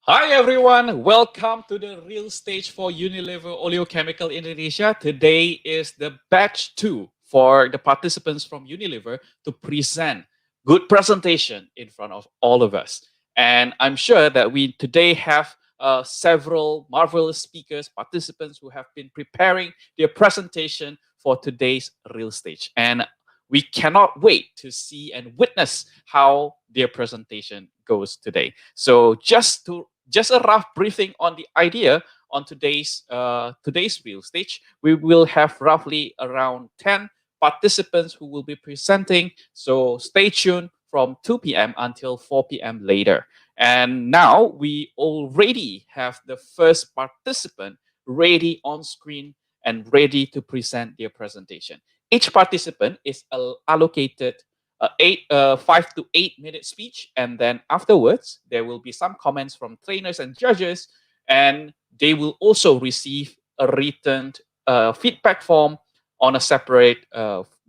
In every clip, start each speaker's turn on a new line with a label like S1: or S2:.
S1: Hi everyone, welcome to the real stage for Unilever Oleochemical Indonesia. Today is the batch 2 for the participants from Unilever to present good presentation in front of all of us. And I'm sure that we today have several marvelous speakers, participants who have been preparing their presentation for today's real stage. And we cannot wait to see and witness how their presentation goes today. So just a rough briefing on the idea on today's real stage. We will have roughly around 10 participants who will be presenting. So stay tuned from 2 p.m. until 4 p.m. later. And now we already have the first participant ready on screen and ready to present their presentation. Each participant is allocated 5 to 8 minute speech, and then afterwards there will be some comments from trainers and judges, and they will also receive a written feedback form on a separate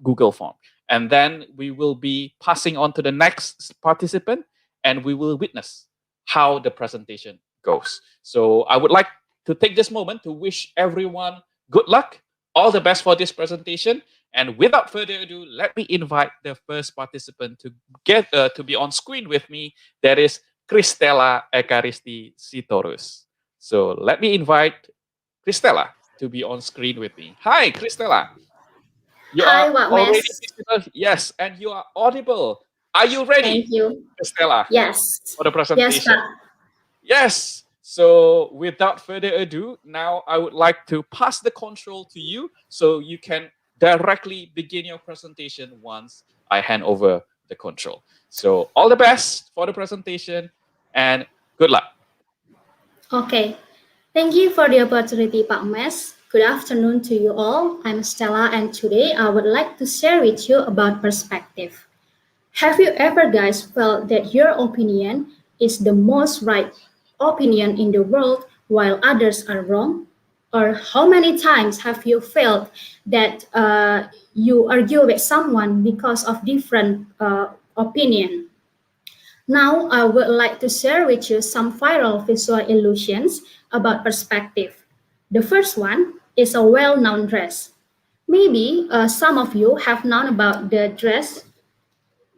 S1: Google form. And then we will be passing on to the next participant, and we will witness how the presentation goes. So I would like to take this moment to wish everyone good luck, all the best for this presentation. And without further ado, let me invite the first participant to get to be on screen with me. That is Kristella Ekaristi Sitorus. So let me invite Kristella to be on screen with me. Hi, Kristella. You
S2: Hi,
S1: are
S2: what
S1: already
S2: mess?
S1: visible. Yes, and you are audible. Are you
S2: Thank
S1: ready,
S2: you.
S1: Kristella,
S2: Yes.
S1: for the
S2: Yes,
S1: presentation?
S2: Pak.
S1: Yes. So without further ado, now I would like to pass the control to you so you can directly begin your presentation once I hand over the control. So all the best for the presentation and good luck.
S2: Okay. Thank you for the opportunity, Pak Mes. Good afternoon to you all. I'm Stella, and today I would like to share with you about perspective. Have you ever, guys, felt that your opinion is the most right opinion in the world while others are wrong? Or how many times have you felt that you argue with someone because of different opinion? Now, I would like to share with you some viral visual illusions about perspective. The first one is a well known dress. Maybe some of you have known about the dress.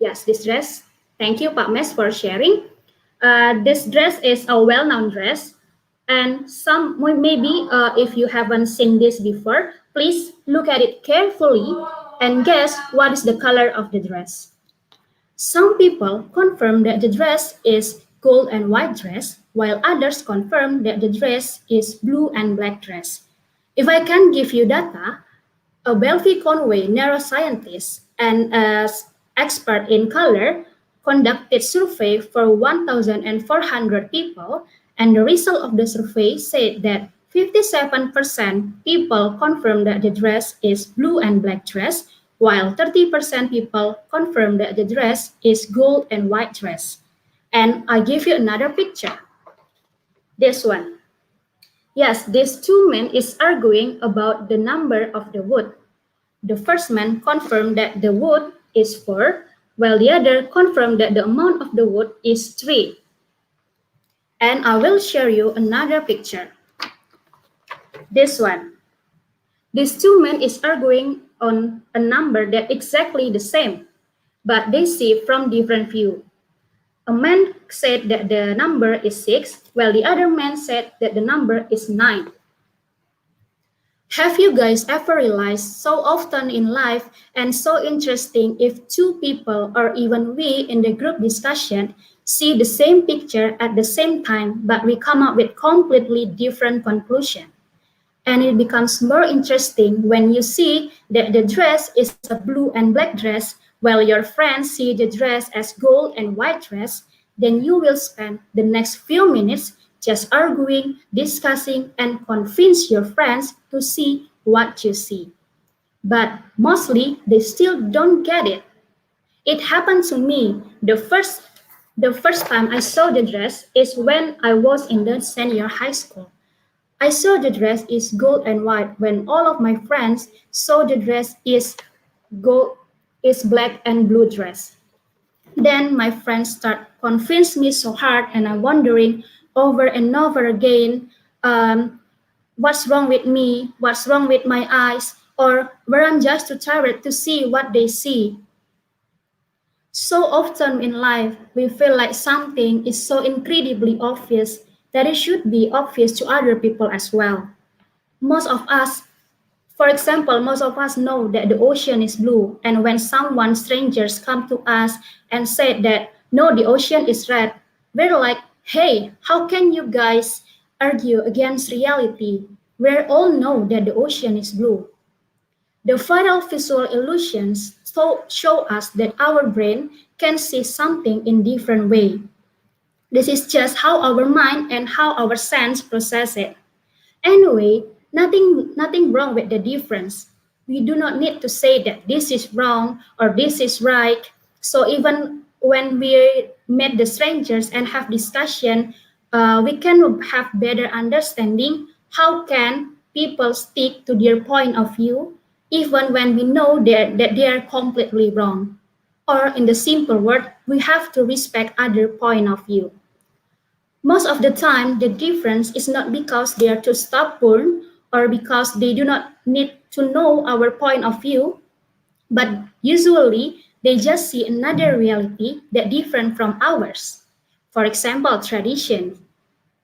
S2: Yes, this dress. Thank you, Pak Mes, for sharing. This dress is a well known dress. And some maybe if you haven't seen this before, please look at it carefully and guess what is the color of the dress. Some people confirm that the dress is gold and white dress, while others confirm that the dress is blue and black dress. If I can give you data, a Belfi Conway neuroscientist and as expert in color conducted survey for 1,400 people, and the result of the survey said that 57% people confirm that the dress is blue and black dress, while 30% people confirm that the dress is gold and white dress. And I give you another picture. This one. Yes, these two men is arguing about the number of the wood. The first man confirmed that the wood is 4, while the other confirmed that the amount of the wood is 3. And I will show you another picture. This one. These two men is arguing on a number that exactly the same, but they see from different view. A man said that the number is 6, while the other man said that the number is 9. Have you guys ever realized so often in life and so interesting if two people or even we in the group discussion see the same picture at the same time but we come up with completely different conclusion? And it becomes more interesting when you see that the dress is a blue and black dress while your friends see the dress as gold and white dress, then you will spend the next few minutes just arguing, discussing, and convince your friends to see what you see. But mostly they still don't get it. It happened to me the first time I saw the dress is when I was in the senior high school. I saw the dress is gold and white when all of my friends saw the dress is gold is black and blue dress. Then my friends start convince me so hard and I'm wondering over and over again, um, what's wrong with me, what's wrong with my eyes, or where I'm just too tired to see what they see. So often in life, we feel like something is so incredibly obvious that it should be obvious to other people as well. Most of us, for example, most of us know that the ocean is blue, and when someone strangers come to us and say that no, the ocean is red, we're like, hey, how can you guys argue against reality? We all know that the ocean is blue. The viral visual illusions show us that our brain can see something in different way. This is just how our mind and how our sense process it. Anyway, nothing wrong with the difference. We do not need to say that this is wrong or this is right. So even when we meet the strangers and have discussion, we can have better understanding. How can people stick to their point of view even when we know that they are completely wrong? Or in the simple word, we have to respect other point of view. Most of the time, the difference is not because they are too stubborn or because they do not need to know our point of view, but usually they just see another reality that different from ours. For example, tradition.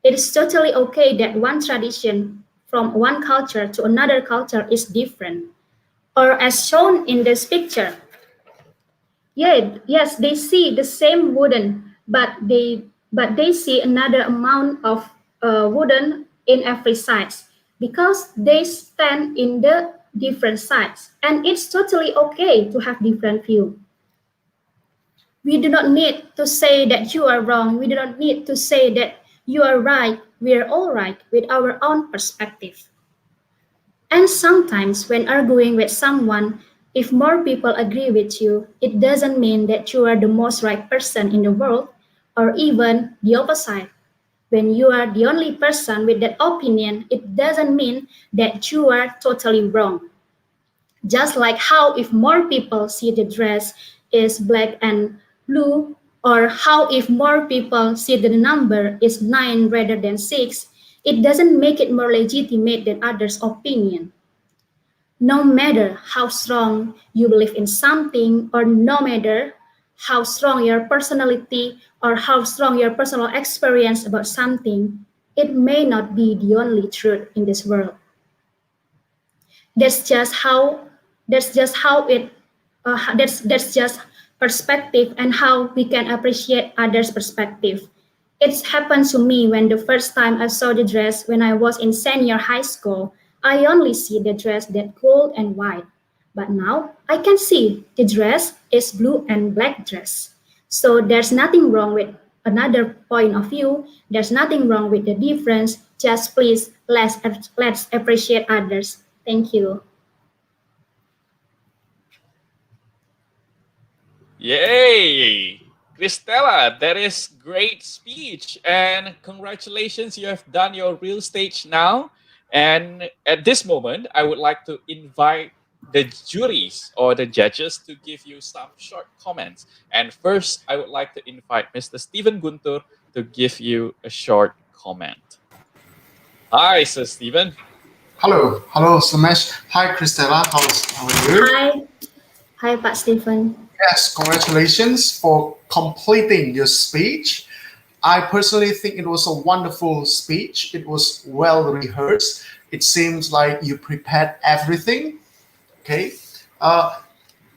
S2: It is totally okay that one tradition from one culture to another culture is different. Or as shown in this picture, yeah, yes, they see the same wooden, but they see another amount of wooden in every size because they stand in the different sides, and it's totally okay to have different view. We do not need to say that you are wrong. We do not need to say that you are right. We are all right with our own perspective. And sometimes, when arguing with someone, if more people agree with you, it doesn't mean that you are the most right person in the world, or even the opposite. When you are the only person with that opinion, it doesn't mean that you are totally wrong. Just like how if more people see the dress is black and blue, or how if more people see the number is 9 rather than 6, it doesn't make it more legitimate than others' opinion. No matter how strong you believe in something, or no matter how strong your personality or how strong your personal experience about something, it may not be the only truth in this world. That's just how that's just how it that's just perspective and how we can appreciate others' perspective. It's happened to me when the first time I saw the dress when I was in senior high school. I only see the dress that gold and white. But now I can see the dress is blue and black dress. So there's nothing wrong with another point of view. There's nothing wrong with the difference. Just please let's appreciate others. Thank you.
S1: Yay! Christella, that is great speech. And congratulations, you have done your real stage now. And at this moment, I would like to invite the juries or the judges to give you some short comments. And first, I would like to invite Mr. Stephen Guntur to give you a short comment. Hi, Sir Stephen.
S3: Hello, Sumesh. Hi, Christella. How are you?
S2: Hi, hi, Pak Stephen.
S3: Yes, congratulations for completing your speech. I personally think it was a wonderful speech. It was well rehearsed. It seems like you prepared everything. Okay. Uh,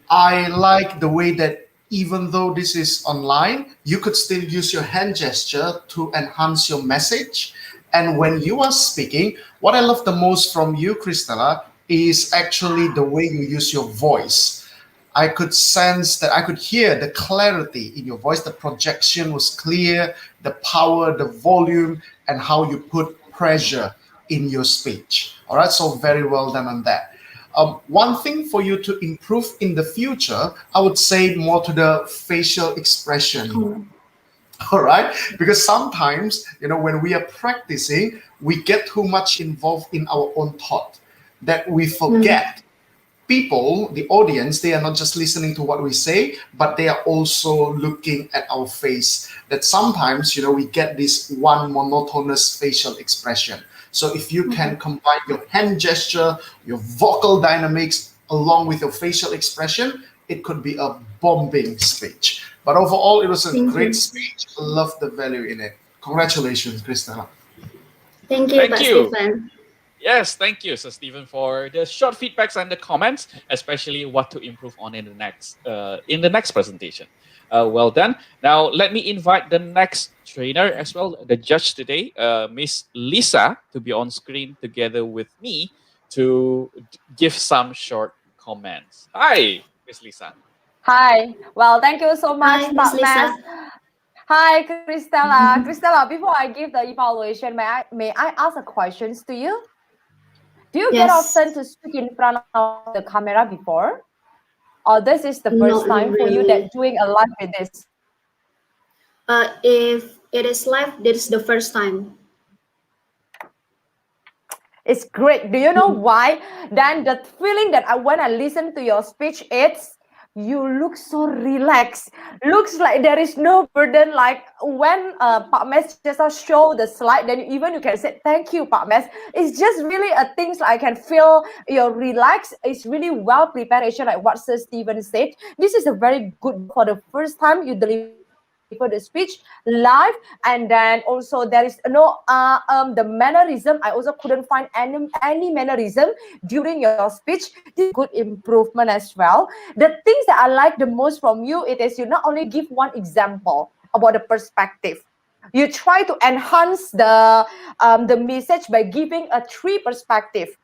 S3: I like the way that even though this is online, you could still use your hand gesture to enhance your message. And when you are speaking, what I love the most from you, Christella, is actually the way you use your voice. I could sense that I could hear the clarity in your voice. The projection was clear, the power, the volume, and how you put pressure in your speech. All right, so very well done on that. One thing for you to improve in the future, I would say more to the facial expression.
S2: Oh,
S3: All right, because sometimes when we are practicing, we get too much involved in our own thought that we
S2: mm,
S3: forget people, the audience, they are not just listening to what we say, but they are also looking at our face. That sometimes, we get this one monotonous facial expression. So if you can combine your hand gesture, your vocal dynamics, along with your facial expression, it could be a bombing speech. But overall, it was a
S2: Thank
S3: great
S2: you.
S3: speech. I love the value in it. Congratulations, Christella.
S2: Thank you,
S1: Thank
S2: Pak
S1: you.
S2: Stephen.
S1: Yes, thank you, Sir Stephen, for the short feedbacks and the comments, especially what to improve on in the next presentation. Well done. Now let me invite the next trainer as well, the judge today, Miss Lisa, to be on screen together with me to give some short comments. Hi, Miss Lisa.
S4: Hi. Well, thank you so much,
S2: Hi, Miss
S4: Pak Mes.
S2: Lisa.
S4: Hi, Christella. Christella, before I give the evaluation, may I ask a questions to you? Do you get
S2: Yes,
S4: often to speak in front of the camera before? Or this is the first
S2: not
S4: time for you that
S2: really.
S4: doing a live with this?
S2: If it is live, this is the first time.
S4: It's great. Do you know why? Then the feeling that when I listen to your speech, it's you look so relaxed. Looks like there is no burden. Like when Pak Mes just show the slide, then even you can say thank you, Pak Mes. It's just really a things I can feel you're relaxed. It's really well preparation, like what Sir Stephen said. This is a very good for the first time you deliver the speech live, and then also there is no the mannerism. I also couldn't find any mannerism during your speech. This is a good improvement as well. The things that I like the most from you, it is you not only give one example about the perspective. You try to enhance the message by giving a three perspective,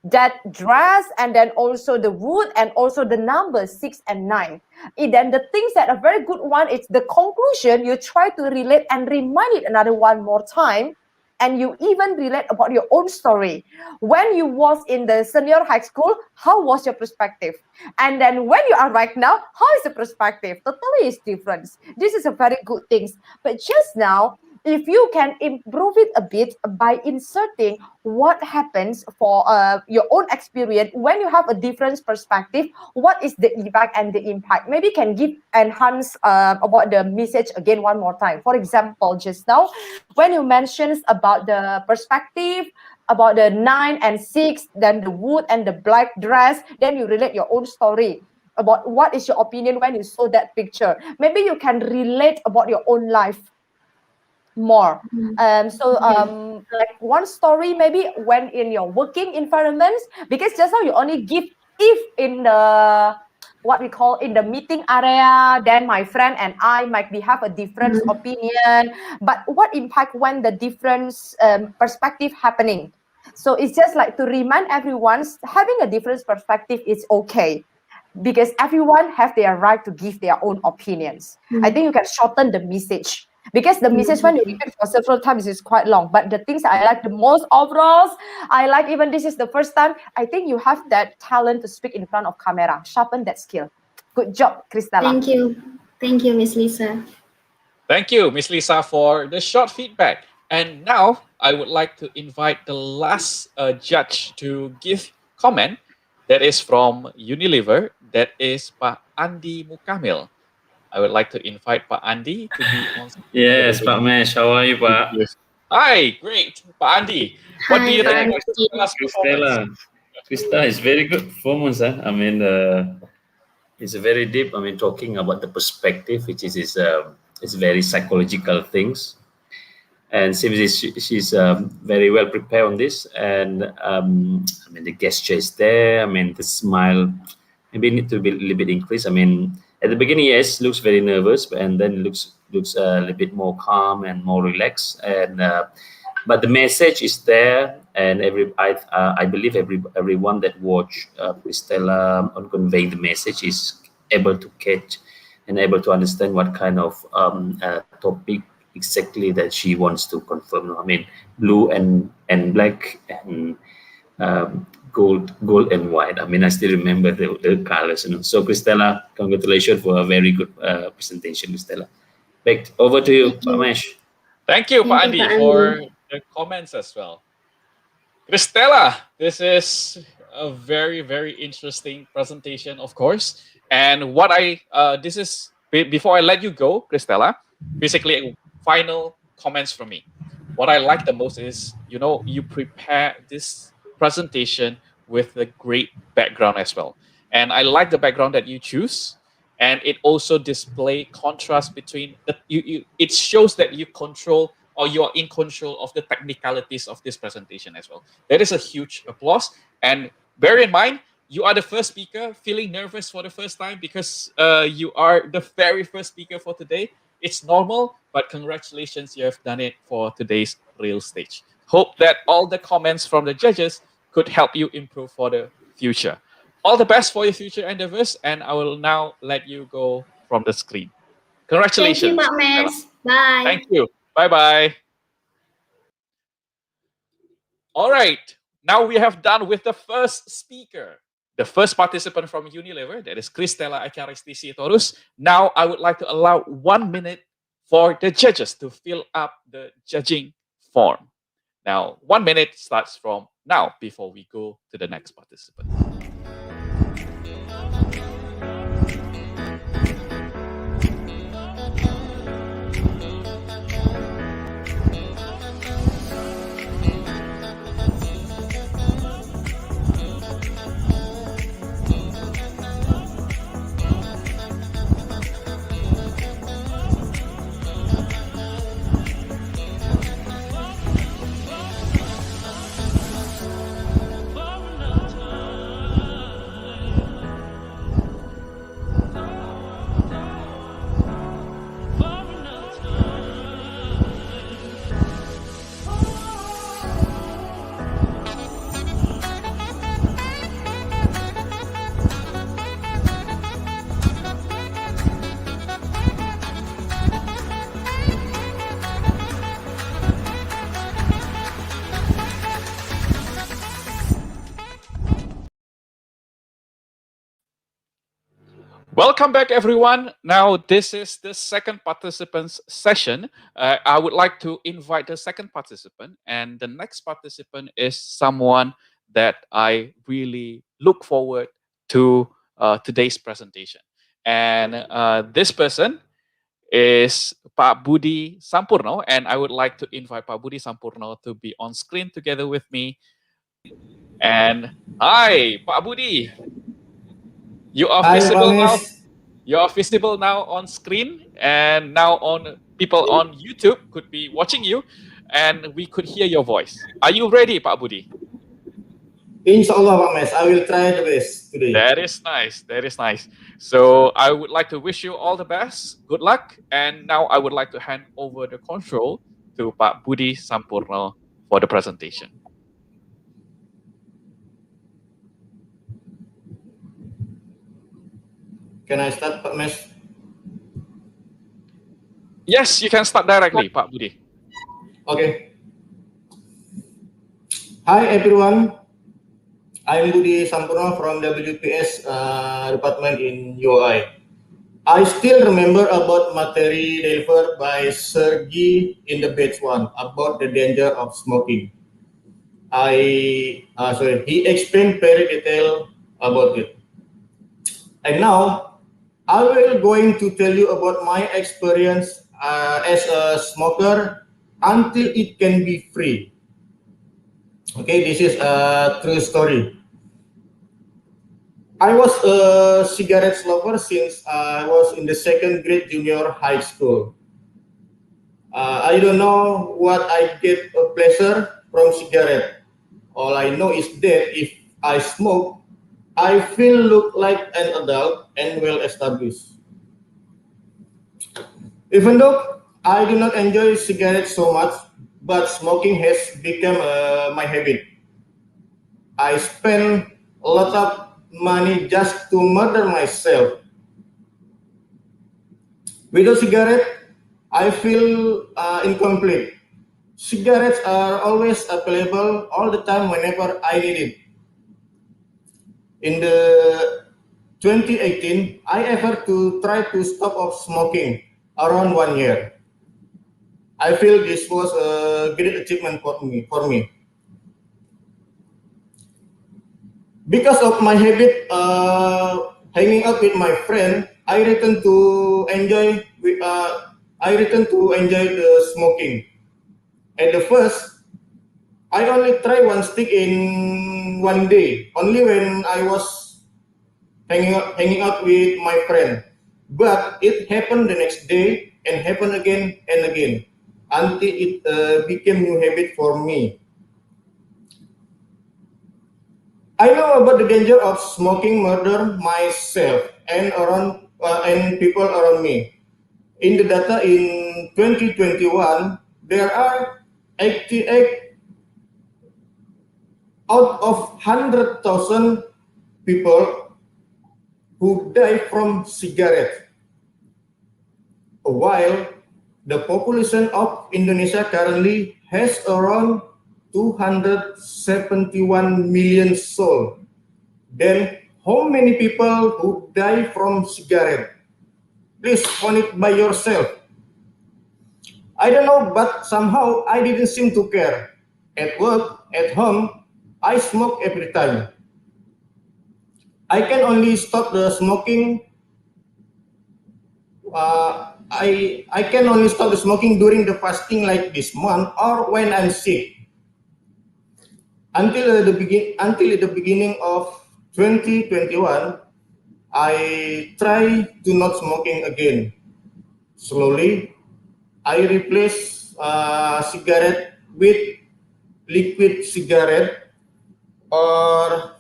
S4: that dress, and then also the wood, and also the numbers 6 and 9. Then the things that are very good one, it's the conclusion. You try to relate and remind it another one more time, and you even relate about your own story. When you was in the senior high school, how was your perspective? And then when you are right now, how is the perspective? Totally is different. This is a very good thing. But just now, if you can improve it a bit by inserting what happens for your own experience when you have a different perspective, what is the effect and the impact? Maybe can give enhance about the message again one more time. For example, just now when you mentioned about the perspective about the 9 and 6, then the wood and the black dress, then you relate your own story about what is your opinion when you saw that picture. Maybe you can relate about your own life more.
S2: Okay.
S4: Like one story maybe when in your working environments, because just now you only give if in the what we call in the meeting area, then my friend and I might be have a different opinion, but what impact when the different perspective happening. So it's just like to remind everyone having a different perspective is okay, because everyone have their right to give their own opinions. I think you can shorten the message, because the message when you repeat for several times is quite long. But the things I like the most overall, I like even this is the first time, I think you have that talent to speak in front of camera. Sharpen that skill. Good job, Christella.
S2: Thank you. Thank you, Miss Lisa.
S1: Thank you, Miss Lisa, for the short feedback. And now I would like to invite the last judge to give comment. That is from Unilever. That is Pak Andi Mukamil. I would like to invite Pak Andi to be on screen together
S5: Yes,
S1: with
S5: Pak Mesh. How are you, Pak?
S1: you. Hi, great, Pak Andi. What do
S2: Hi,
S1: you
S2: Pak
S1: think
S5: Yeah,
S1: of
S2: Andi.
S1: Stella's performance?
S5: Christella. Krista is very good performance. Huh? I mean, it's very deep. I mean, talking about the perspective, which is it's very psychological things. And seems she's very well prepared on this. And I mean, the gesture is there. I mean, the smile maybe need to be a little bit increased. I mean, at the beginning, yes, looks very nervous, and then looks a little bit more calm and more relaxed. And but the message is there, and I believe everyone that watch Stella on conveying the message is able to catch and able to understand what kind of topic exactly that she wants to confirm. I mean, blue and black and gold and white. I mean, I still remember the colors. So, Christella, congratulations for a very good presentation, Christella. Back over to you,
S2: Thank you.
S5: Pamesh.
S1: Thank you,
S2: Thank
S1: Pak
S2: you, Pak
S1: Andi,
S2: Andi.
S1: for the comments as well. Christella, this is a very, very interesting presentation, of course. And what this is before I let you go, Christella, basically final comments from me. What I like the most is, you prepare this presentation with a great background as well. And I like the background that you choose. And it also display contrast between it shows that you control or you are in control of the technicalities of this presentation as well. That is a huge applause. And bear in mind, you are the first speaker feeling nervous for the first time because you are the very first speaker for today. It's normal, but congratulations, you have done it for today's real stage. Hope that all the comments from the judges could help you improve for the future. All the best for your future endeavors, and I will now let you go from the screen.
S2: Thank you,
S1: Congratulations,
S2: Pak
S1: Stella.
S2: Mes. Bye.
S1: Thank you. Bye bye. All right. Now we have done with the first speaker, the first participant from Unilever, that is Christella Torus. Now I would like to allow 1 minute for the judges to fill up the judging form. Now, 1 minute starts from now before we go to the next participant. Welcome back, everyone. Now, this is the second participant's session. I would like to invite the second participant, and the next participant is someone that I really look forward to today's presentation. And this person is Pak Budi Sampurno, and I would like to invite Pak Budi Sampurno to be on screen together with me. And hi, Pak Budi. You are visible now. You are visible now on screen, and now on people on YouTube could be watching you, and we could hear your voice. Are you ready, Pak Budi?
S6: Inshallah, Pak Mes. I will try the best today.
S1: That is nice. That is nice. So I would like to wish you all the best. Good luck. And now I would like to hand over the control to Pak Budi Sampurno for the presentation.
S6: Can I start, Pak Mes?
S1: Yes, you can start directly, Pak Budi.
S6: Okay. Hi, everyone. I'm Budi Sampurno from WPS department in UI. I still remember about material delivered by Sergi in the batch 1 about the danger of smoking. He explained very detailed about it. And now, I will going to tell you about my experience as a smoker until it can be free. Okay, this is a true story. I was a cigarette lover since I was in the second grade junior high school. I don't know what I get a pleasure from cigarette. All I know is that if I smoke, I feel look like an adult and well established. Even though I do not enjoy cigarettes so much, but smoking has become my habit. I spend a lot of money just to murder myself. Without cigarette, I feel incomplete. Cigarettes are always available all the time whenever I need it. In the 2018, I ever to try to stop of smoking around 1 year. I feel this was a great achievement for me. Because of my habit hanging out with my friend, I return to enjoy the smoking. At the first, I only try one stick in one day, only when I was hanging out with my friend. But it happened the next day and happened again and again until it became new habit for me. I know about the danger of smoking murder myself and people around me. In the data in 2021, there are 88 out of 100,000 people who die from cigarette, while the population of Indonesia currently has around 271 million souls. Then how many people who die from cigarette? Please count it by yourself. I don't know, but somehow I didn't seem to care. At work, at home, I smoke every time. I can only stop the smoking. I can only stop the smoking during the fasting like this month or when I'm sick. Until the beginning of 2021, I try to not smoking again. Slowly, I replace cigarette with liquid cigarette or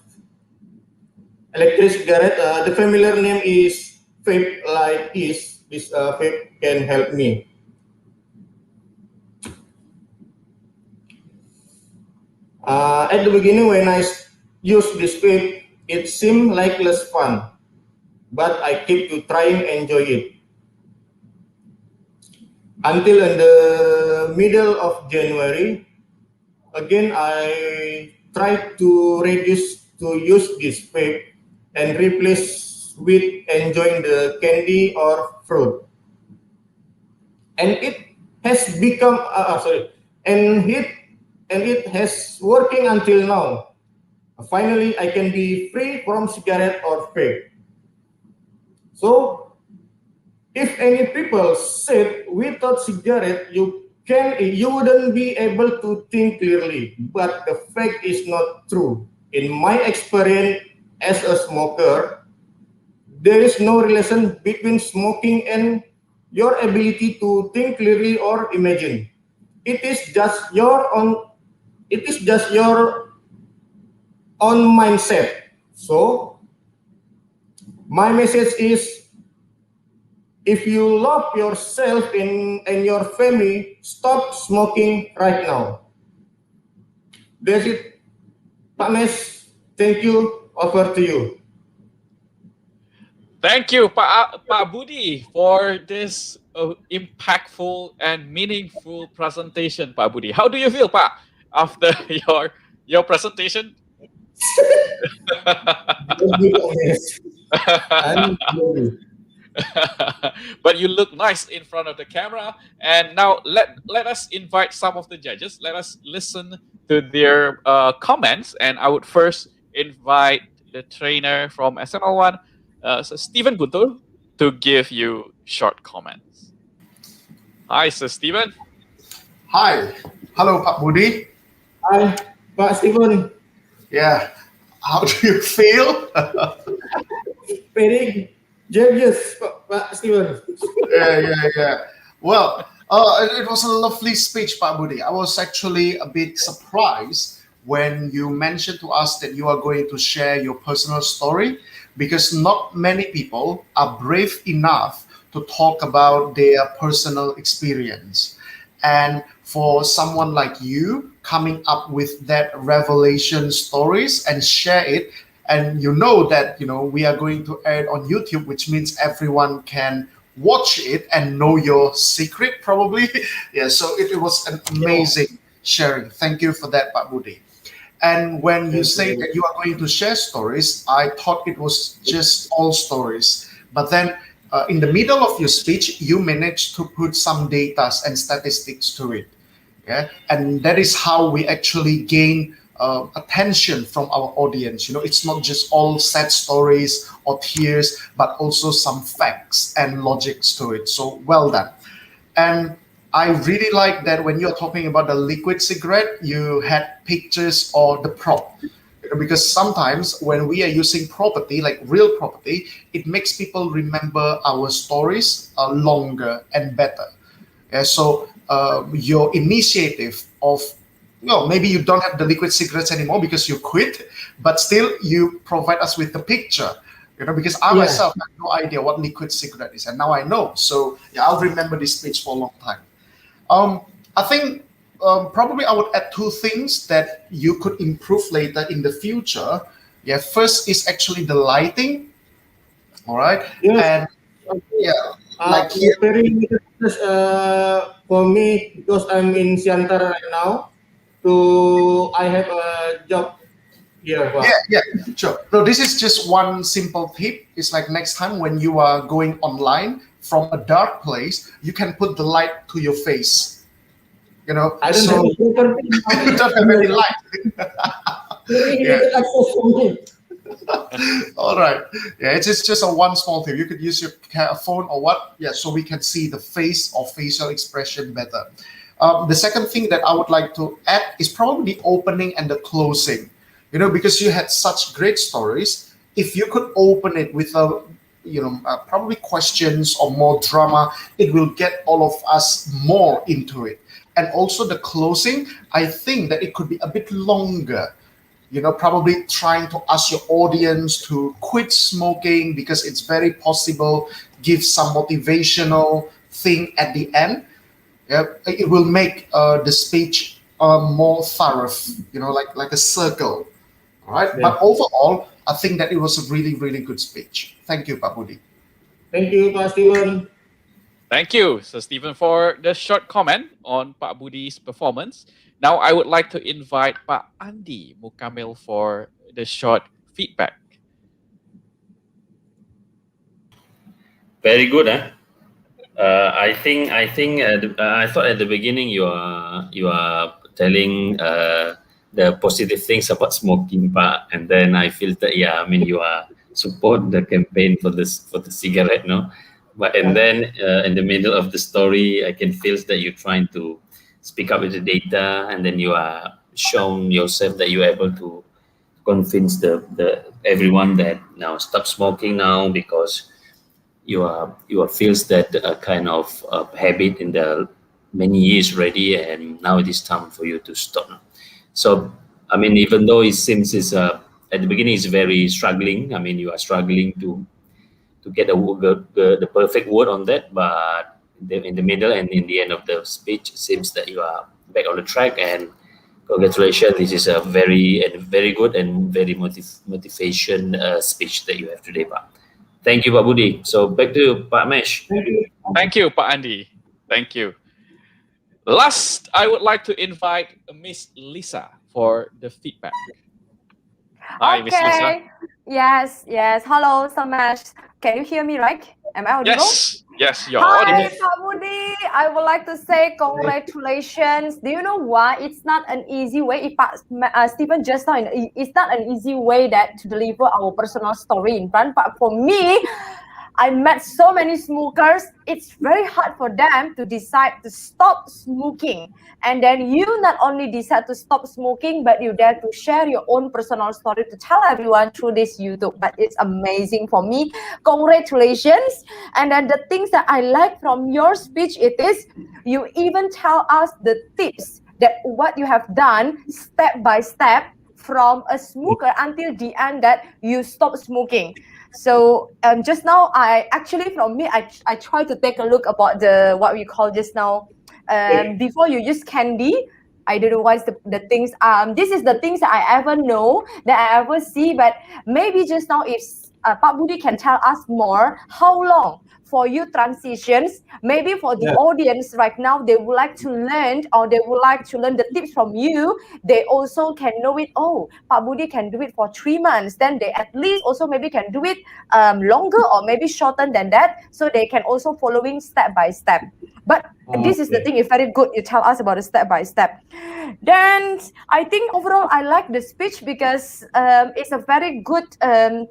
S6: electric cigarette. The familiar name is vape like this. This vape can help me. At the beginning, when I used this vape, it seemed like less fun, but I keep to trying enjoy it. Until in the middle of January, again I tried to reduce to use this vape and replace with enjoying the candy or fruit. And it has become and it has working until now. Finally, I can be free from cigarette or vape. So, if any people said without cigarette you wouldn't be able to think clearly, but the fact is not true. In my experience as a smoker, there is no relation between smoking and your ability to think clearly or imagine. It is just your own. It is just your own mindset. So, my message is: if you love yourself and your family, stop smoking right now. That's it. Pak Mes, thank you. Over to you.
S1: Thank you, Pak Budi, for this impactful and meaningful presentation, Pak Budi. How do you feel, Pak, after your presentation?
S6: Thank you, Pak Mes. I'm ready.
S1: But you look nice in front of the camera. And now let us invite some of the judges. Let us listen to their comments. And I would first invite the trainer from SML1, so Stephen Guntur, to give you short comments. Hi, Sir Stephen.
S3: Hi. Hello, Pak Budi.
S6: Hi, Pak Stephen.
S3: Yeah. How do you feel?
S6: Very joyous, Pak Stephen.
S3: Yeah. Well, it was a lovely speech, Pak Budi. I was actually a bit surprised when you mentioned to us that you are going to share your personal story, because not many people are brave enough to talk about their personal experience. And for someone like you coming up with that revelation stories and share it, and you know that we are going to air it on YouTube, which means everyone can watch it and know your secret probably. Yeah, so it was an amazing sharing. Thank you for that, Pak Budi. And when you say that you are going to share stories, I thought it was just all stories. But then in the middle of your speech, you managed to put some data and statistics to it. Yeah, and that is how we actually gain attention from our audience. It's not just all sad stories or tears, but also some facts and logics to it. So well done. And I really like that when you're talking about the liquid cigarette, you had pictures or the prop. Because sometimes when we are using property, like real property, it makes people remember our stories longer and better. So your initiative of, maybe you don't have the liquid cigarettes anymore because you quit, but still you provide us with the picture. Because I myself have no idea what liquid cigarette is, and now I know. So yeah, I'll remember this speech for a long time. I think probably I would add two things that you could improve later in the future. Yeah, first is actually the lighting. All right,
S6: Yes.
S3: and yeah, like here.
S6: Very limited for me because I'm in Siantar right now. I have a job here. Pak.
S3: Yeah, sure. No, this is just one simple tip. It's like next time when you are going online from a dark place, you can put the light to your face.
S6: I don't have
S3: so
S6: a property.
S3: you don't have any light.
S6: Very
S3: Yeah.
S6: limited access for me.
S3: All right. Yeah, it's just a one small tip. You could use your phone or what? Yeah, so we can see the face or facial expression better. The second thing that I would like to add is probably the opening and the closing. Because you had such great stories. If you could open it with probably questions or more drama, it will get all of us more into it. And also the closing, I think that it could be a bit longer. Probably trying to ask your audience to quit smoking because it's very possible. Give some motivational thing at the end. Yeah, it will make the speech more thorough. Like a circle. All right.
S6: Yeah.
S3: But overall, I think that it was a really, really good speech. Thank you, Pak Budi.
S6: Thank you, Pak Steven.
S1: Thank you, Sir Stephen, for the short comment on Pak Budi's performance. Now I would like to invite Pak Andi Mukamil for the short feedback.
S5: Very good, eh? I thought at the beginning you are telling the positive things about smoking, Pak, and then I feel that you are support the campaign for the cigarette, no? But and then in the middle of the story, I can feel that you're trying to speak up with the data, and then you are shown yourself that you're able to convince the everyone that now stop smoking now because you are feels that kind of habit in the many years already, and now it is time for you to stop now. So I mean, even though it seems it's at the beginning it's very struggling. I mean, you are struggling to get the perfect word on that, but in the middle and in the end of the speech, it seems that you are back on the track. And congratulations, this is a very good and very motivation speech that you have today, Pak. Thank you, Pak Budi. So back to Pak Mesh.
S1: Thank you, Pak Andi. Thank you. Last, I would like to invite Miss Lisa for the feedback. Hi, Miss Lisa.
S4: Yes. Hello, Samesh. Can you hear me right? Am I audible?
S1: Yes, you're
S4: Hi,
S1: audible.
S4: Pak Budi. I would like to say congratulations. Do you know why? It's not an easy way. If Stephen just now, it's not an easy way that to deliver our personal story in front. But for me, I met so many smokers. It's very hard for them to decide to stop smoking. And then you not only decide to stop smoking, but you dare to share your own personal story to tell everyone through this YouTube. But it's amazing for me. Congratulations. And then the things that I like from your speech, it is you even tell us the tips that what you have done step by step from a smoker until the end that you stop smoking. So just now, I try to take a look about what we call just now. Before you use candy, I don't know what's the things. This is the things that I ever know, that I ever see. But maybe just now, if Pak Budi can tell us more, how long for you transitions, maybe for the
S6: Yeah.
S4: audience right now, they would like to learn, or they would like to learn the tips from you. They also can know it. Oh, Pak Budi can do it for 3 months. Then they at least also maybe can do it longer or maybe shorter than that. So they can also following step by step. But this is the
S6: Okay.
S4: thing, it's very good you tell us about the step by step. Then I think overall I like the speech because it's a very good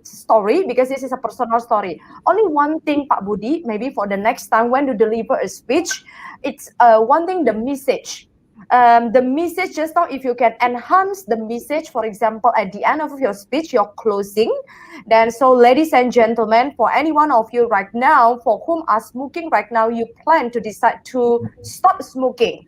S4: story, because this is a personal story. Only one thing, Pak Budi, maybe for the next time when you deliver a speech, it's one thing, the message. The message, just now, if you can enhance the message, for example, at the end of your speech, your closing. Then, so ladies and gentlemen, for any one of you right now, for whom are smoking right now, you plan to decide to stop smoking.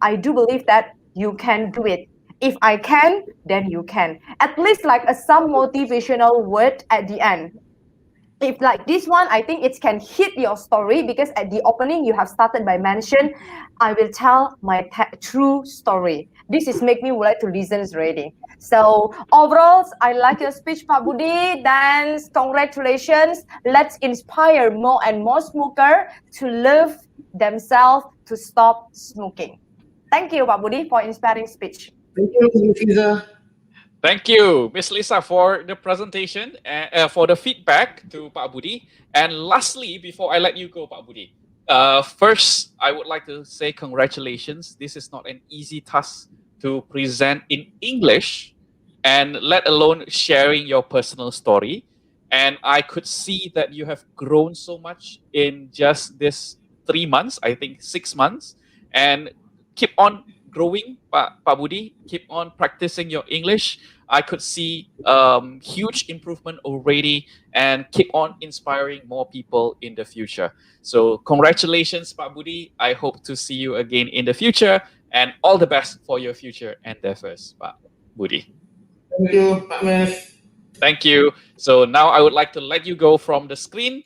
S4: I do believe that you can do it. If I can, then you can. At least like some motivational word at the end. If like this one, I think it can hit your story, because at the opening you have started by mention, I will tell my true story. This is make me would like to listen already. So overall, I like your speech, Pak Budi. Then congratulations. Let's inspire more and more smoker to love themselves, to stop smoking. Thank you, Pak Budi, for inspiring speech.
S6: Thank you, Miss Lisa.
S1: Thank you, Miss Lisa, for the presentation and for the feedback to Pak Budi. And lastly, before I let you go, Pak Budi, first I would like to say congratulations. This is not an easy task to present in English, and let alone sharing your personal story. And I could see that you have grown so much in just this 3 months, I think 6 months, and keep on growing, Pak Budi. Keep on practicing your English. I could see huge improvement already, and keep on inspiring more people in the future. So congratulations, Pak Budi. I hope to see you again in the future, and all the best for your future endeavors, Pak Budi.
S6: Thank you, Pak Mes.
S1: Thank you. So now I would like to let you go from the screen.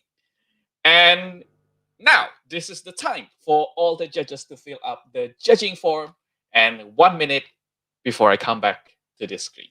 S1: And now this is the time for all the judges to fill up the judging form, and 1 minute before I come back to this screen.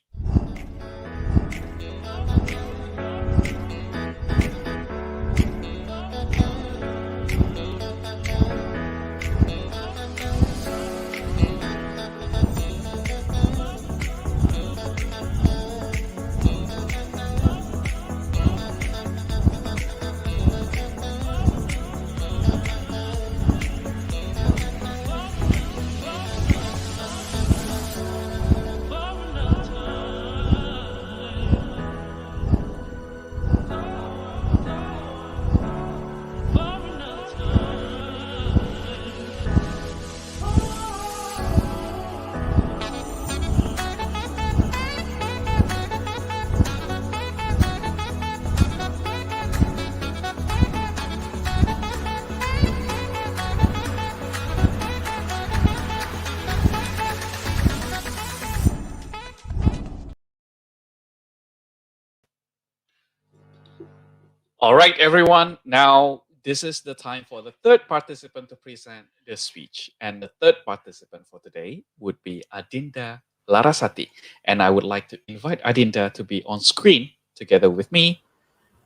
S1: All right, everyone. Now, this is the time for the third participant to present the speech. And the third participant for today would be Adinda Larasati. And I would like to invite Adinda to be on screen together with me.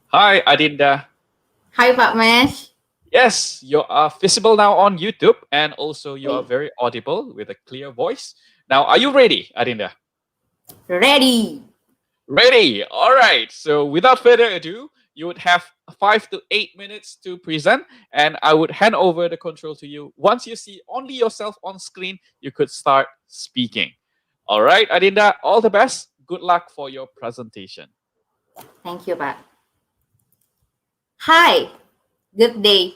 S1: Hi, Adinda.
S7: Hi, Pak Mesh.
S1: Yes, you are visible now on YouTube, and also you are very audible with a clear voice. Now, are you ready, Adinda?
S7: Ready.
S1: Ready. All right. So without further ado, you would have 5 to 8 minutes to present, and I would hand over the control to you. Once you see only yourself on screen, you could start speaking. All right, Adinda, all the best. Good luck for your presentation.
S7: Thank you, Pak. Hi. Good day.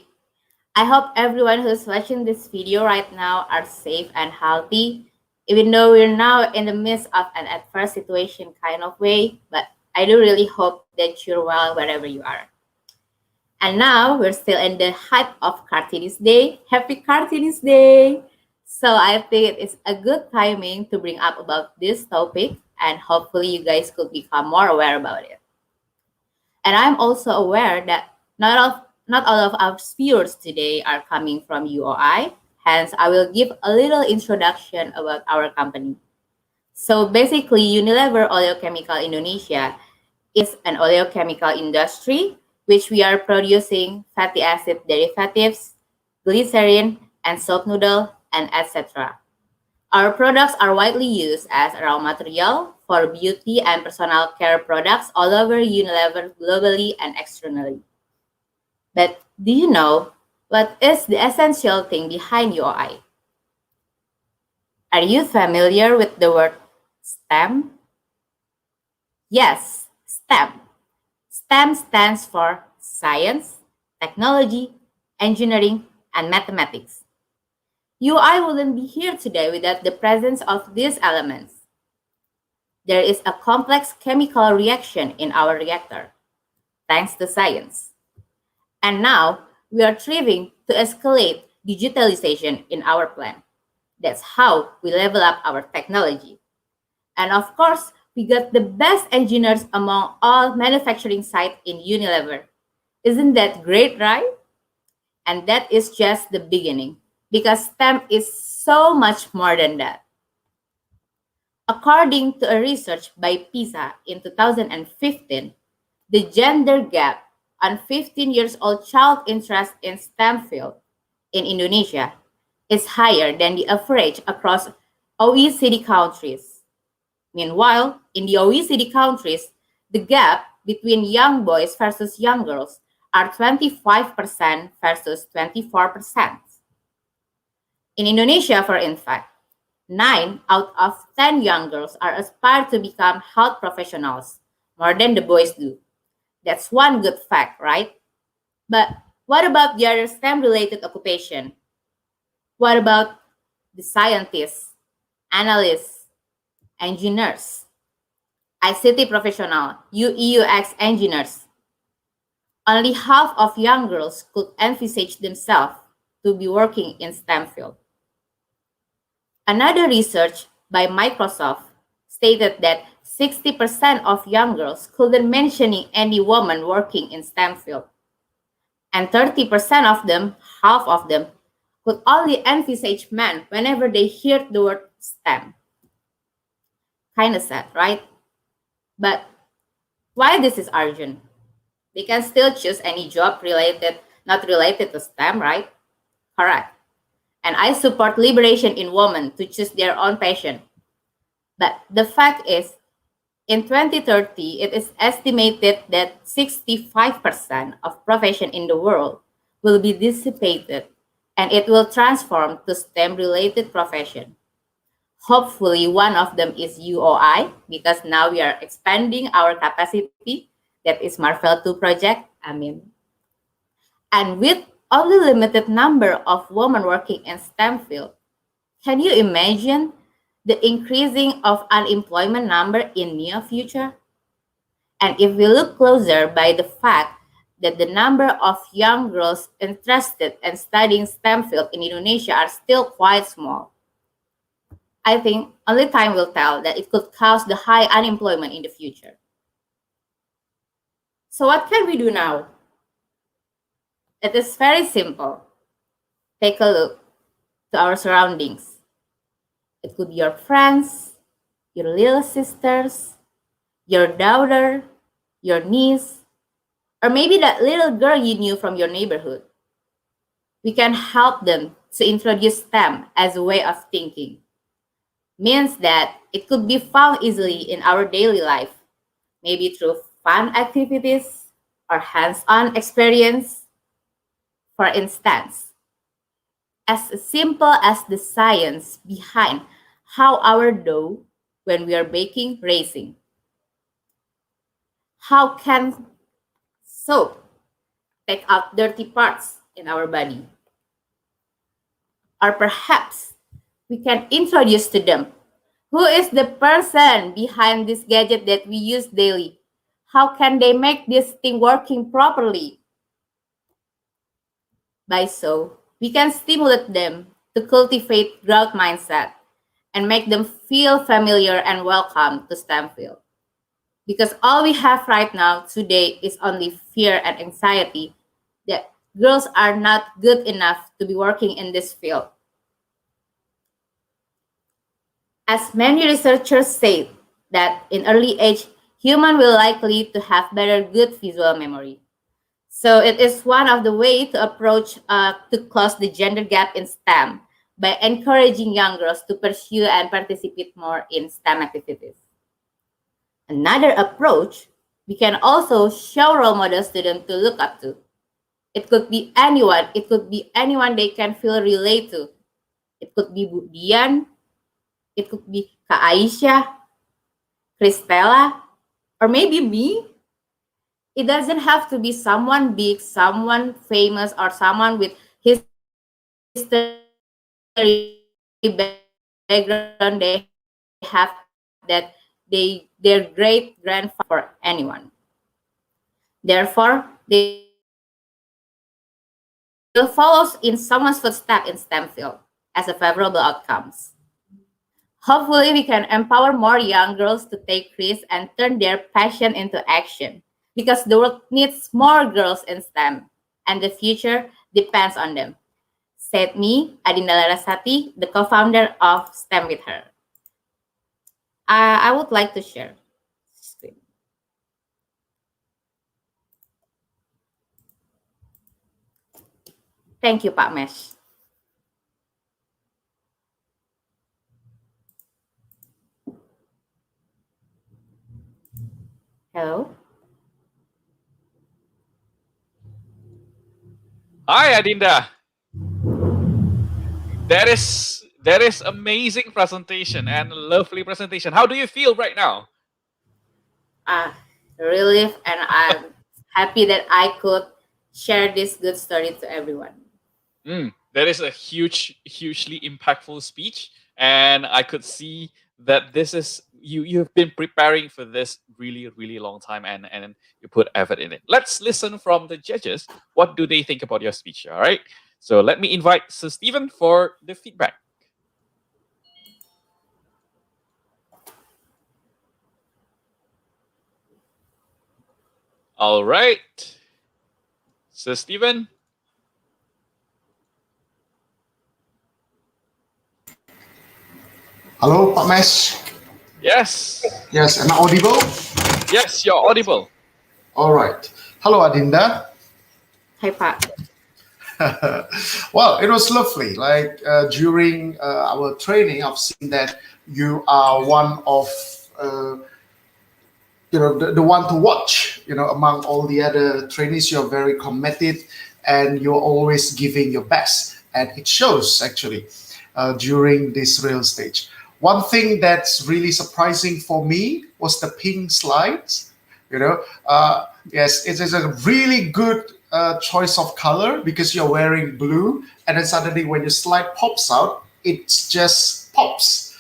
S7: I hope everyone who's watching this video right now are safe and healthy, even though we're now in the midst of an adverse situation kind of way, but I do really hope that you're well wherever you are. And now we're still in the hype of Cartoonist Day. Happy Cartoonist Day! So I think it's a good timing to bring up about this topic, and hopefully you guys could become more aware about it. And I'm also aware that not all of our viewers today are coming from UOI. Hence, I will give a little introduction about our company. So basically, Unilever Oleochemical Indonesia is an oleochemical industry which we are producing fatty acid derivatives, glycerin, and soap noodle, and etc. Our products are widely used as raw material for beauty and personal care products all over Unilever globally and externally. But do you know what is the essential thing behind UOI? Are you familiar with the word STEM? Yes, STEM. STEM stands for science, technology, engineering, and mathematics. UI wouldn't be here today without the presence of these elements. There is a complex chemical reaction in our reactor, thanks to science. And now we are striving to escalate digitalization in our plant. That's how we level up our technology. And of course, we got the best engineers among all manufacturing sites in Unilever. Isn't that great, right? And that is just the beginning, because STEM is so much more than that. According to a research by PISA in 2015, the gender gap on 15 years old child interest in STEM field in Indonesia is higher than the average across OECD countries. Meanwhile, in the OECD countries, the gap between young boys versus young girls are 25% versus 24%. In Indonesia, for instance, 9 out of 10 young girls are aspired to become health professionals, more than the boys do. That's one good fact, right? But what about the other STEM-related occupation? What about the scientists, analysts, engineers, ICT professional, UX engineers? Only half of young girls could envisage themselves to be working in STEM field. Another research by Microsoft stated that 60% of young girls couldn't mention any woman working in STEM field. And 30% of them, half of them, could only envisage men whenever they hear the word STEM. Kind of sad, right? But why this is urgent? They can still choose any job not related to STEM, right? Correct. And I support liberation in women to choose their own passion. But the fact is, in 2030, it is estimated that 65% of profession in the world will be dissipated, and it will transform to STEM-related profession. Hopefully, one of them is UOI, because now we are expanding our capacity. That is Marvel 2 project. And with only limited number of women working in STEM field, can you imagine the increasing of unemployment number in near future? And if we look closer by the fact that the number of young girls interested in studying STEM field in Indonesia are still quite small, I think only time will tell that it could cause the high unemployment in the future. So what can we do now? It is very simple. Take a look to our surroundings. It could be your friends, your little sisters, your daughter, your niece, or maybe that little girl you knew from your neighborhood. We can help them to introduce STEM as a way of thinking. Means that it could be found easily in our daily life, maybe through fun activities or hands-on experience. For instance, as simple as the science behind how our dough, when we are baking, raising. How can soap take out dirty parts in our body? Or perhaps we can introduce to them who is the person behind this gadget that we use daily. How can they make this thing working properly? By so, we can stimulate them to cultivate growth mindset and make them feel familiar and welcome to STEM field. Because all we have right now today is only fear and anxiety that girls are not good enough to be working in this field. As many researchers say that in early age, human will likely to have better good visual memory. So it is one of the way to approach to close the gender gap in STEM by encouraging young girls to pursue and participate more in STEM activities. Another approach, we can also show role models to them to look up to. It could be anyone. It could be anyone they can feel relate to. It could be Budian. It could be Kak Aisyah, Christella, or maybe me. It doesn't have to be someone big, someone famous, or someone with history background they have that their great grandfather for anyone. Therefore, they will follow in someone's footsteps in STEM field as a favorable outcomes. Hopefully, we can empower more young girls to take risks and turn their passion into action because the world needs more girls in STEM and the future depends on them. Said me, Adinda Larasati, the co-founder of STEM with her. I would like to share screen. Thank you, Pak Mesh. Hello.
S1: Hi, Adinda. That is amazing presentation and lovely presentation. How do you feel right now?
S7: Relief, and I'm happy that I could share this good story to everyone.
S1: That is a hugely impactful speech, and I could see that this is you have been preparing for this really long time, and you put effort in it. Let's listen from the judges. What do they think about your speech? All right. So let me invite Sir Stephen for the feedback. All right. Sir Stephen.
S3: Hello, Pak Mesh.
S1: Yes.
S3: Yes, am I audible?
S1: Yes, you're audible.
S3: All right. Hello, Adinda.
S7: Hi, Pak.
S3: Well, it was lovely. Like during our training, I've seen that you are one of the one to watch. Among all the other trainees, you're very committed and you're always giving your best, and it shows actually during this real stage. One thing that's really surprising for me was the pink slides. Yes, it is a really good choice of color because you're wearing blue, and then suddenly when your slide pops out, it just pops.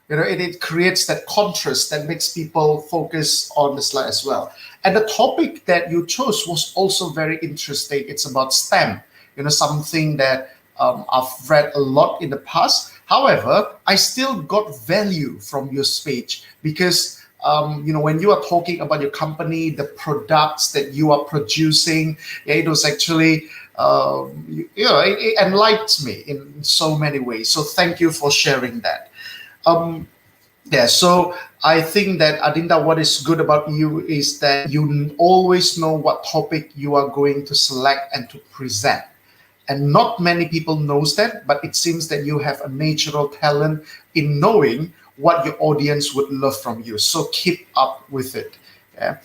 S3: It creates that contrast that makes people focus on the slide as well. And the topic that you chose was also very interesting. It's about STEM, something that I've read a lot in the past. However, I still got value from your speech because when you are talking about your company, the products that you are producing, it was actually, it enlightens me in so many ways. So thank you for sharing that. So I think that Adinda, what is good about you is that you always know what topic you are going to select and to present. And not many people knows that, but it seems that you have a natural talent in knowing what your audience would love from you. So keep up with it. Yeah.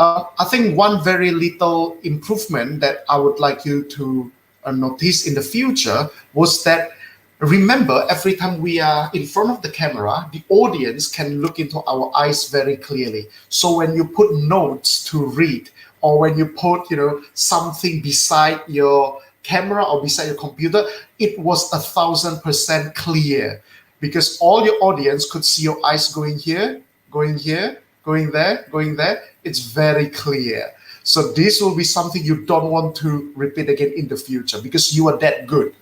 S3: I think one very little improvement that I would like you to notice in the future was that remember, every time we are in front of the camera, the audience can look into our eyes very clearly. So when you put notes to read, or when you put, something beside your camera or beside your computer, it was 1,000% clear because all your audience could see your eyes going here, going here, going there, going there. It's very clear. So this will be something you don't want to repeat again in the future because you are that good.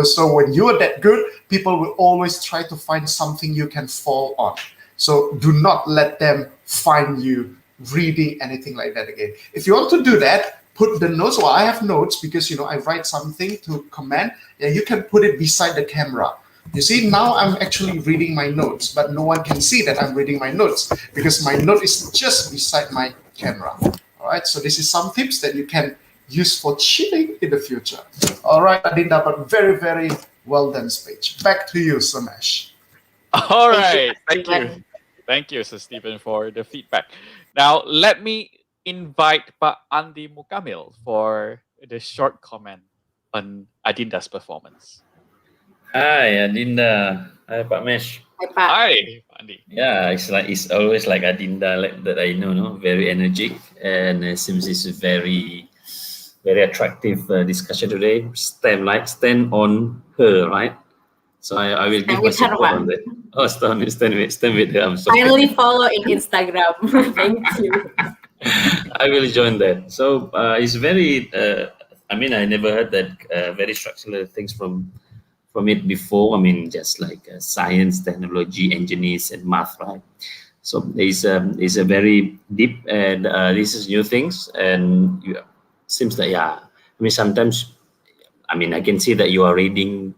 S3: So when you are that good, people will always try to find something you can fall on. So do not let them find you reading anything like that again. If you want to do that, put the notes. Well, I have notes because I write something to comment. Yeah, you can put it beside the camera. You see, now I'm actually reading my notes, but no one can see that I'm reading my notes because my note is just beside my camera. All right. So this is some tips that you can used for cheating in the future. All right, Adinda, but very, very well done speech. Back to you, Samesh.
S1: All
S7: Thank you,
S1: right. Thank you.
S7: Stephen.
S1: Thank you, Sir Stephen, for the feedback. Now, let me invite Pak Andi Mukamil for the short comment on Adinda's performance.
S5: Hi, Adinda. Hi, Pak Mesh.
S7: Hi, Pak.
S1: Hi, Pak Andi.
S5: Yeah, it's always like Adinda like, that I know, no? Very energetic, and it seems it's a very attractive discussion today. Stand on her, right? So I will give
S7: Stand
S5: my
S7: with her,
S5: support
S7: Pak.
S5: on that. Oh, stand with her. I'm sorry.
S7: Finally follow in Instagram. Thank you.
S5: I will join that. So it's very. I mean, I never heard that very structural things from it before. I mean, just like science, technology, engineers, and math, right? So it's a very deep, and this is new things, and you, seems that, yeah. I mean, sometimes, I mean, I can see that you are reading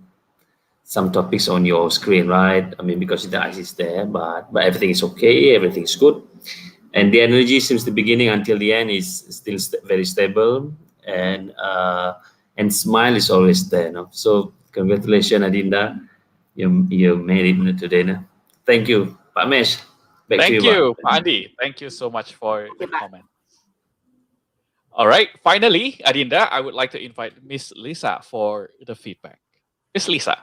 S5: some topics on your screen, right? I mean, because the ice is there, but everything is okay, everything is good, and the energy since the beginning until the end is still very stable, and smile is always there, no? So congratulations, Adinda, you made it today, no? Thank you, Pak Mesh. Back to
S1: Thank
S5: you, Pak.
S1: you, Pak Andi. Thank you so much for
S7: Thank
S1: the
S7: you, Pak.
S1: comment. All right. Finally, Adinda, I would like to invite Miss Lisa for the feedback. Miss Lisa.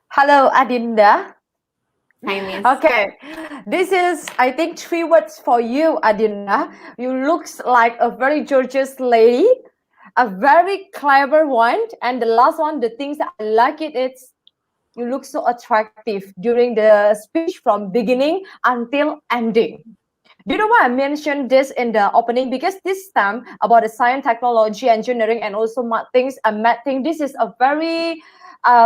S4: Hello, Adinda.
S7: Hi, Miss.
S4: Okay, this is, I think, 3 words for you, Adinda. You looks like a very gorgeous lady, a very clever one, and the last one, the things that I like it is you look so attractive during the speech from beginning until ending. Do you know why I mentioned this in the opening? Because this time about the science, technology, engineering, and also math things, math thing, this is a very,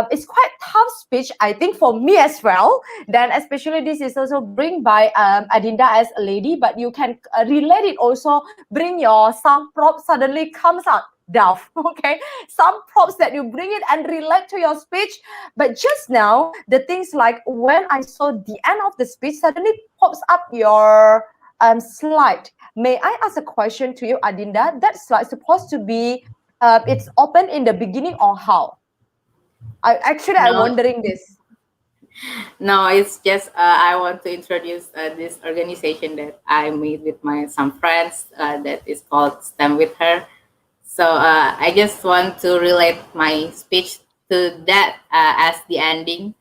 S4: it's quite tough speech, I think, for me as well. Then especially this is also bring by Adinda as a lady, but you can relate it also, bring your some prop suddenly comes out. Duff, okay, some props that you bring it and relate to your speech. But just now, the things like when I saw the end of the speech, suddenly pops up your slide. May I ask a question to you, Adinda? That slide supposed to be it's open in the beginning or how? I'm
S7: No,
S4: wondering this.
S7: no, it's just I want to introduce this organization that I made with some friends that is called Stand with Her. So I just want to relate my speech to that as the ending.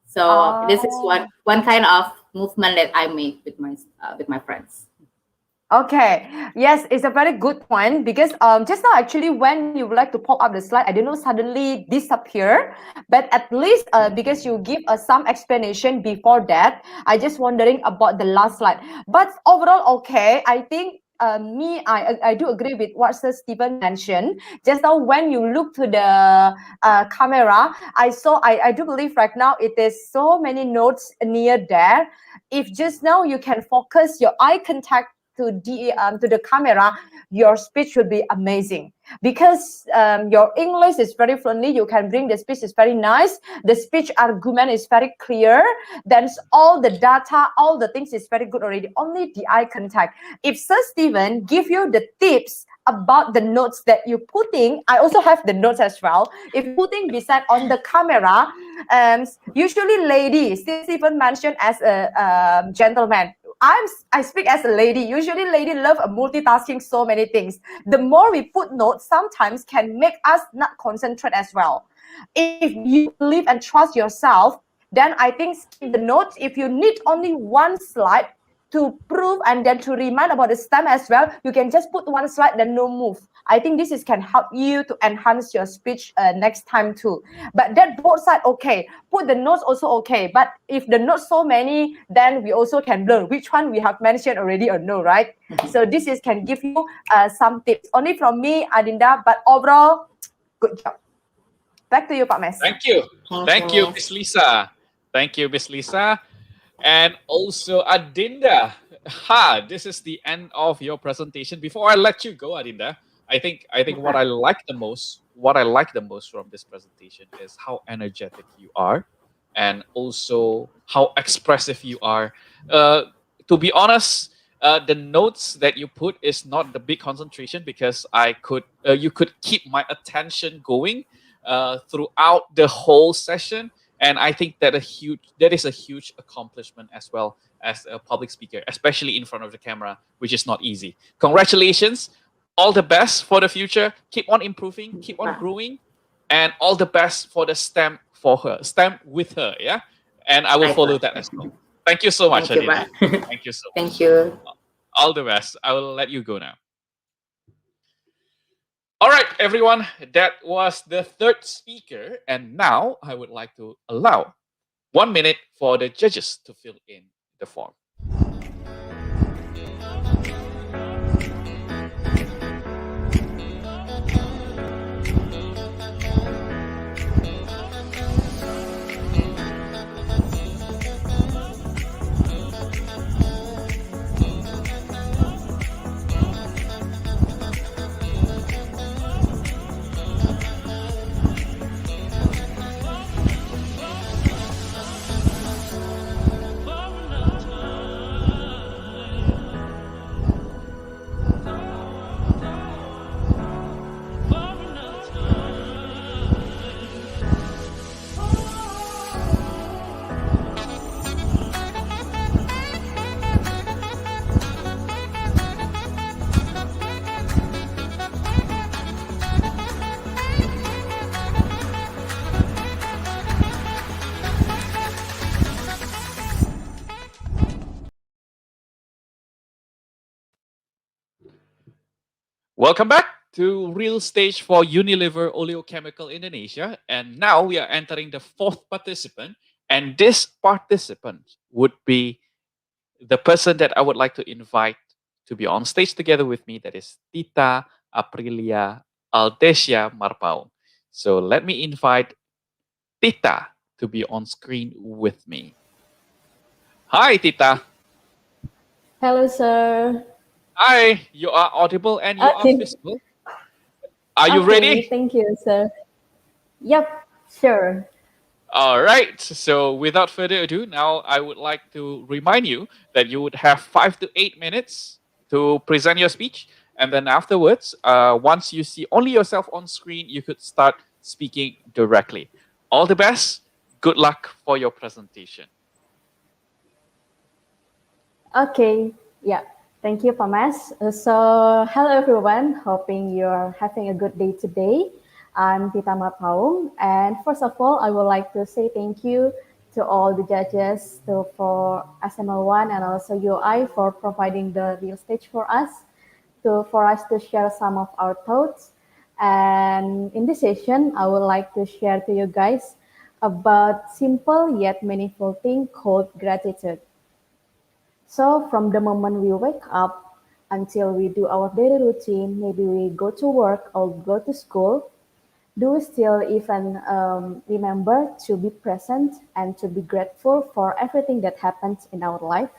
S7: So this is
S4: Oh.
S7: one kind of movement that I made with my friends.
S4: Okay, yes, it's a very good point because just now actually when you would like to pop up the slide, I don't know suddenly disappear, but at least because you give us some explanation before that, I just wondering about the last slide. But overall, okay, I think I do agree with what Sir Stephen mentioned. Just now when you look to the camera, I do believe right now it is so many notes near there. If just now you can focus your eye contact to the camera, your speech will be amazing because your English is very friendly. You can bring the speech is very nice. The speech argument is very clear. Then all the data, all the things is very good already. Only the eye contact. If Sir Stephen give you the tips about the notes that you're putting, I also have the notes as well. If you're putting beside on the camera, usually ladies, Sir Stephen mentioned as a gentleman. I speak as a lady. Usually, lady love multitasking so many things. The more we put notes, sometimes can make us not concentrate as well. If you believe and trust yourself, then I think skip the notes. If you need only one slide to prove and then to remind about the stem as well, you can just put one slide then no move. I think this is can help you to enhance your speech next time too. But that both side okay, put the notes also okay. But if the notes so many, then we also can blur which one we have mentioned already or no, right? So this is can give you some tips only from me, Adinda. But overall, good job. Back to you, Pak Mes.
S1: Thank you. Thank you,
S7: Miss.
S1: Miss Lisa. Thank you, Miss Lisa. And also Adinda. Ha, this is the end of your presentation. Before I let you go, Adinda, I think what I like the most from this presentation is how energetic you are and also how expressive you are. To be honest, The notes that you put is not the big concentration because you could keep my attention going throughout the whole session, and I think that is a huge accomplishment as well as a public speaker, especially in front of the camera, which is not easy. Congratulations, all the best for the future. Keep on improving, keep on growing, and all the best for the stamp with her. Yeah, and I will
S7: Right,
S1: follow
S7: Pak.
S1: that as well. Thank you so much,
S7: Thank you,
S1: Aditi.
S7: Pak.
S1: Thank you so
S7: Thank
S1: much.
S7: you.
S1: All the best. I will let you go now. All right, everyone. That was the third speaker. And now I would like to allow 1 minute for the judges to fill in the form. Welcome back to Real Stage for Unilever Oleochemical Indonesia. And now we are entering the fourth participant. And this participant would be the person that I would like to invite to be on stage together with me. That is Tita Aprilia Aldesia Marpau. So let me invite Tita to be on screen with me. Hi, Tita.
S8: Hello, sir.
S1: Hi, you are audible and you are
S8: Okay.
S1: visible. Are you
S8: Okay,
S1: ready?
S8: thank you, sir. Yep, sure.
S1: All right. So without further ado, now I would like to remind you that you would have 5 to 8 minutes to present your speech. And then afterwards, once you see only yourself on screen, you could start speaking directly. All the best. Good luck for your presentation.
S8: Okay, yeah. Thank you, Pamas. So, hello everyone. Hoping you're having a good day today. I'm Tita Mapaung, and first of all, I would like to say thank you to all the judges for SML1 and also UI for providing the real stage for us, for us to share some of our thoughts. And in this session, I would like to share to you guys about simple yet meaningful thing called gratitude. So from the moment we wake up until we do our daily routine, maybe we go to work or go to school, do we still even remember to be present and to be grateful for everything that happens in our life?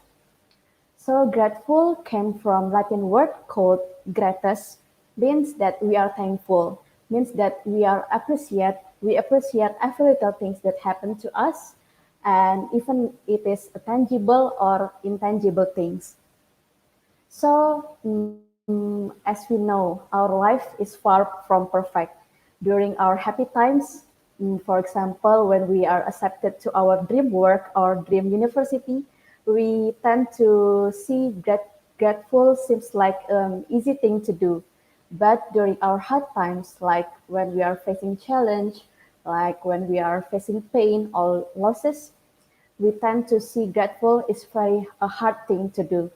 S8: So grateful came from Latin word called gratus, means that we are thankful, means that we appreciate every little things that happen to us, and even it is a tangible or intangible things. So as we know, our life is far from perfect. During our happy times, for example, when we are accepted to our dream work or dream university, we tend to see grateful seems like an easy thing to do. But during our hard times, like when we are facing challenge, like when we are facing pain or losses, we tend to see grateful is very a hard thing to do.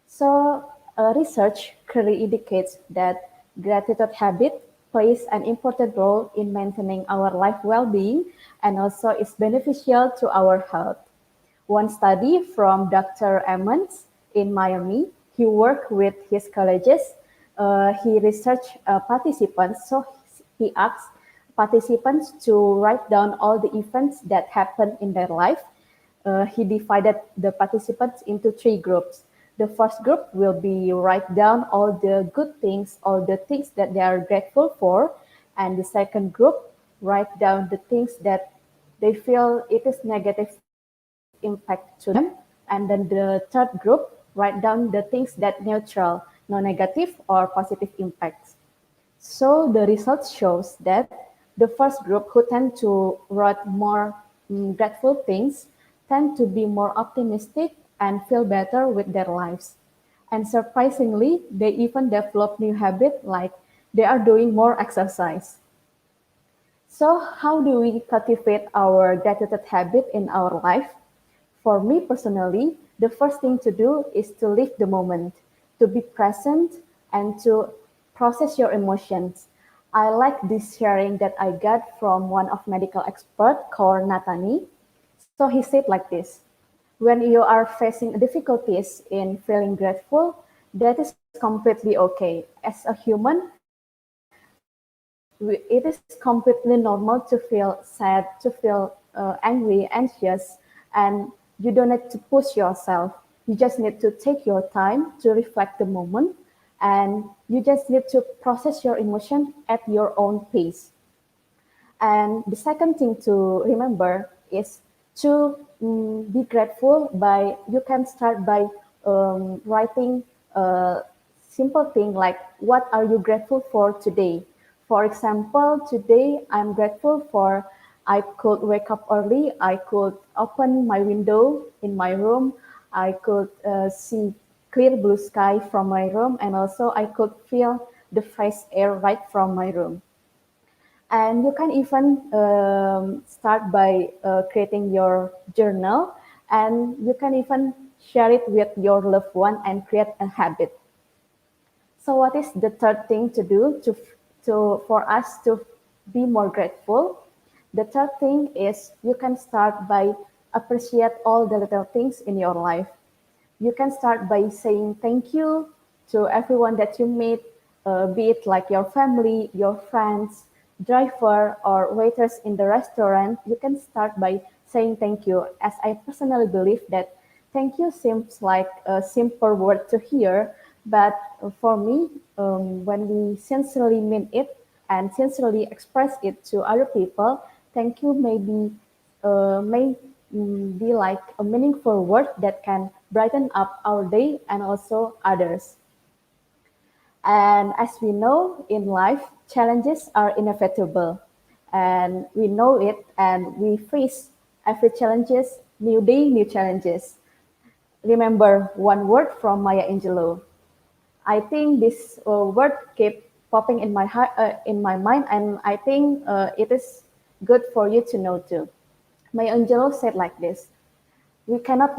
S8: So, research clearly indicates that gratitude habit plays an important role in maintaining our life well-being and also is beneficial to our health. One study from Dr. Emmons in Miami, he worked with his colleges. He researched participants, so he asked participants to write down all the events that happened in their life. He divided the participants into three groups. The first group will be write down all the good things, all the things that they are grateful for, and the second group write down the things that they feel it is negative impact to them, and then the third group write down the things that neutral, no negative or positive impacts. So the results shows that the first group who tend to write more grateful things tend to be more optimistic and feel better with their lives. And surprisingly, they even develop new habit like they are doing more exercise. So how do we cultivate our gratitude habit in our life? For me personally, the first thing to do is to live the moment, to be present, and to process your emotions. I like this sharing that I got from one of medical expert called Natani. So he said like this: when you are facing difficulties in feeling grateful, that is completely okay. As a human, it is completely normal to feel sad, to feel angry, anxious, and you don't need to push yourself. You just need to take your time to reflect the moment, and you just need to process your emotion at your own pace. And the second thing to remember is to be grateful by, you can start by writing a simple thing like, what are you grateful for today? For example, today I'm grateful for I could wake up early, I could open my window in my room, I could see clear blue sky from my room, and also I could feel the fresh air right from my room. And you can even start by creating your journal, and you can even share it with your loved one and create a habit. So what is the third thing to do for us to be more grateful? The third thing is you can start by appreciate all the little things in your life. You can start by saying thank you to everyone that you meet, be it like your family, your friends, driver, or waiters in the restaurant. You can start by saying thank you, as I personally believe that thank you seems like a simple word to hear, but for me, when we sincerely mean it and sincerely express it to other people, thank you may be like a meaningful word that can brighten up our day and also others. And as we know in life, challenges are inevitable, and we know it, and we face every challenges, new day, new challenges. Remember one word from Maya Angelou. I think this word kept popping in my heart, in my mind, and I think it is good for you to know too. Maya Angelou said like this: we cannot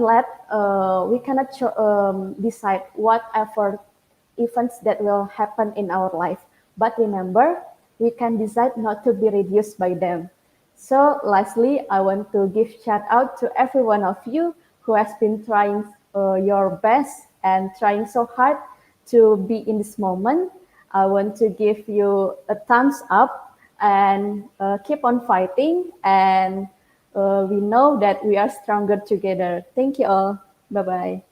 S8: decide whatever events that will happen in our life, but remember, we can decide not to be reduced by them. So lastly, I want to give shout out to every one of you who has been trying your best and trying so hard to be in this moment. I want to give you a thumbs up and keep on fighting, and we know that we are stronger together. Thank you all. Bye bye.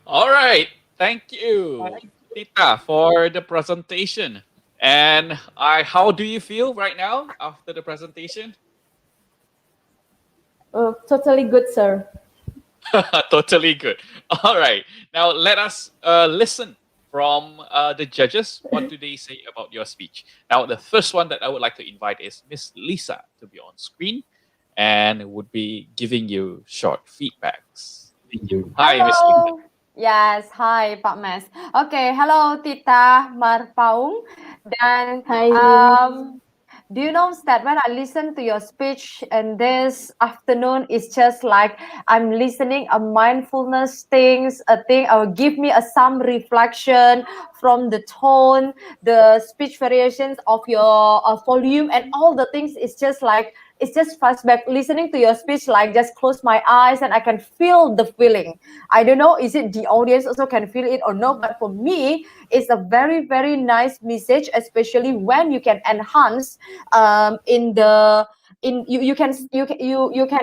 S1: All right. Thank you, Tita, for the presentation. And how do you feel right now after the presentation?
S8: Totally good, sir.
S1: Totally good. All right. Now let us listen from the judges. What do they say about your speech? Now, the first one that I would like to invite is Miss Lisa to be on screen and would be giving you short feedbacks. Hi, Miss Lisa.
S4: Hello. Yes, hi Pak Mes. Okay, hello Tita Marpaung. Dan
S8: Hi.
S4: do you know that when I listen to your speech and this afternoon, it's just like I'm listening a mindfulness things, a thing give me a some reflection from the tone, the speech variations of your volume and all the things. It's just like it's just flashback listening to your speech, like just close my eyes and I can feel the feeling. I don't know, is it the audience also can feel it or not, but for me, it's a very, very nice message, especially when you can enhance in the in you can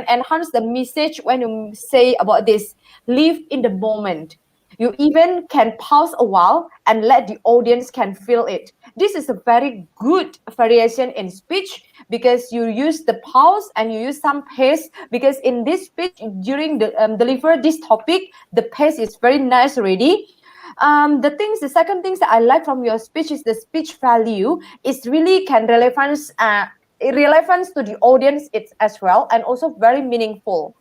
S4: enhance the message when you say about this live in the moment. You even can pause a while and let the audience can feel it. This is a very good variation in speech because you use the pause and you use some pace, because in this speech during the deliver this topic, the pace is very nice already. The second things that I like from your speech is the speech value. It's really can relevance to the audience it's as well, and also very meaningful.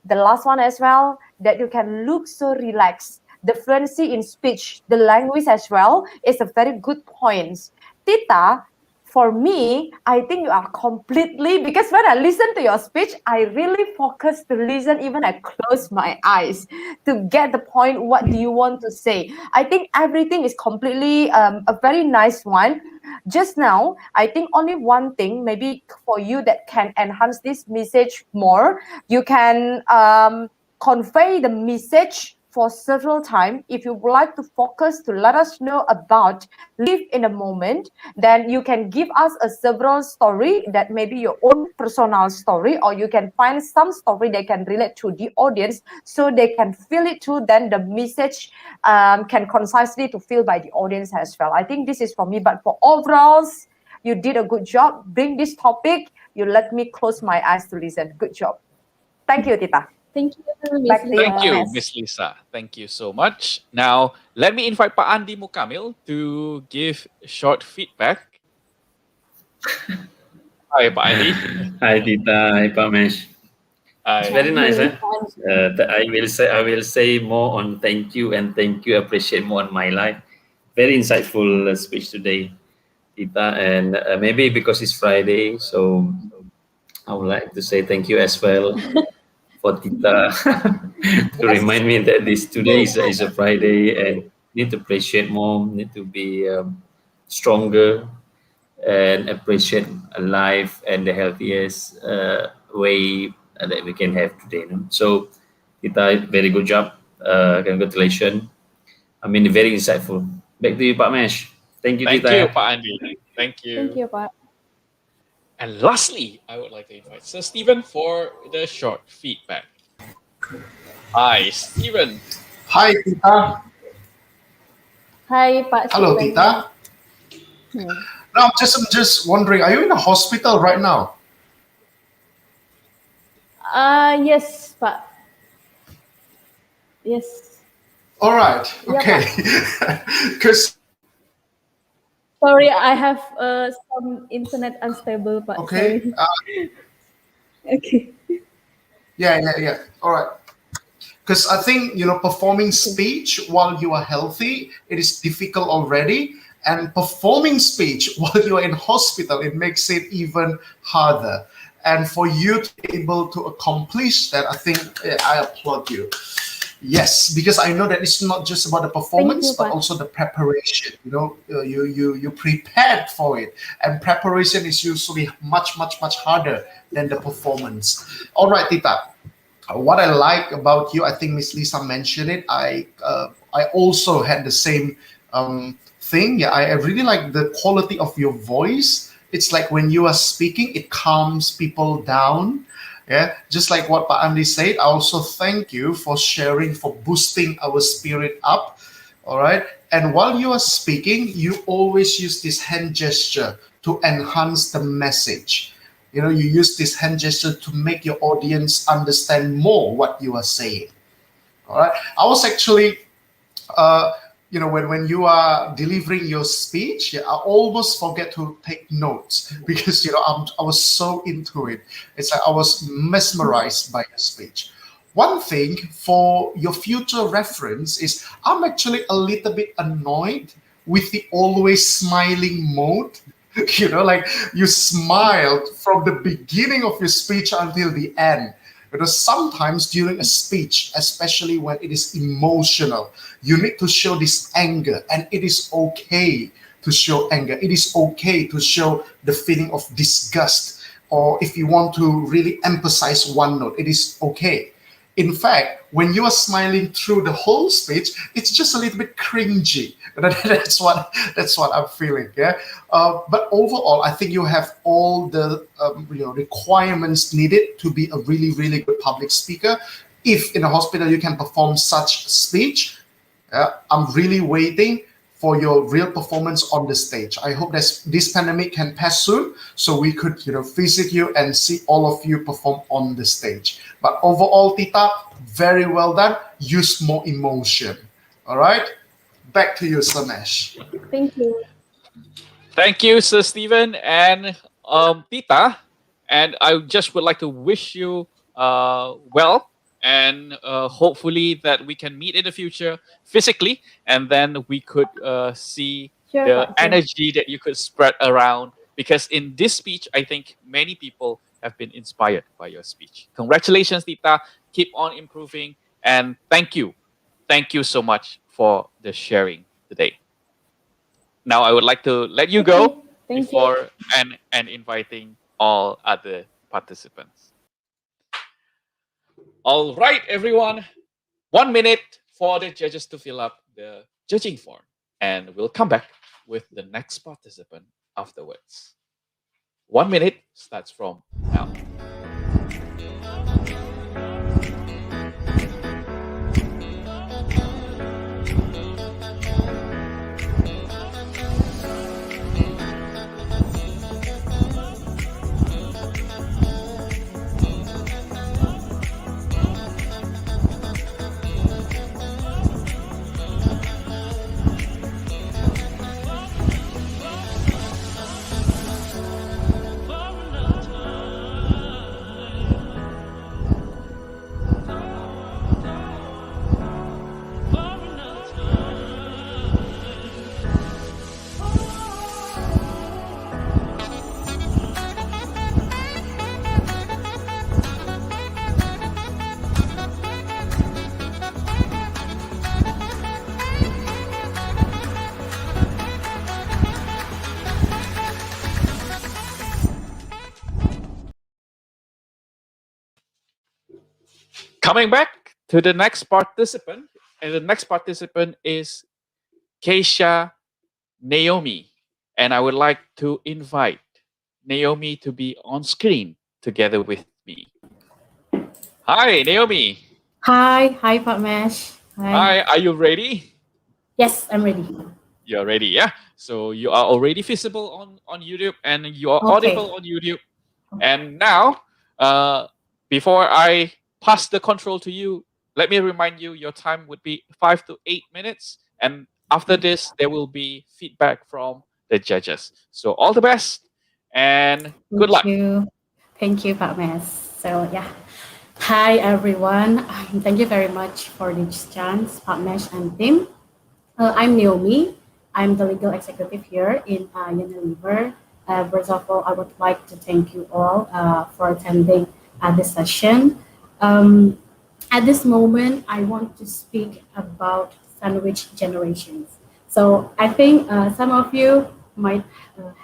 S4: The last one as well, that you can look so relaxed. The fluency in speech, the language as well, is a very good point. Tita, for me, I think you are completely, because when I listen to your speech, I really focus to listen, even I close my eyes to get the point. What do you want to say? I think everything is completely a very nice one. Just now, I think only one thing maybe for you that can enhance this message more, you can convey the message for several times. If you would like to focus to let us know about live in a moment, then you can give us a several story that maybe your own personal story, or you can find some story that can relate to the audience so they can feel it too. Then the message can concisely to feel by the audience as well. I think this is for me, but for overalls, you did a good job. Bring this topic. You let me close my eyes to listen. Good job. Thank you, Tita.
S8: Thank you, Miss
S4: Back to you.
S1: Thank you,
S8: Lisa.
S1: Miss Lisa. Thank you so much. Now, let me invite Pak Andi Mukamil to give short feedback. Hi, Pak Andi.
S5: Hi Tita, hi Pak Mesh. It's
S1: Hi.
S5: very nice. I will say more on thank you and thank you. Appreciate more on my life. Very insightful speech today, Tita. And maybe because it's Friday, so I would like to say thank you as well for Tita to remind me that today is a Friday and need to appreciate more, need to be stronger and appreciate life and the healthiest way that we can have today. No? So, Tita, very good job. Congratulations. I mean, very insightful. Back to you, Pak Mesh. Thank you,
S1: Thank
S5: Tita.
S1: you, Pak Andi. Thank you.
S8: Thank you, Pak.
S1: And lastly, I would like to invite Sir Stephen for the short feedback. Hi, Stephen.
S3: Hi, Tita.
S8: Hi, Pak
S3: Hello,
S8: Stephen.
S3: Tita.
S8: Hmm.
S3: Now, I'm just wondering, are you in a hospital right now?
S8: Yes, Pak. Yes.
S3: All right.
S8: Yeah,
S3: Okay. Because
S8: Sorry, I have some internet unstable, Pak.
S3: okay.
S8: Sorry. Okay.
S3: Yeah. All right. Because I think performing speech while you are healthy, it is difficult already, and performing speech while you are in hospital, it makes it even harder. And for you to be able to accomplish that, I think I applaud you. Yes, because I know that it's not just about the performance, but
S8: Pak.
S3: also the preparation. You prepared for it, and preparation is usually much harder than the performance. All right, Tita. What I like about you, I think Miss Lisa mentioned it. I also had the same thing. Yeah, I really like the quality of your voice. It's like when you are speaking, it calms people down. Yeah, just like what Pak Andi said. I also thank you for sharing, for boosting our spirit up. All right. And while you are speaking, you always use this hand gesture to enhance the message. You use this hand gesture to make your audience understand more what you are saying. All right. I was actually, when you are delivering your speech, I almost forget to take notes because I was so into it. It's like I was mesmerized by the speech. One thing for your future reference is I'm actually a little bit annoyed with the always smiling mode. Like you smiled from the beginning of your speech until the end. Because sometimes during a speech, especially when it is emotional, you need to show this anger, and it is okay to show anger. It is okay to show the feeling of disgust, or if you want to really emphasize one note, it is okay. In fact, when you are smiling through the whole speech, it's just a little bit cringy. That's what I'm feeling. Yeah. But overall, I think you have all the requirements needed to be a really good public speaker. If in a hospital you can perform such speech, I'm really waiting for your real performance on the stage. I hope that this pandemic can pass soon, so we could, visit you and see all of you perform on the stage. But overall, Tita, very well done. Use more emotion. All right, back to you, Samesh.
S8: Thank you.
S1: Thank you, Sir Stephen and Tita. And I just would like to wish you well, and hopefully that we can meet in the future physically, and then we could see
S8: Sure,
S1: the
S8: Pak. Sure.
S1: energy that you could spread around. Because in this speech, I think many people have been inspired by your speech. Congratulations, Tita. Keep on improving, and thank you. Thank you so much for the sharing today. Now I would like to let you
S8: Okay.
S1: go
S8: Thank you.
S1: before and inviting all other participants. All right, everyone. 1 minute for the judges to fill up the judging form, and we'll come back with the next participant afterwards. 1 minute starts from now. Coming back to the next participant, and the next participant is Keisha Naomi. And I would like to invite Naomi to be on screen together with me. Hi, Naomi.
S9: Hi, Pak Mesh.
S1: Hi, are you ready?
S9: Yes, I'm ready.
S1: You're ready, yeah? So you are already visible on YouTube, and you are
S9: Okay.
S1: audible on YouTube. And now, before I pass the control to you, let me remind you your time would be 5 to 8 minutes. And after this, there will be feedback from the judges. So all the best and good luck.
S9: Thank you, Pak Mesh. So yeah. Hi everyone. Thank you very much for this chance, Pak Mesh and team. I'm Naomi. I'm the legal executive here in Unilever. First of all, I would like to thank you all for attending this session. Um, at this moment, I want to speak about sandwich generations. So I think some of you might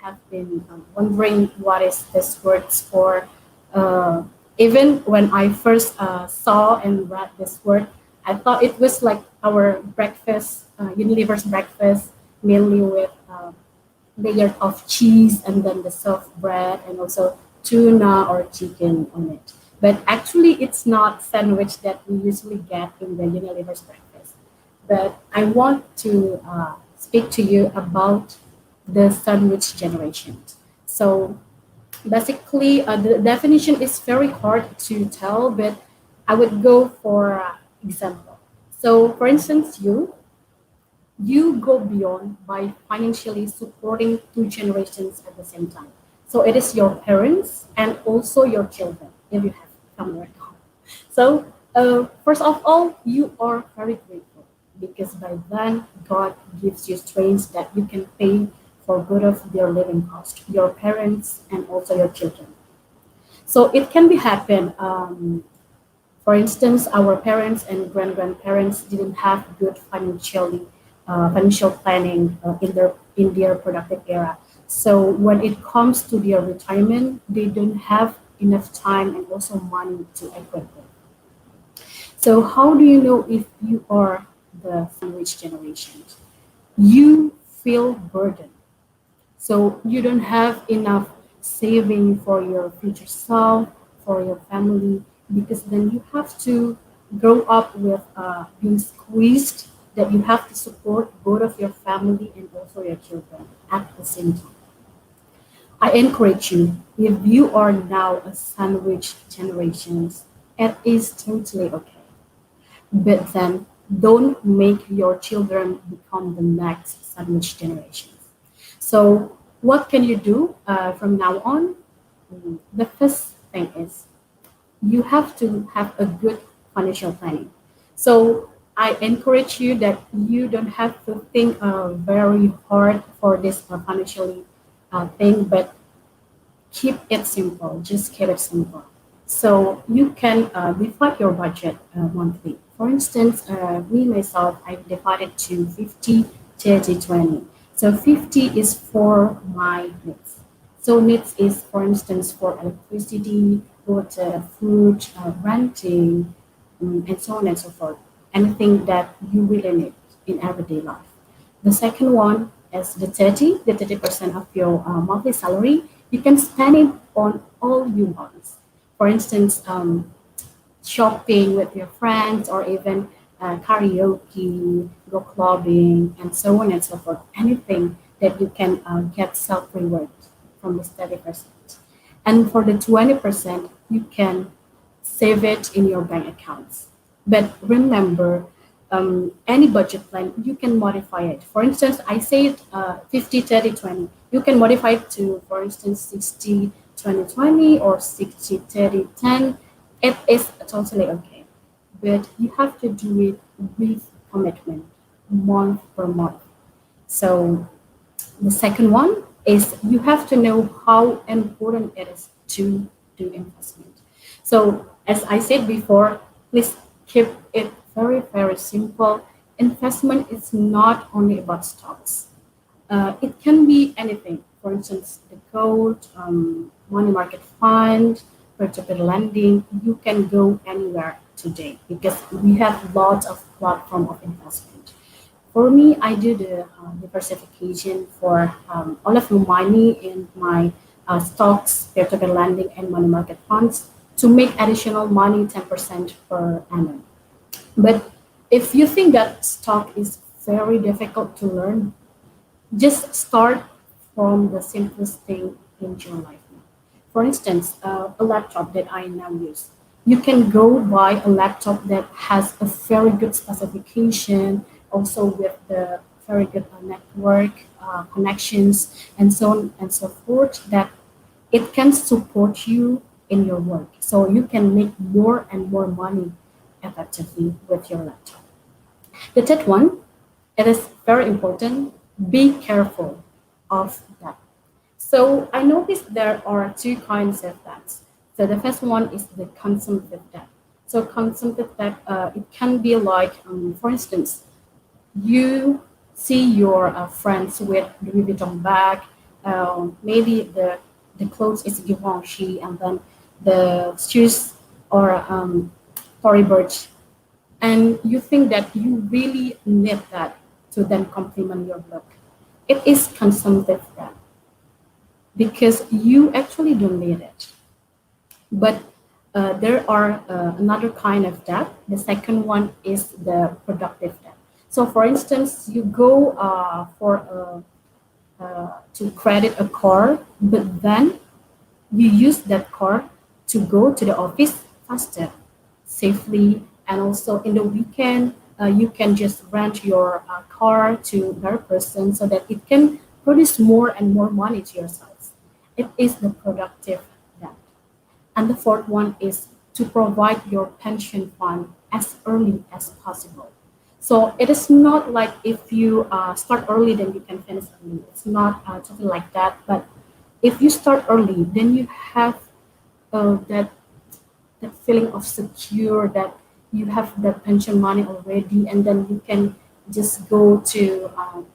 S9: have been wondering what is this words for. Uh, Even when I first saw and read this word, I thought it was like our breakfast, Unilever's breakfast, mainly with layer of cheese and then the soft bread and also tuna or chicken on it. But actually, it's not sandwich that we usually get in the Unilever's breakfast. But I want to speak to you about the sandwich generation. So basically, the definition is very hard to tell, but I would go for example. So, for instance, you go beyond by financially supporting two generations at the same time. So it is your parents and also your children if you have family at home. So first of all, you are very grateful because by then God gives you strength that you can pay for good of their living cost, your parents and also your children. So it can be happen. For instance, our parents and grandparents didn't have good financial planning in their productive era. So when it comes to their retirement, they don't have enough time and also money to equip with. So how do you know if you are the sandwich generation? You feel burdened. So you don't have enough saving for your future self, for your family, because then you have to grow up with being squeezed that you have to support both of your family and also your children at the same time. I encourage you, if you are now a sandwich generation, it is totally okay. But then don't make your children become the next sandwich generation. So what can you do from now on? The first thing is you have to have a good financial planning. So I encourage you that you don't have to think very hard for this financially thing, but keep it simple. Just keep it simple. So you can divide your budget monthly. For instance, me myself, I divided to 50, 30, 20. So 50 is for my needs. So needs is, for instance, for electricity, water, food, renting, and so on and so forth. Anything that you really need in everyday life. The second one is the 30% of your monthly salary. You can spend it on all you want. For instance, shopping with your friends or even karaoke, go clubbing, and so on and so forth. Anything that you can get self-reward from this 30%. And for the 20%, you can save it in your bank accounts. But remember, any budget plan, you can modify it. For instance, I say it 50, 30, 20. You can modify it to, for instance, 60, 20, 20 or 60, 30, 10. It is totally okay. But you have to do it with commitment, month per month. So the second one is you have to know how important it is to do investment. So as I said before, please keep it very, very simple. Investment is not only about stocks. It can be anything. For instance, the gold, money market fund, peer-to-peer lending. You can go anywhere today because we have lots of platform of investment. For me, I do the diversification for all of my money in my stocks, peer-to-peer lending, and money market funds to make additional money 10% per annum. But if you think that stock is very difficult to learn, just start from the simplest thing in your life now. For instance, a laptop that I now use. You can go buy a laptop that has a very good specification, also with the very good network connections, and so on and so forth, that it can support you in your work. So you can make more and more money effectively with your laptop. The third one, it is very important, be careful of that. So I noticed there are two kinds of debts. So the first one is the consumptive debt. So consumptive debt, it can be like, for instance, you see your friends with Louis Vuitton bag, maybe the clothes is Givenchy, and then the shoes or Tory Burch, and you think that you really need that to then complement your look. It is consumptive debt because you actually don't need it. But there are another kind of debt. The second one is the productive debt. So, for instance, you go to credit a car, but then you use that car to go to the office faster, safely, and also in the weekend you can just rent your car to another person so that it can produce more and more money to yourselves. It is the productive debt. And the fourth one is to provide your pension fund as early as possible. So it is not like if you start early, then you can finish early. It's not totally like that. But if you start early, then you have that feeling of secure, that you have that pension money already, and then you can just go to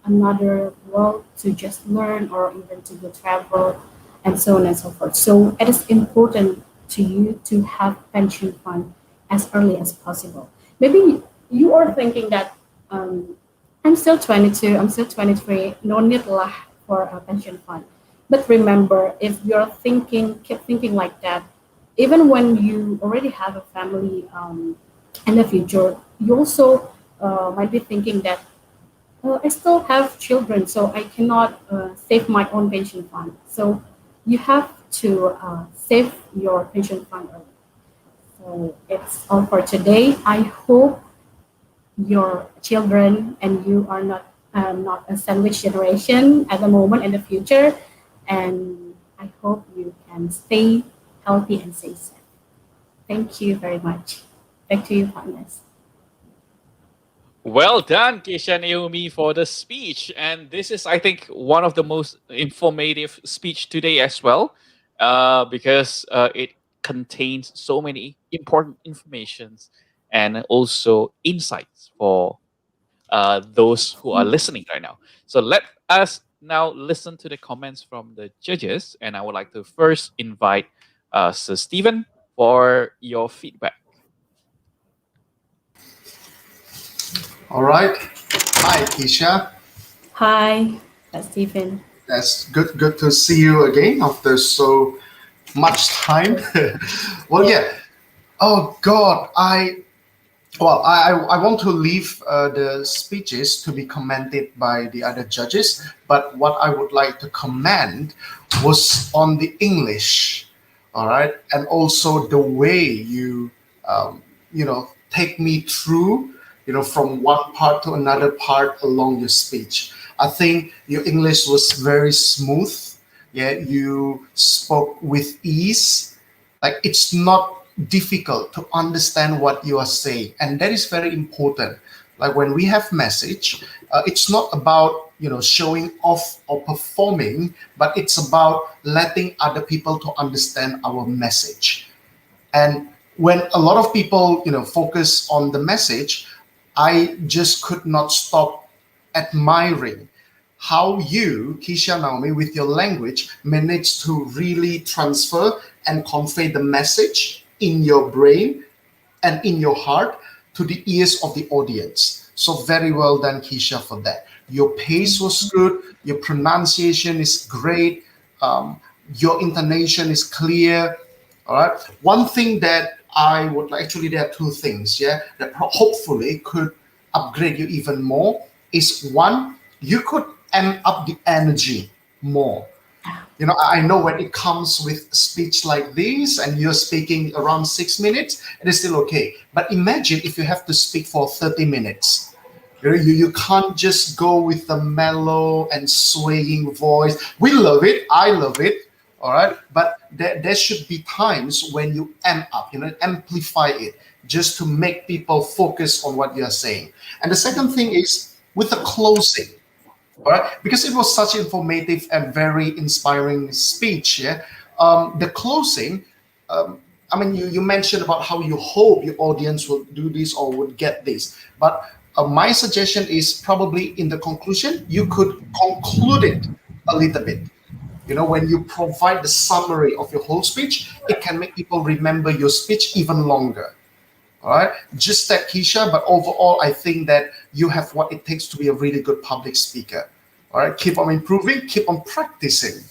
S9: another world to just learn or even to go travel and so on and so forth. So it is important to you to have pension fund as early as possible. Maybe you are thinking that I'm still 22, I'm still 23, no need lah for a pension fund. But remember, if you're keep thinking like that, even when you already have a family in the future, you also might be thinking that I still have children, so I cannot save my own pension fund. So you have to save your pension fund early. So it's all for today. I hope your children and you are not a sandwich generation at the moment and the future, and I hope you can stay healthy and stay safe. Thank you very much. Back to you, partners.
S1: Well done, Keisha Naomi, for the speech. And this is, I think, one of the most informative speech today as well, because it contains so many important informations and also insights for those who are listening right now. So let us now listen to the comments from the judges. And I would like to first invite Sir Stephen for your feedback.
S3: All right. Hi, Keisha.
S9: Hi, that's Stephen.
S3: That's good to see you again after so much time. Well, yeah. Oh God, I want to leave the speeches to be commented by the other judges, but what I would like to comment was on the English, all right, and also the way you, take me through, from one part to another part along your speech. I think your English was very smooth. Yeah, you spoke with ease, like it's not difficult to understand what you are saying, and that is very important. Like when we have message, it's not about showing off or performing, but it's about letting other people to understand our message. And when a lot of people focus on the message, I just could not stop admiring how you, Keisha Naomi, with your language, managed to really transfer and convey the message in your brain and in your heart to the ears of the audience. So very well done, Keisha, for that. Your pace was good. Your pronunciation is great. Um, your intonation is clear. All right. One thing that I would like, actually, there are two things, yeah, that hopefully could upgrade you even more. Is one, you could amp up the energy more. I know when it comes with speech like this and you're speaking around 6 minutes, it is still okay. But imagine if you have to speak for 30 minutes. You can't just go with the mellow and swaying voice. We love it. I love it. All right. But there should be times when you amp up, amplify it just to make people focus on what you're saying. And the second thing is with the closing. All right, because it was such informative and very inspiring speech. Yeah, the closing. I mean, you mentioned about how you hope your audience will do this or would get this, but my suggestion is probably in the conclusion you could conclude it a little bit. When you provide the summary of your whole speech, it can make people remember your speech even longer. All right, just that, Keisha, but overall I think that you have what it takes to be a really good public speaker. All right, keep on improving, keep on practicing.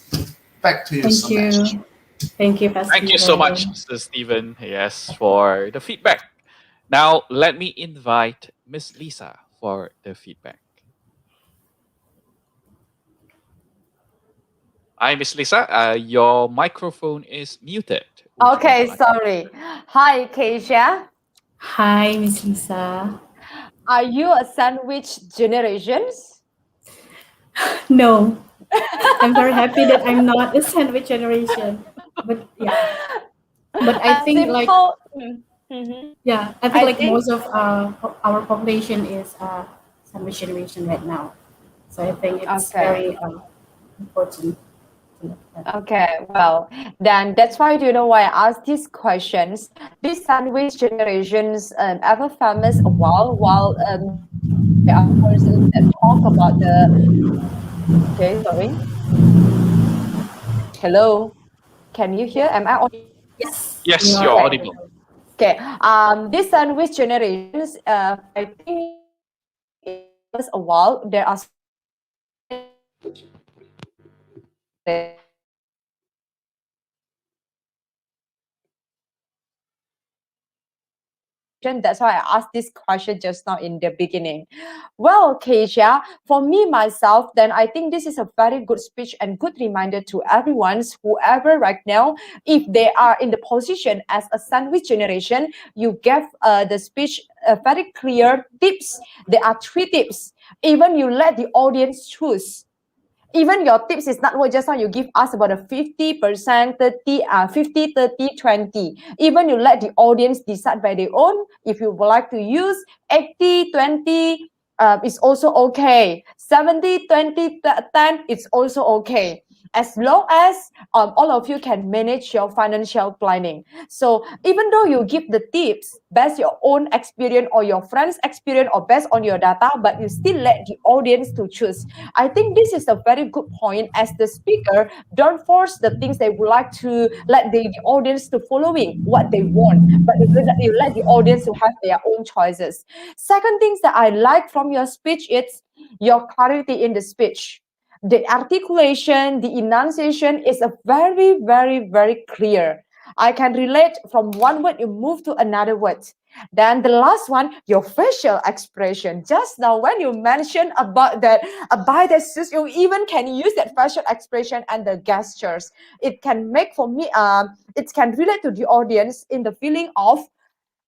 S3: Back to you,
S9: Thank
S3: Samesh.
S9: you. Thank you, Pastor
S1: Thank you so much,
S9: Stephen.
S1: Mr. Stephen, yes, for the feedback. Now, let me invite Miss Lisa for the feedback. Hi, Miss Lisa. Your microphone is muted. Would you want to
S4: Okay,
S1: unmute?
S4: sorry. Hi, Keisha.
S9: Hi, Miss Lisa.
S4: Are you a sandwich generations?
S9: No, I'm very happy that I'm not a sandwich generation. But yeah, but I
S4: A
S9: think like
S4: simple. Mhm.
S9: yeah, I think
S4: I
S9: like
S4: think
S9: most of our population is sandwich generation right now. So I think it's
S4: okay.
S9: very important to look at.
S4: Okay, well, then that's why, do you know why I asked these questions? These sandwich generations ever famous a while there are persons that talk about the. Okay, sorry. Hello, can you hear? Am I audible?
S9: Yes, you
S1: Yes,
S9: are
S1: you're
S4: Okay.
S1: audible.
S9: audible.
S4: Okay. These sandwich generations, I think it was a while. There are so That's why I asked this question just now in the beginning. Well, Keisha, for me myself, then I think this is a very good speech and good reminder to everyone, whoever right now, if they are in the position as a sandwich generation, you gave the speech very clear tips. There are 3 tips. Even you let the audience choose. Even your tips is not what just now you give us about a 50%, 30, 50, 30, 20. Even you let the audience decide by their own. If you would like to use 80, 20, it's also okay. 70, 20, 10, it's also okay. As long as all of you can manage your financial planning. So even though you give the tips based your own experience or your friend's experience or based on your data, but you still let the audience to choose. I think this is a very good point. As the speaker, don't force the things they would like to let the audience to following what they want, but you let the audience to have their own choices. Second things that I like from your speech is your clarity in the speech. The articulation, the enunciation is a very, very, very clear. I can relate from one word, you move to another word. Then the last one, your facial expression. Just now, when you mentioned about that, you even can use that facial expression and the gestures. It can make for me, it can relate to the audience in the feeling of,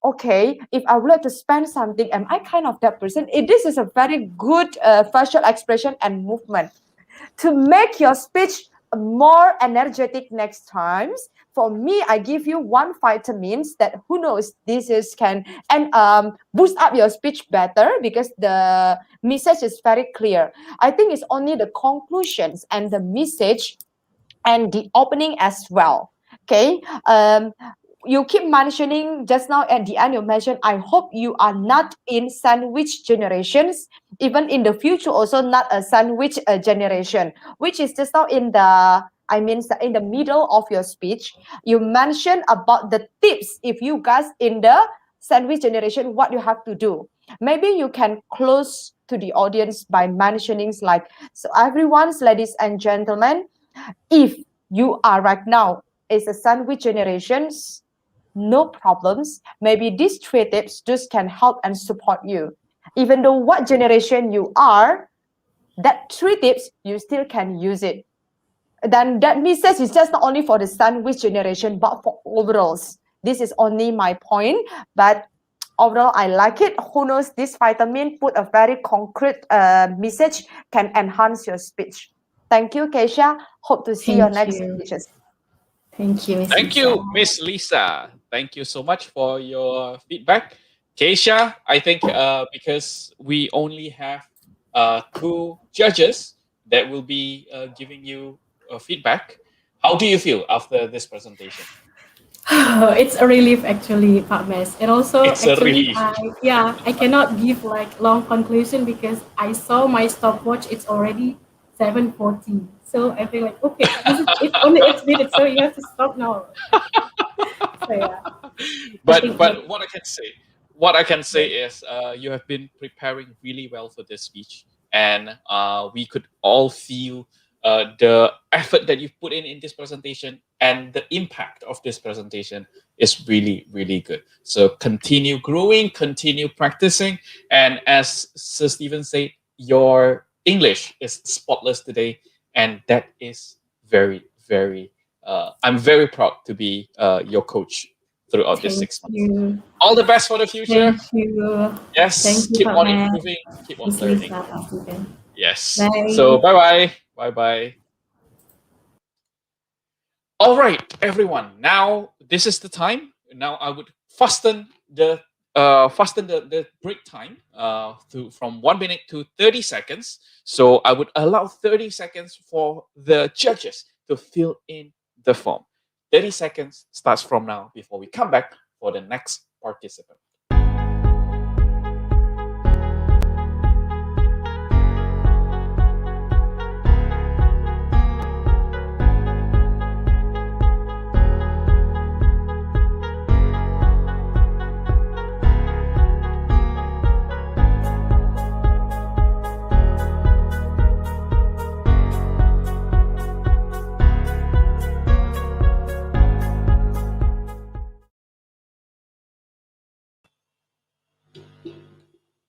S4: okay, if I would like to spend something, am I kind of that person? This is a very good facial expression and movement to make your speech more energetic next times. For me, I give you 1 vitamins that who knows this is can and boost up your speech better because the message is very clear. I think it's only the conclusions and the message and the opening as well. Okay. You keep mentioning just now at the end you mentioned, I hope you are not in sandwich generations, even in the future also not a sandwich generation, which is just now in the in the middle of your speech. You mentioned about the tips if you guys in the sandwich generation, what you have to do. Maybe you can close to the audience by mentioning like, so everyone's ladies and gentlemen, if you are right now is a sandwich generations, no problems. Maybe these 3 tips just can help and support you. Even though what generation you are, that 3 tips, you still can use it. Then that message is just not only for the sandwich generation, but for overalls. This is only my point. But overall, I like it. Who knows, this vitamin put a very concrete message can enhance your speech. Thank you, Keisha. Hope to see your
S9: Thank
S4: next
S9: you.
S4: speeches.
S9: Thank you, Miss
S1: Thank
S9: Lisa.
S1: you, Miss Lisa. Thank you so much for your feedback. Keisha, I think because we only have 2 judges that will be giving you feedback, how do you feel after this presentation?
S9: It's a relief actually, Pak Mes. And also
S1: It's a
S9: actually
S1: relief.
S9: I cannot give like long conclusion because I saw my stopwatch, it's already 7:40. So I feel like okay, it's only 8 minutes, so you have to stop now. So yeah.
S1: But
S9: But
S1: what I can say is you have been preparing really well for this speech, and we could all feel the effort that you've put in this presentation, and the impact of this presentation is really, really good. So continue growing, continue practicing, and as Sir Stephen said, your English is spotless today, and that is very, very. I'm very proud to be your coach throughout this
S9: thank
S1: 6 months.
S9: you.
S1: All the best for the future.
S9: Thank you.
S1: Yes,
S9: Thank you,
S1: keep
S9: Pak
S1: on
S9: Mes.
S1: improving, keep on
S9: Miss
S1: learning.
S9: Lisa, Pak Stephen.
S1: Yes.
S9: Bye.
S1: So bye bye. Bye bye. All right, everyone. Now this is the time. Now I would fasten the break time from 1 minute to 30 seconds. So I would allow 30 seconds for the judges to fill in the form. 30 seconds starts from now before we come back for the next participant.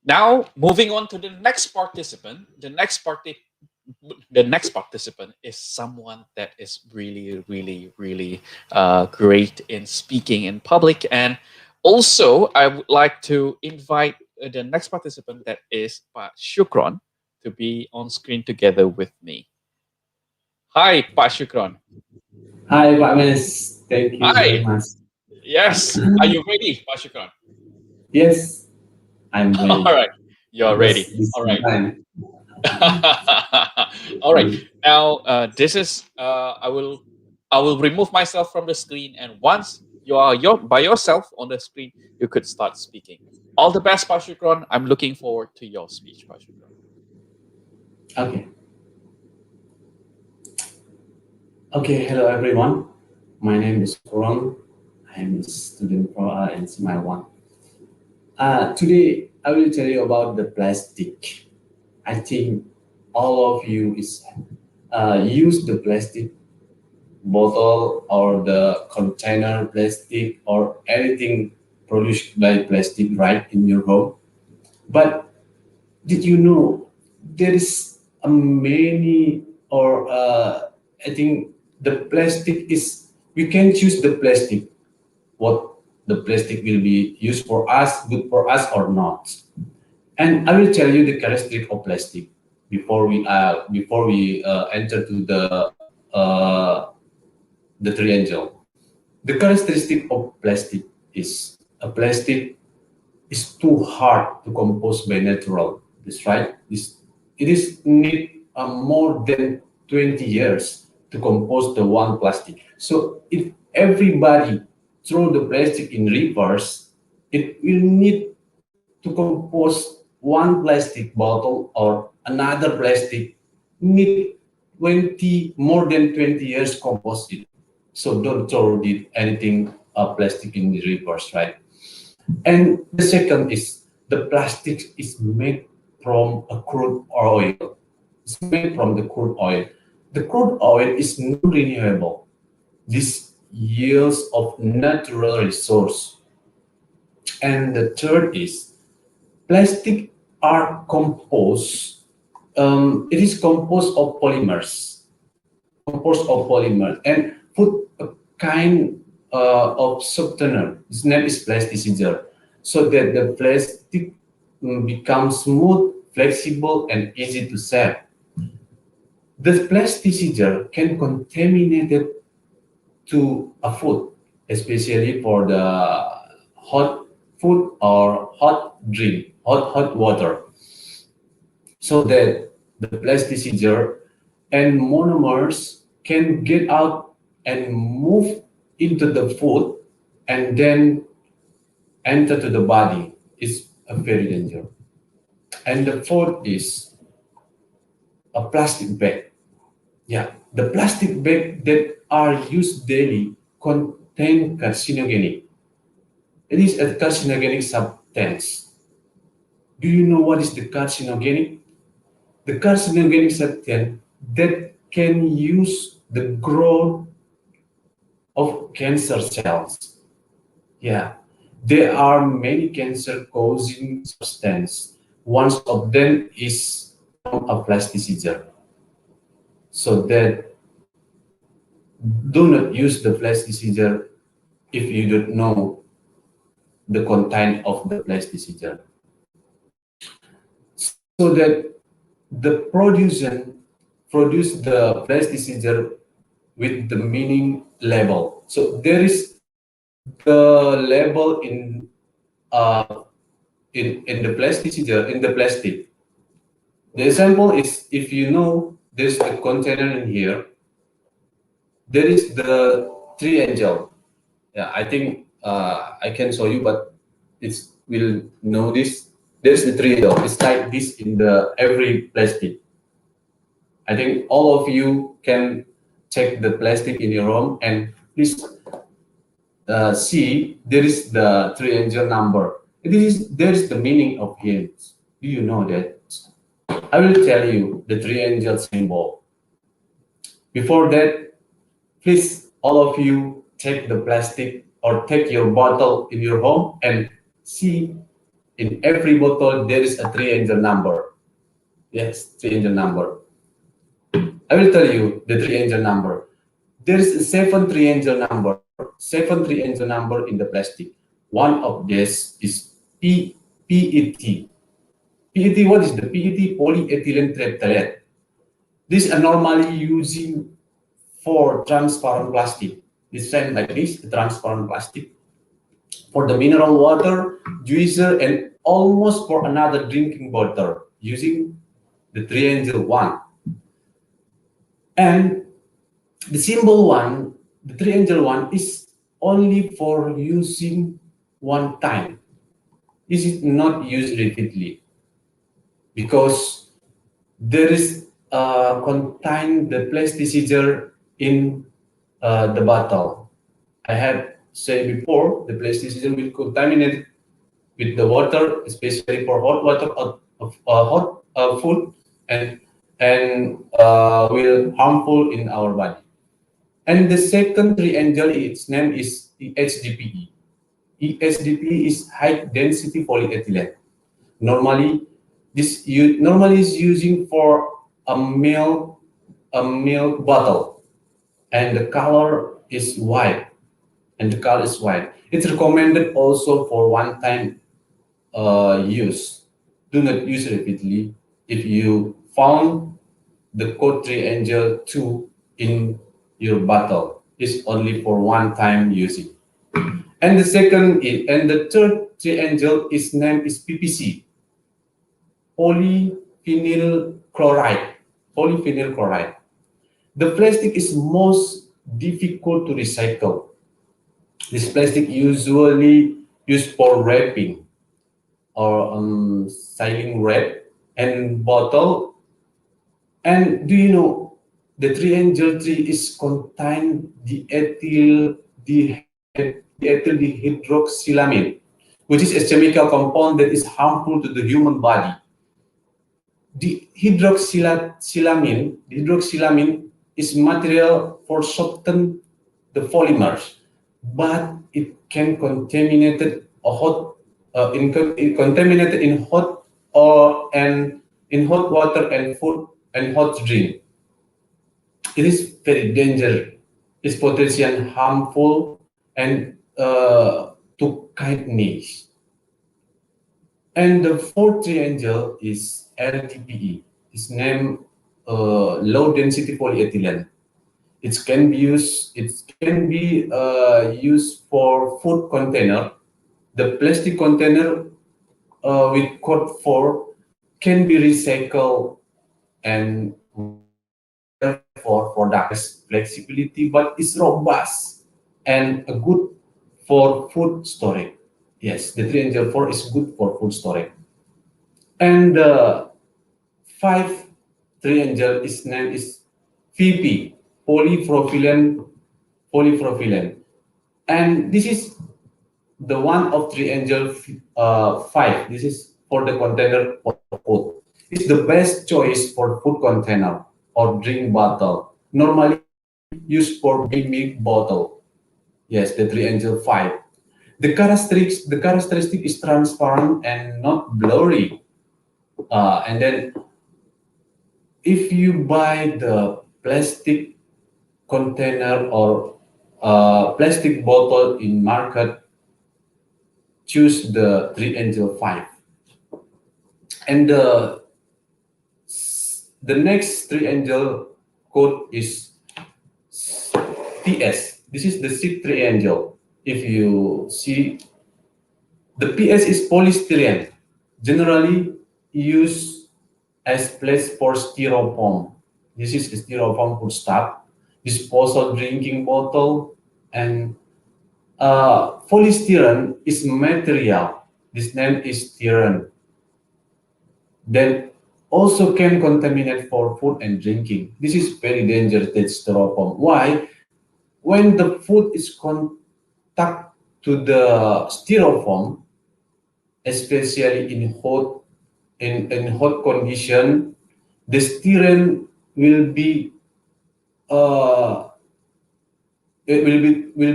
S1: Now, moving on to the next participant. The next participant is someone that is really, really, really great in speaking in public. And also, I would like to invite the next participant, that is Pak Shukron, to be on screen together with me. Hi, Pak Shukron.
S10: Hi, Pak Mes. Thank you very
S1: Hi.
S10: much.
S1: Yes. Are you ready, Pak Shukron?
S10: Yes, I'm
S1: All
S10: ready.
S1: right. You're ready.
S10: Just this
S1: All right.
S10: time.
S1: All right. Now, this is I will remove myself from the screen, and once you are by yourself on the screen, you could start speaking. All the best, Pashukron. I'm looking forward to your speech, Pashukron.
S10: Okay. Okay, hello everyone. My name is Ron. I'm a student for in Semester 1. Today, I will tell you about the plastic. I think all of you is use the plastic bottle or the container plastic or anything produced by plastic right in your home. But did you know there is a many or I think the plastic is we can choose the plastic what the plastic will be used for us, good for us or not. And I will tell you the characteristic of plastic before we enter to the triangle. The characteristic of plastic is a plastic is too hard to compose by natural. That's right. It is need more than 20 years to compose the one plastic. So if everybody throw the plastic in rivers, it will need to compose one plastic bottle or another plastic need 20 more than 20 years compose it. So don't throw anything plastic in the rivers, right? And the second is the plastic is made from a crude oil. It's made from the crude oil. The crude oil is non-renewable. This yields of natural resource. And the third is plastic are composed. It is composed of polymers. Composed of polymers and put a kind of softener. Its name is plasticizer, so that the plastic becomes smooth, flexible, and easy to save. The plasticizer can contaminate it to a food, especially for the hot food or hot drink, hot water, so that the plasticizer and monomers can get out and move into the food and then enter to the body. It's a very danger. And the fourth is a plastic bag. Yeah, the plastic bag that are used daily contain carcinogenic. It is a carcinogenic substance. Do you know what is the carcinogenic? The carcinogenic substance that can use the growth of cancer cells. Yeah, there are many cancer causing substances. One of them is a plasticizer. So that do not use the plasticizer if you don't know the content of the plasticizer. So that the produce the plasticizer with the meaning label. So there is the label uh, in the plasticizer in the plastic. The example is if you know there's a container in here, there is the triangle. Yeah, I think I can show you, but it's will know this. There's the triangle. It's like this in the every plastic. I think all of you can check the plastic in your home and please see there is the triangle number. There is the meaning of it. Do you know that? I will tell you the triangle symbol. Before that, please all of you take the plastic or take your bottle in your home and see In every bottle, there is a three-angel number. Yes, three-angel number. I will tell you the three-angel number. There is a seven three-angel number in the plastic. One of this is PET. PET, what is the PET? Polyethylene terephthalate. This is normally using for transparent plastic. This same like this, transparent plastic. For the mineral water, juicer, and almost for another drinking water using the three-angel one. And the symbol one, the three-angel one, is only for using one time. This is not used repeatedly because there is contain the plasticizers in the bottle. I have said before, the plasticizer will contaminate with the water, especially for hot water of hot food, and will harmful in our body. And the second triangle, its name is EHDPE. EHDPE is high density polyethylene. Normally, normally is using for a milk bottle, and the color is white. It's recommended also for one-time use. Do not use repeatedly. If you found the code triangle 2 in your bottle, it's only for one-time using. And the third triangle is named is PPC, polyphenyl chloride. Polyphenyl chloride. The plastic is most difficult to recycle. This plastic usually used for wrapping or sealing wrap and bottle. And do you know the triangle 3 is contain the ethyl dihydroxylamine, which is a chemical compound that is harmful to the human body. The hydroxylamine is material for soften the polymers, but it can contaminate contaminated in hot in hot water and food and hot drink. It is very dangerous. It's potentially harmful and to kidneys. And the fourth triangle is LDPE. It's named low density polyethylene. It can be used. It can be used for food container. The plastic container with code 4 can be recycled and for products flexibility, but it's robust and good for food storage. Yes, the triangle 4 is good for food storage. And the 5 triangle is named is VP, polypropylene. And this is the one of triangle 5. This is for the container for food. It's the best choice for food container or drink bottle. Normally used for big milk bottle. Yes, the triangle 5. The characteristic is transparent and not blurry. And then if you buy the plastic container or plastic bottle in market, choose the triangle 5. And the next triangle code is PS. This is the sixth triangle. If you see, the PS is polystyrene, generally used as place for styrofoam. This is a styrofoam food stuff, disposal drinking bottle, and polystyrene is material. This name is styrene. Then also can contaminate for food and drinking. This is very dangerous, that styrofoam. Why? When the food is contact to the styrofoam, especially in hot condition, the styrene will be will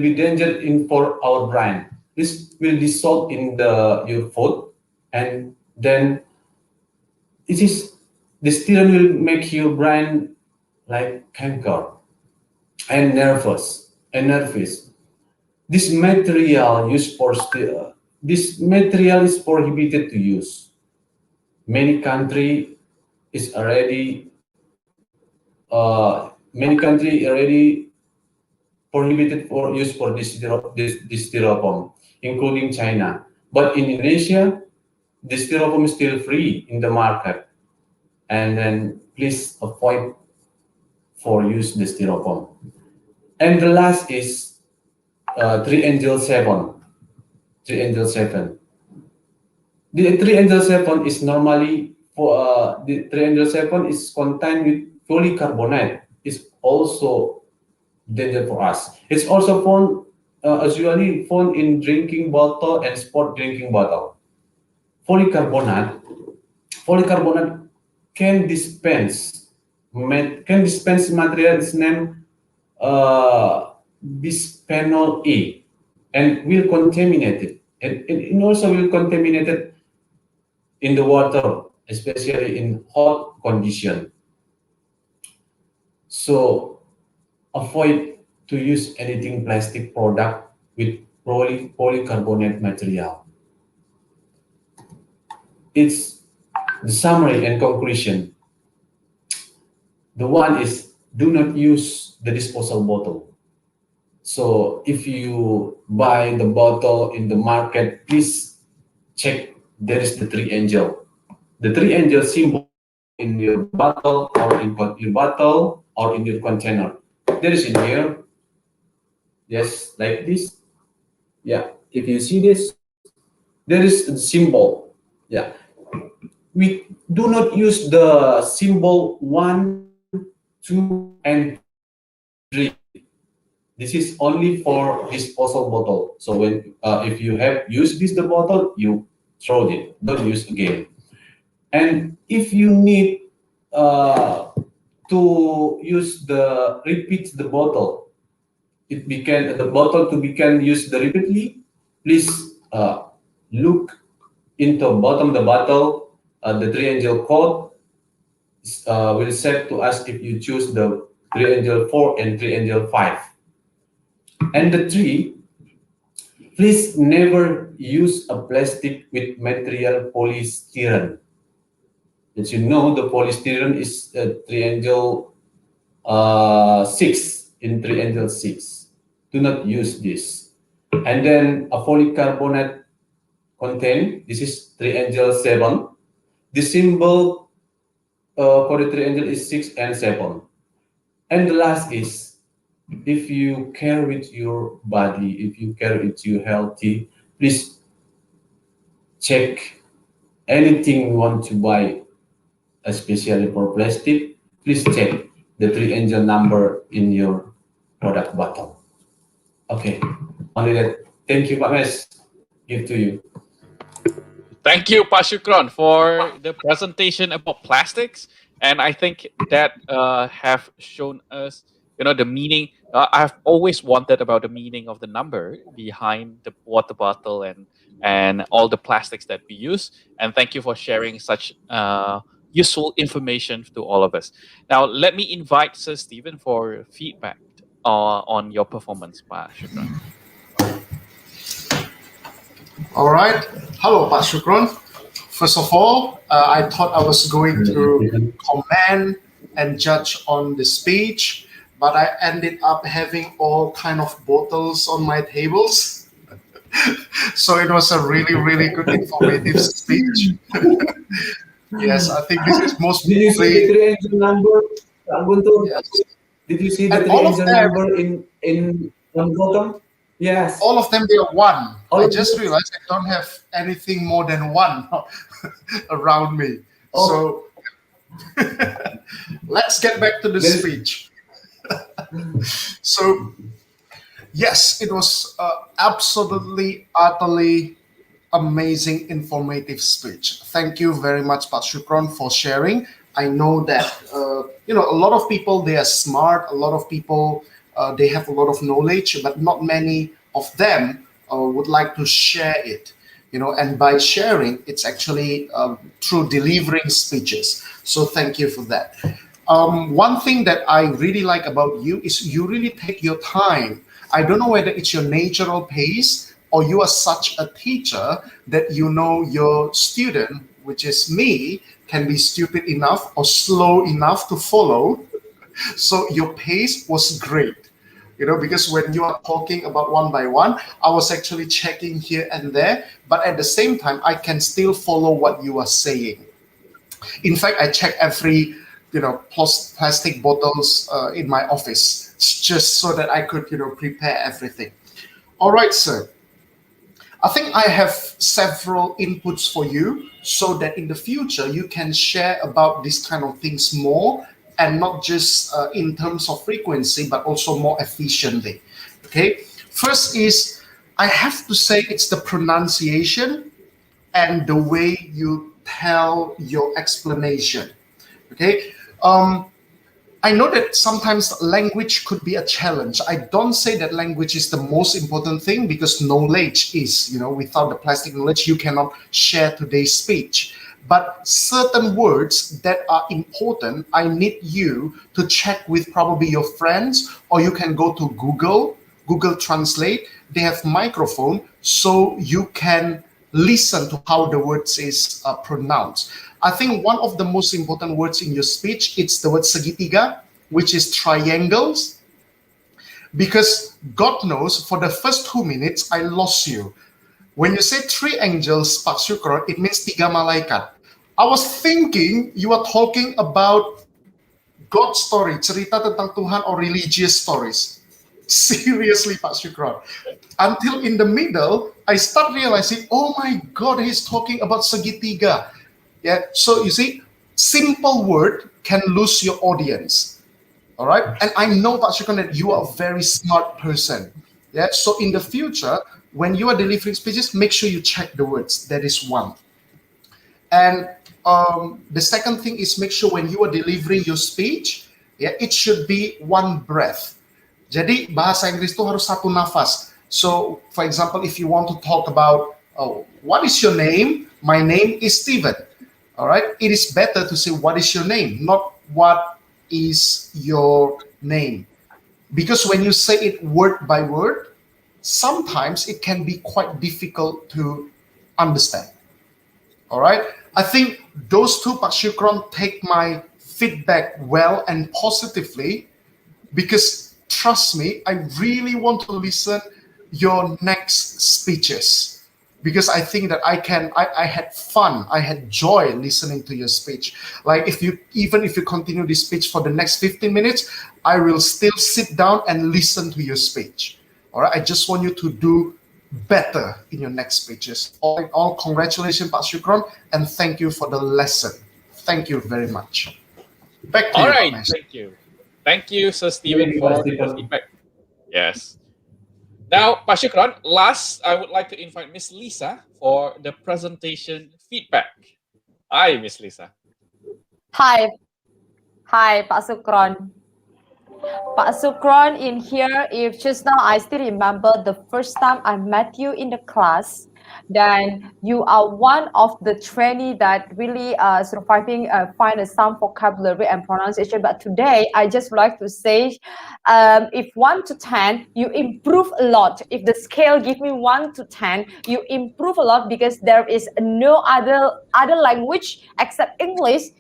S10: be danger in for our brain. This will dissolve in your food and then it is the steering will make your brain like canker and nervous. This material used for this material is prohibited to use. Many country is already many country already prohibited for use for this styrofoam, including China. But in Indonesia, the styrofoam is still free in the market. And then please avoid for use the styrofoam. And the last is 3 Angel 7. 3 Angel 7. The 3 Angel 7 is normally for the 3 Angel 7 is contained with polycarbonate. It's also danger for us. It's also found usually found in drinking bottle and sport drinking bottle. Polycarbonate can dispense material is named bisphenol A and will contaminate it. And it also will contaminate it in the water, especially in hot condition. So avoid to use anything plastic product with polycarbonate material. It's the summary and conclusion. The one is do not use the disposal bottle. So if you buy the bottle in the market, please check there is the 3 Angel. The 3 Angel symbol in your bottle or in your bottle or in your container. There is in here. Yes, like this. Yeah, if you see this, there is a symbol. Yeah, we do not use the symbol 1, 2, and 3. This is only for disposal bottle. So when if you have used the bottle, you throw it. Don't use again. And if you need to use repeat the bottle, the bottle to become used repeatedly. Please look into bottom the bottle. The 3 Angel code will set to us if you choose the 3 Angel 4 and 3 Angel 5. And the 3, please never use a plastic with material polystyrene. As you know, the polystyrene is 3 Angel 6 in 3 Angel 6. Do not use this. And then a polycarbonate contain. This is 3 Angel 7. The symbol for the 3 Angel is 6 and 7. And the last is, if you care with your body, if you care with you healthy, please check anything you want to buy, especially for plastic. Please check the 3 Angel number in your product bottle. Okay, only that. Thank you, Pak Mes. Give to you.
S1: Thank you, Pashukron, for the presentation about plastics. And I think that have shown us, the meaning. I've always wondered about the meaning of the number behind the water bottle and all the plastics that we use. And thank you for sharing such useful information to all of us. Now, let me invite Sir Stephen for feedback on your performance, Pashukron.
S3: All right. Hello, Pak Shukron. First of all, I thought I was going to comment and judge on the speech, but I ended up having all kind of bottles on my tables. So it was a really, really good informative speech. Yes, I think this is most
S10: Did you see the
S3: probably.
S10: 3 Angel number, Guntur?
S3: Yes.
S10: Did you see the
S3: And
S10: 3
S3: all of
S10: Angel
S3: them,
S10: number in on bottom? Yes.
S3: all of them, they are one.
S10: All
S3: I
S10: of
S3: just
S10: them.
S3: realized I don't have anything more than one around me.
S10: Oh.
S3: So let's get back to the
S10: Then-
S3: speech. So, yes, it was absolutely, utterly amazing, informative speech. Thank you very much, Pak Shukron, for sharing. I know that a lot of people, they are smart. A lot of people, they have a lot of knowledge, but not many of them would like to share it. and by sharing, it's actually through delivering speeches. So thank you for that. One thing that I really like about you is you really take your time. I don't know whether it's your natural pace or you are such a teacher that your student, which is me, can be stupid enough or slow enough to follow. So your pace was great. Because when you are talking about one by one, I was actually checking here and there, but at the same time, I can still follow what you are saying. In fact, I check every, plastic bottles in my office just so that I could, prepare everything. All right, sir. I think I have several inputs for you so that in the future you can share about these kind of things more and not just in terms of frequency, but also more efficiently. Okay. First is, I have to say it's the pronunciation and the way you tell your explanation. Okay. I know that sometimes language could be a challenge. I don't say that language is the most important thing, because knowledge is, without the plastic knowledge, you cannot share today's speech. But certain words that are important, I need you to check with probably your friends, or you can go to Google Translate. They have microphone, so you can listen to how the words is pronounced. I think one of the most important words in your speech, it's the word segitiga, which is triangles. Because God knows, for the first 2 minutes, I lost you. When you say three angels, Pak Syukron, it means tiga malaikat. I was thinking you are talking about God story, cerita tentang Tuhan, or religious stories. Seriously, Pak Syukron. Until in the middle, I start realizing, oh my God, he's talking about segitiga. Yeah, so you see, simple word can lose your audience. All right, and I know, Pak Syukron, that you are a very smart person. Yeah, so in the future, when you are delivering speeches, make sure you check the words. That is one. And the second thing is, make sure when you are delivering your speech, yeah, it should be one breath. Jadi bahasa Inggris itu harus satu nafas. So, for example, if you want to talk about, what is your name? My name is Steven. All right, it is better to say what is your name, not what is your name, because when you say it word by word, sometimes it can be quite difficult to understand. All right, I think those two, Pak Syukron, take my feedback well and positively, because trust me, I really want to listen your next speeches, because I think that I had fun, I had joy listening to your speech. Like even if you continue this speech for the next 15 minutes, I will still sit down and listen to your speech. All right, I just want you to do better in your next speeches. All in all, congratulations, Pak Syukron, and thank you for the lesson. Thank you very much. Back to
S1: All
S3: you,
S1: right,
S3: Pak Mes.
S1: thank you, Sir Stephen,
S10: Thank you,
S1: for
S10: Pak
S1: the
S10: Stephen.
S1: feedback. Yes. Now, Pak Syukron, last, I would like to invite Miss Lisa for the presentation feedback. Hi, Miss Lisa.
S4: Hi, Pak Sukron. Pak Sukron, in here, if just now I still remember the first time I met you in the class, then you are one of the trainee that really surviving find some vocabulary and pronunciation. But today, I just would like to say, if 1 to 10, you improve a lot. If the scale give me 1 to 10, you improve a lot, because there is no other language except English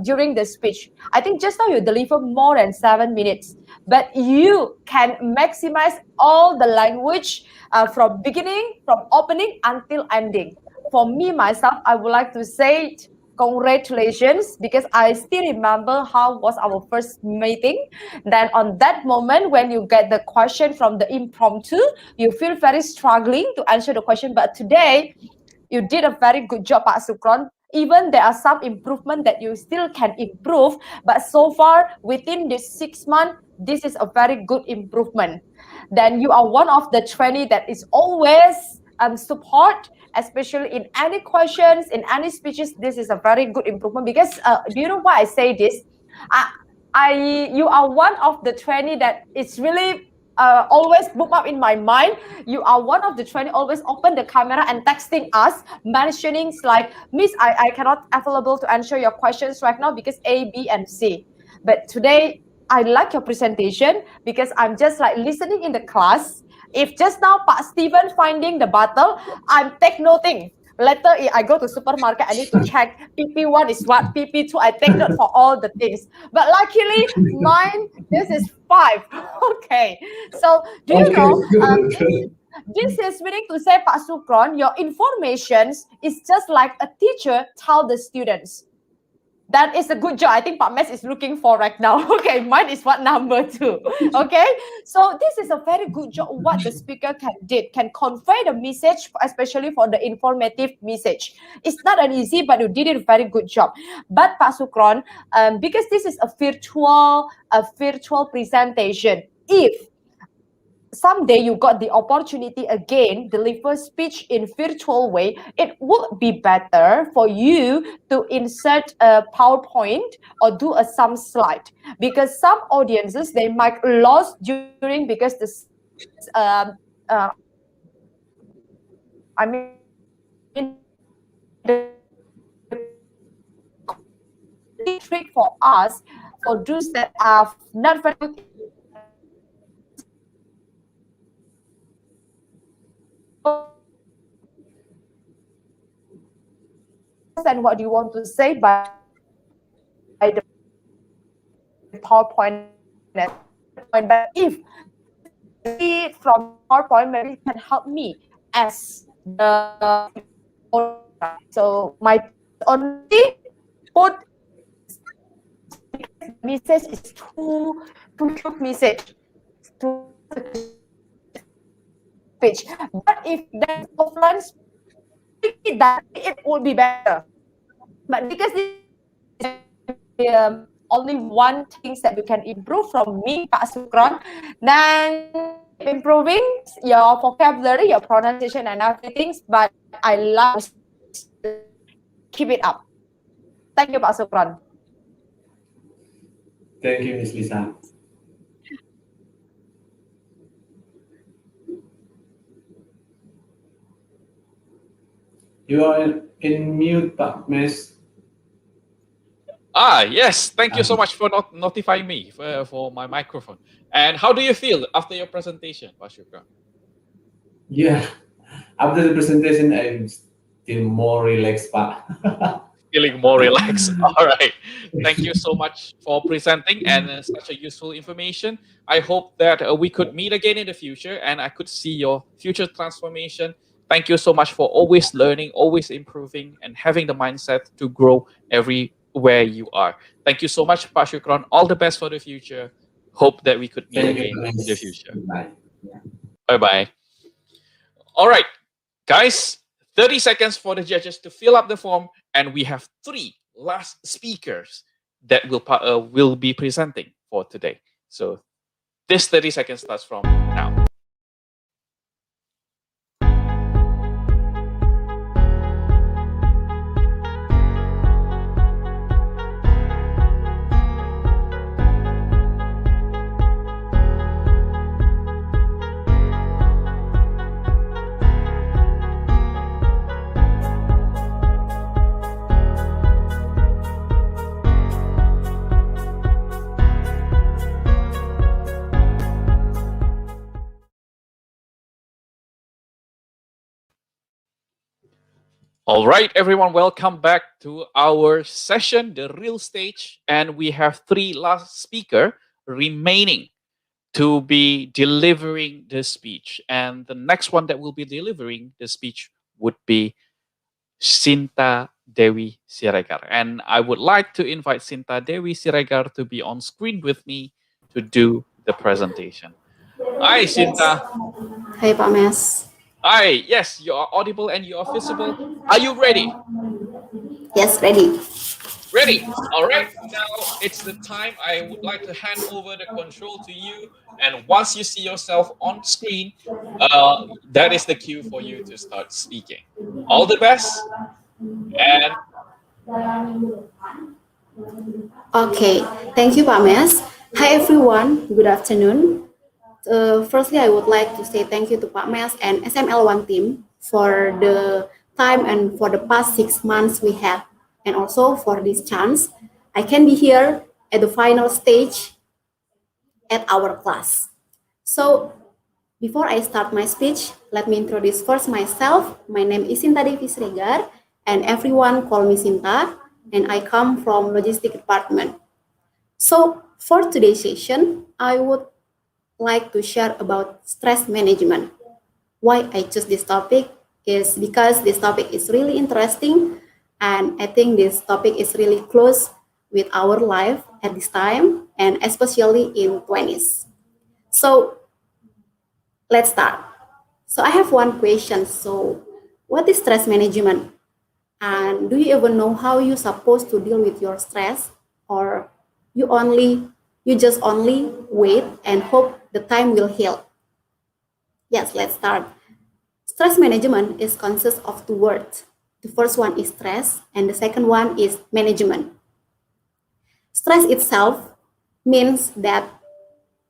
S4: during the speech. I think just now you deliver more than 7 minutes, but you can maximize all the language from beginning, from opening until ending. For me, myself, I would like to say congratulations, because I still remember how was our first meeting. Then on that moment, when you get the question from the impromptu, you feel very struggling to answer the question. But today, you did a very good job, Pak Sukron. Even there are some improvement that you still can improve, but so far within this 6 months, this is a very good improvement. Then you are one of the trainee that is always support, especially in any questions, in any speeches. This is a very good improvement, because do you know why I say this? You are one of the trainee that is really always boom up in my mind. You are one of the trainee always open the camera and texting us, mentioning like, Miss, I cannot available to answer your questions right now because A, B, and C. But today I like your presentation because I'm just like listening in the class. If just now Pak Steven finding the battle, I'm take noting. Later, if I go to supermarket, I need to check PP1 is what, PP2, I take note for all the things. But luckily, mine, this is 5. Okay. So, do you
S10: Okay,
S4: know,
S10: good.
S4: this is meaning to say, Pak Sukron, your informations is just like a teacher tell the students. That is a good job. I think Pak Mes is looking for right now. Okay, mine is what number 2. Okay, so this is a very good job. What the speaker can convey the message, especially for the informative message. It's not an easy, but you did it a very good job. But Pak Sukron, because this is a virtual presentation, if someday you got the opportunity again deliver speech in virtual way, it would be better for you to insert a PowerPoint or do a some slide, because some audiences they might lost during because this I mean the trick for us, for those that are not very good and what you want to say by the PowerPoint. But if read from PowerPoint, maybe it can help me as the so my only put message is too short message to speech. But if there's offline speech, that it would be better. But because this is only one thing that you can improve from me, Pak Sukron, then keep improving your vocabulary, your pronunciation, and everything. But I love keep it up. Thank you, Pak Sukron.
S10: Thank you, Miss Lisa. You are in mute, Pak Mes.
S1: Yes. Thank you so much for notifying me for my microphone. And how do you feel after your presentation, Pak Shukran?
S10: Yeah, after the presentation, I'm still more relaxed, Pak.
S1: Feeling more relaxed. All right. Thank you so much for presenting and such a useful information. I hope that we could meet again in the future and I could see your future transformation. Thank you so much for always learning, always improving, and having the mindset to grow everywhere you are. Thank you so much, Pak Shukran. All the best for the future. Hope that we could meet
S10: Thank you,
S1: again
S10: Pak
S1: in the
S10: Mes.
S1: future.
S10: Bye.
S1: Bye-bye. All right, guys, 30 seconds for the judges to fill up the form, and we have 3 last speakers that will be presenting for today. So this 30 seconds starts from now. All right, everyone, welcome back to our session, the real stage. And we have 3 last speaker remaining to be delivering the speech. And the next one that will be delivering the speech would be Sinta Dewi Siregar. And I would like to invite Sinta Dewi Siregar to be on screen with me to do the presentation. Hi, Sinta.
S11: Hey, Pak Mes.
S1: Hi, yes, you are audible and you are visible. Are you ready?
S11: Yes, ready.
S1: Ready. All right. Now it's the time. I would like to hand over the control to you. And once you see yourself on screen, that is the cue for you to start speaking. All the best. And
S11: Okay, thank you, Pak Mes. Hi, everyone. Good afternoon. Firstly, I would like to say thank you to Pak Mes and SML1 team for the time and for the past 6 months we had, and also for this chance I can be here at the final stage at our class. So before I start my speech, let me introduce first myself. My name is Sinta Devi Sregar, and everyone call me Sinta, and I come from logistics department. So for today's session, I would like to share about stress management. Why I choose this topic is because this topic is really interesting, and I think this topic is really close with our life at this time, and especially in 20s. So let's start. So I have one question. So what is stress management? And do you even know how you're supposed to deal with your stress, or you just only wait and hope the time will heal? Yes, let's start. Stress management is consists of two words. The first one is stress and the second one is management. Stress itself means that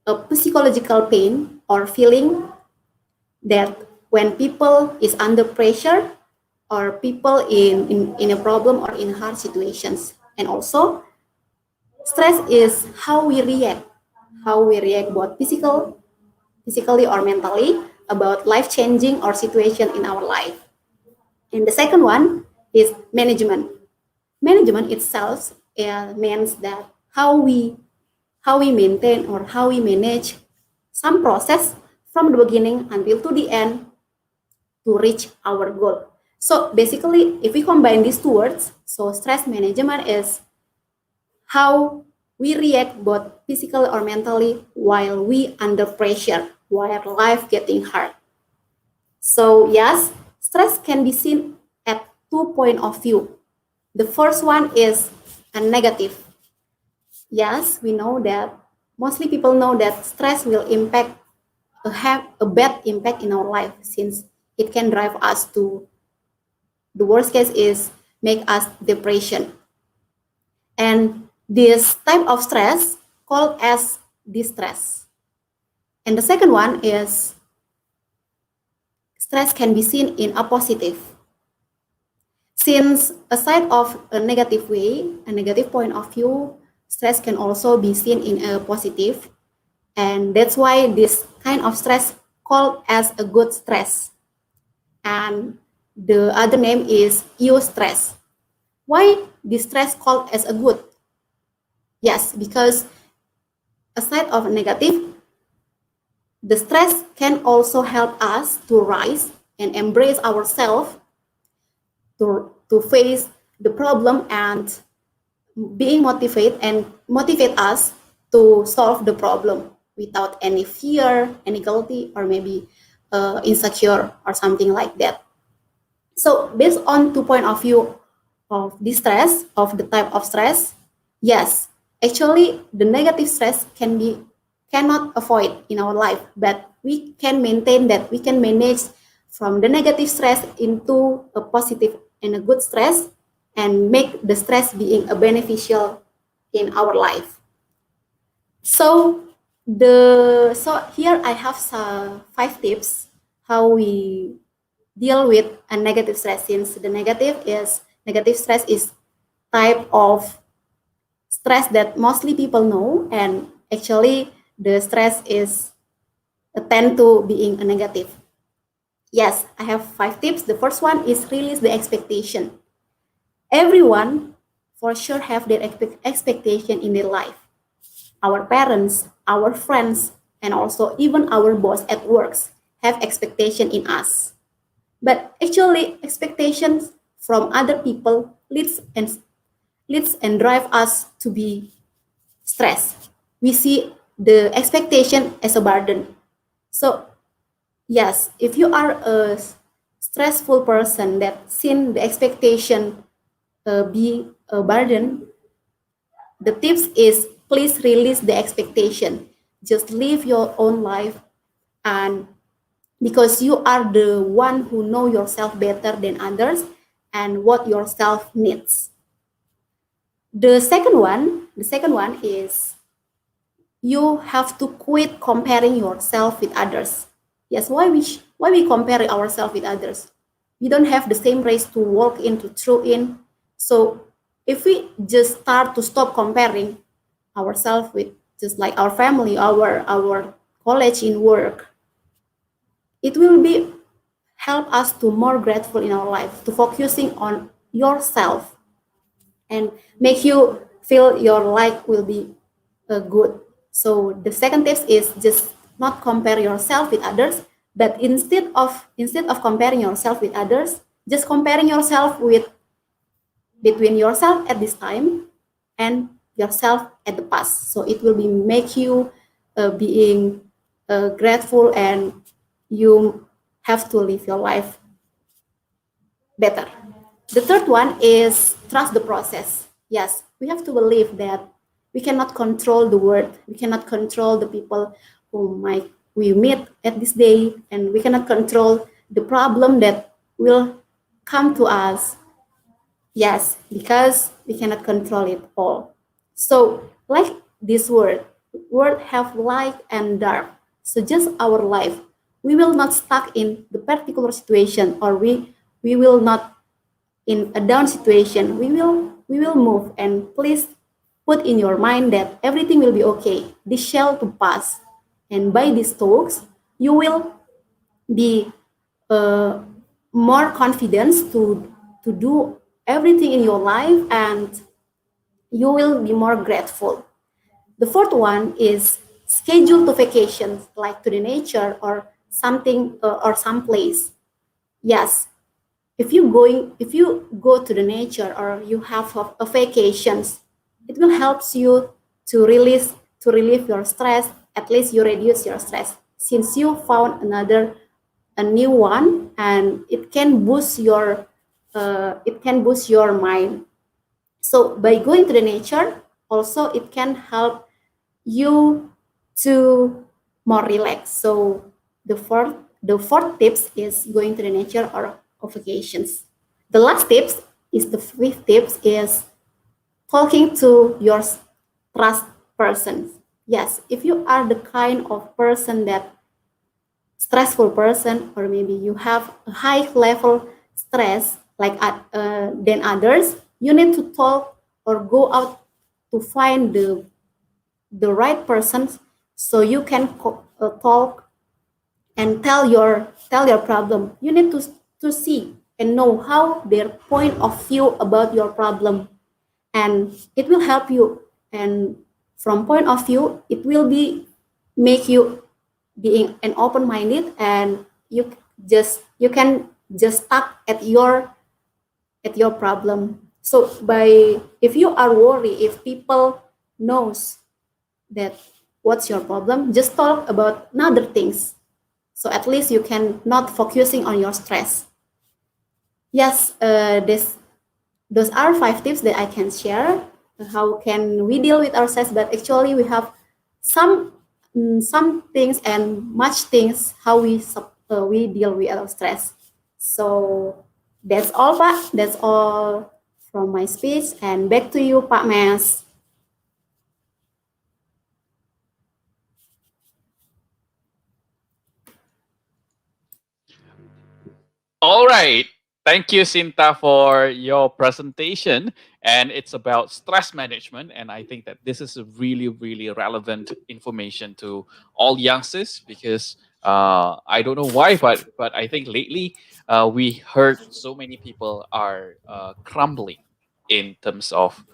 S11: a psychological pain or feeling that when people is under pressure or people in a problem or in hard situations. And also stress is how we react both physically or mentally about life-changing or situation in our life. And the second one is management. Management itself means that how we maintain or how we manage some process from the beginning until to the end to reach our goal. So basically, if we combine these two words, so stress management is how we react both physically or mentally while we under pressure, while life getting hard. So yes, stress can be seen at 2 point of view. The first one is a negative. Yes, we know that mostly people know that stress will have a bad impact in our life, since it can drive us to the worst case is make us depression. And this type of stress called as distress. And the second one is stress can be seen in a positive. Since aside of a negative way, a negative point of view, stress can also be seen in a positive. And that's why this kind of stress called as a good stress. And the other name is eustress. Why this stress called as a good? Yes, because aside of negative, the stress can also help us to rise and embrace ourselves to face the problem and being motivated and motivate us to solve the problem without any fear, any guilty, or maybe insecure or something like that. So based on 2 point of view of this stress, of the type of stress, yes, actually the negative stress cannot avoid in our life, but we can maintain that, we can manage from the negative stress into a positive and a good stress and make the stress being a beneficial in our life. So here I have some 5 tips how we deal with a negative stress, since the negative stress is type of stress that mostly people know, and actually the stress is tend to being a negative. Yes, I have 5 tips. The first one is release the expectation. Everyone for sure have their expectation in their life. Our parents, our friends, and also even our boss at works have expectation in us. But actually, expectations from other people leads and drive us to be stressed. We see the expectation as a burden. So yes, if you are a stressful person that seen the expectation be a burden, the tips is please release the expectation. Just live your own life, and because you are the one who know yourself better than others and what yourself needs. The second one is you have to quit comparing yourself with others. Yes, why we compare ourselves with others? We don't have the same race to walk into through in. So if we just start to stop comparing ourselves with just like our family, our college in work, it will be help us to more grateful in our life, to focusing on yourself and make you feel your life will be good. So the second tips is just not compare yourself with others, but instead of comparing yourself with others, just comparing yourself with between yourself at this time and yourself at the past. So it will be make you being grateful, and you have to live your life better. The third one is trust the process. Yes, we have to believe that we cannot control the world. We cannot control the people who might we meet at this day, and we cannot control the problem that will come to us. Yes, because we cannot control it all. So, like this world have light and dark. So just our life, we will not stuck in the particular situation, or we will not in a down situation. We will move, and please put in your mind that everything will be okay. This shall to pass, and by these talks, you will be uh, more confidence to do everything in your life, and you will be more grateful. The fourth one is schedule to vacations, like to the nature or something or some place. Yes, if you go to the nature, or you have a vacations, it will helps you to release to relieve your stress. At least you reduce your stress since you found a new one, and it can boost your mind. So by going to the nature, also it can help you to more relax. So the fourth tips is going to the nature or vacations. The last tips is the fifth tips is talking to your trust person. Yes, if you are the kind of person that stressful person, or maybe you have a high level stress like than others, you need to talk or go out to find the right person, so you can talk and tell your problem. You need to see and know how their point of view about your problem, and it will help you. And from point of view, it will be make you being an open minded, and you can just stuck at your problem. So by if you are worried, if people knows that what's your problem, just talk about other things, so at least you can not focusing on your stress. Yes, those are 5 tips that I can share. How can we deal with our stress? But actually, we have some some things and much things how we deal with our stress. So that's all, Pak. That's all from my speech. And back to you, Pak Mes.
S1: All right. Thank you, Sinta, for your presentation. And it's about stress management. And I think that this is a really, really relevant information to all youngsters, because I don't know why, but I think lately we heard so many people are crumbling in terms of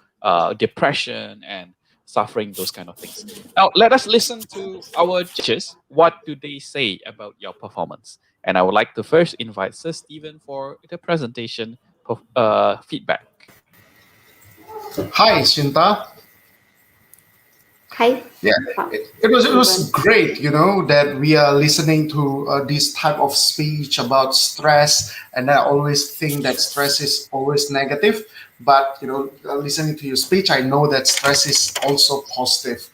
S1: depression and suffering, those kind of things. Now, let us listen to our judges. What do they say about your performance? And I would like to first invite Sir Stephen for the presentation feedback.
S3: Hi, Shinta.
S11: Hi,
S3: Yeah,
S11: Pak.
S3: it was great, that we are listening to this type of speech about stress, and I always think that stress is always negative. But listening to your speech, I know that stress is also positive,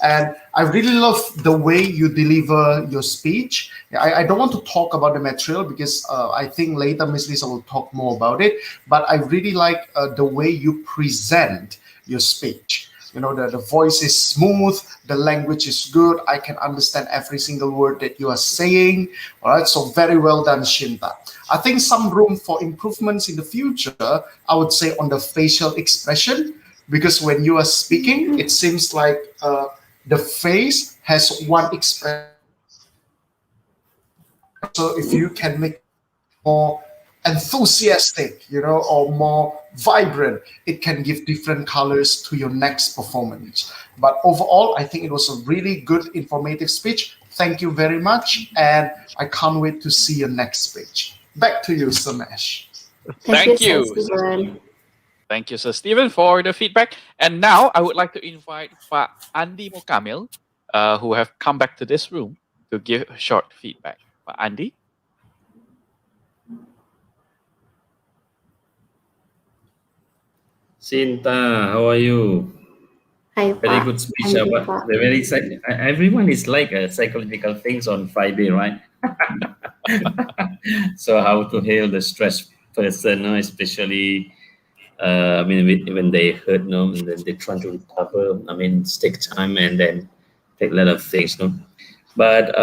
S3: and I really love the way you deliver your speech. I don't want to talk about the material because I think later Miss Lisa will talk more about it. But I really like the way you present your speech. The voice is smooth, the language is good. I can understand every single word that you are saying. All right, so very well done, Shinta. I think some room for improvements in the future, I would say on the facial expression, because when you are speaking, it seems like the face has one expression. So if you can make more enthusiastic, or more vibrant, it can give different colors to your next performance. But overall, I think it was a really good, informative speech. Thank you very much. And I can't wait to see your next speech. Back to you, Samesh.
S1: Thank
S11: Sir
S1: you.
S11: Stephen.
S1: Thank you, Sir Stephen, for the feedback. And now I would like to invite Pak Andi Mokamil, who have come back to this room to give a short feedback. Pak Andi?
S5: Sinta, how are you?
S11: Hi,
S5: Very
S11: Pak.
S5: good speech.
S11: I'm good,
S5: But
S11: Pak.
S5: the very everyone is like psychological things on Friday, right? So how to heal the stress person, no? Especially I mean, when they hurt, no, and then they try to recover. I mean, it takes time and then take a lot of things, no. But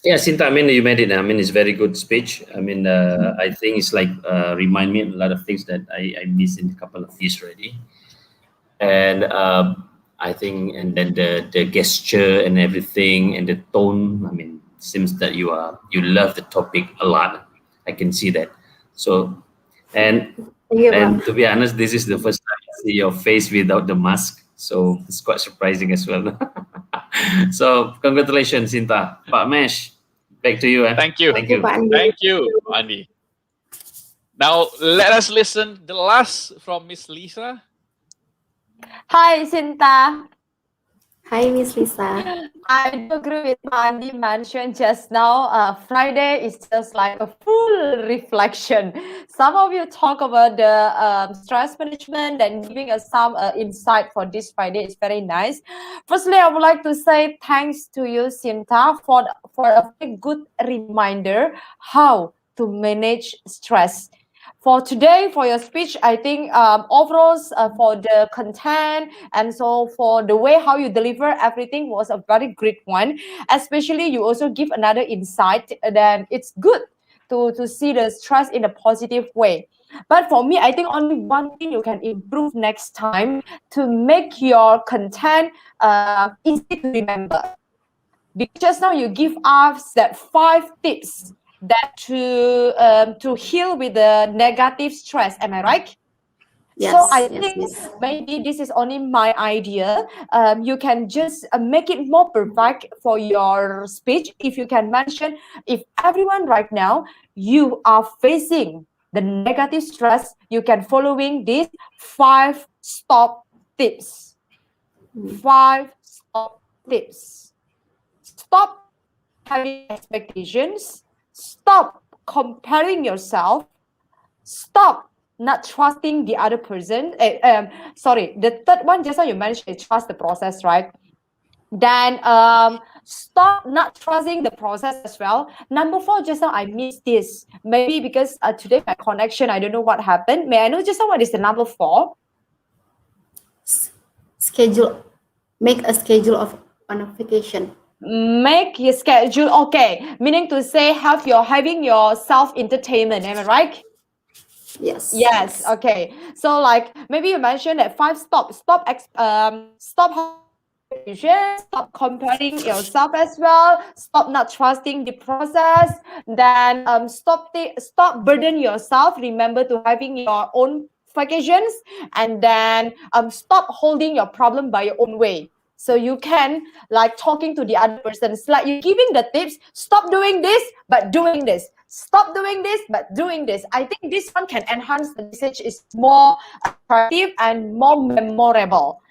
S5: yeah, Sinta, I mean, you made it. I mean, it's very good speech. I mean, I think it's like remind me a lot of things that I missed in a couple of years already. And I think, and then the gesture and everything and the tone. I mean, seems that you love the topic a lot. I can see that. So, and
S11: Thank you,
S5: and
S11: Pak.
S5: to be honest, this is the first time I see your face without the mask. So it's quite surprising as well. So congratulations, Sinta. Pak Mesh, back to you.
S1: Thank you.
S5: Thank
S11: Thank you,
S5: you.
S11: Pak Andi.
S1: Thank you, Andi. Now, let us listen the last from Miss Lisa.
S4: Hi, Sinta.
S11: Hi, Miss Lisa.
S4: I do agree with what Andy mentioned just now. Friday is just like a full reflection. Some of you talk about the stress management and giving us some insight for this Friday. It's very nice. Firstly, I would like to say thanks to you, Sinta, for a very good reminder how to manage stress. For today, for your speech, I think overall for the content and so for the way how you deliver everything was a very great one. Especially you also give another insight. Then it's good to see the stress in a positive way. But for me, I think only one thing you can improve next time to make your content easy to remember. Because just now you give us that 5 tips that to heal with the negative stress. Am I right?
S11: Yes,
S4: So I
S11: yes,
S4: think
S11: yes.
S4: maybe this is only my idea. You can just make it more perfect for your speech. If you can mention, if everyone right now you are facing the negative stress, you can following these 5 stop tips. 5 stop tips. Stop having expectations. Stop comparing yourself. Stop not trusting the other person. Sorry, the third one just now you mentioned trust the process, right? Then stop not trusting the process as well. Number 4, just now I missed this. Maybe because today my connection, I don't know what happened. May I know just now what is the number 4?
S11: Schedule. Make a schedule of on a vacation.
S4: Make your schedule. Okay, meaning to say having your self entertainment. Am I right?
S11: Yes.
S4: Yes. Okay. So like maybe you mentioned that 5 stop having expectations, stop comparing yourself as well, stop not trusting the process, then stop burden yourself. Remember to having your own vacations, and then stop holding your problem by your own way. So you can like talking to the other person. It's like you're giving the tips. Stop doing this, but doing this. Stop doing this, but doing this. I think this one can enhance the message. Is more attractive and more memorable.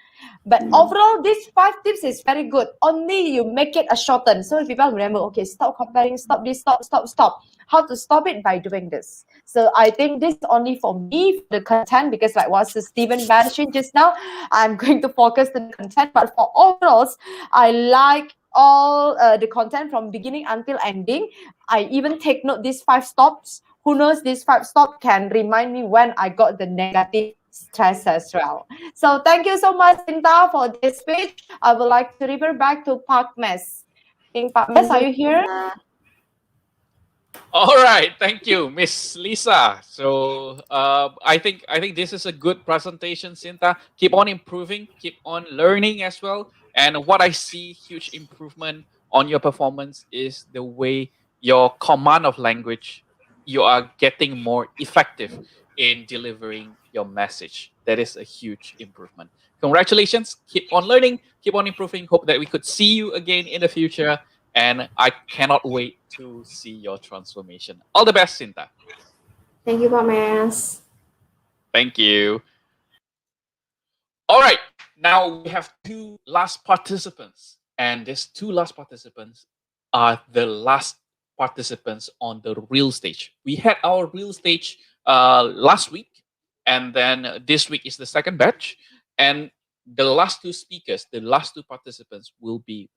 S4: But overall, these 5 tips is very good. Only you make it a shorten. So people remember, okay, stop comparing, stop this, stop. How to stop it? By doing this. So I think this is only for me, for the content, because like what Stephen mentioned just now, I'm going to focus on the content. But for overalls, I like all the content from beginning until ending. I even take note these 5 stops. Who knows, these 5 stops can remind me when I got the negative stress as well. So thank you so much, Sinta, for this speech. I would like to refer back to Pak Mes. Think Pak Mes,
S11: Thank
S4: are
S11: you,
S4: you here?
S11: Lisa.
S1: All right, thank you, Miss Lisa. So I think this is a good presentation, Sinta. Keep on improving, keep on learning as well. And what I see huge improvement on your performance is the way your command of language, you are getting more effective in delivering your message. That is a huge improvement. Congratulations. Keep on learning, keep on improving. Hope that we could see you again in the future, and I cannot wait to see your transformation. All the best, Sinta.
S11: Thank you, Pak Mes.
S1: Thank you. All right, now we have two last participants, and these two last participants are the last participants on the real stage. We had our real stage last week, and then this week is the second batch, and the last two speakers, the last two participants will be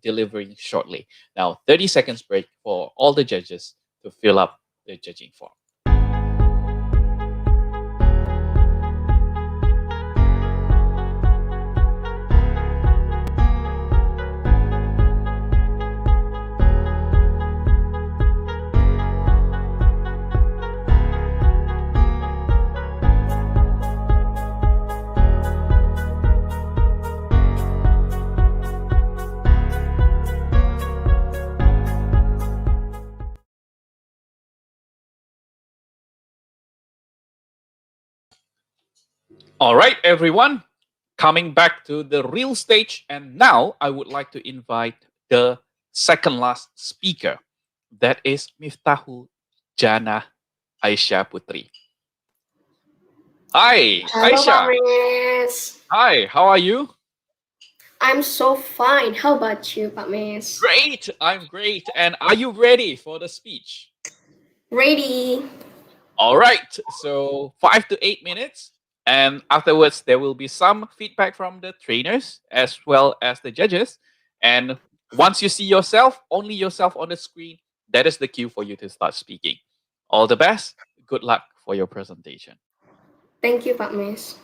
S1: delivering shortly. Now, 30 seconds break for all the judges to fill up the judging form. All right, everyone, coming back to the real stage. And now I would like to invite the second last speaker. That is Miftahul Jana Aisyah Putri. Hi,
S12: Hello, Pak
S1: Aisyah.
S12: Mes.
S1: Hi, how are you?
S12: I'm so fine. How about you, Pak Mes?
S1: Great, I'm great. And are you ready for the speech?
S12: Ready.
S1: All right, so 5 to 8 minutes. And afterwards, there will be some feedback from the trainers as well as the judges. And once you see yourself, only yourself on the screen, that is the cue for you to start speaking. All the best. Good luck for your presentation.
S12: Thank you, Pak Mes.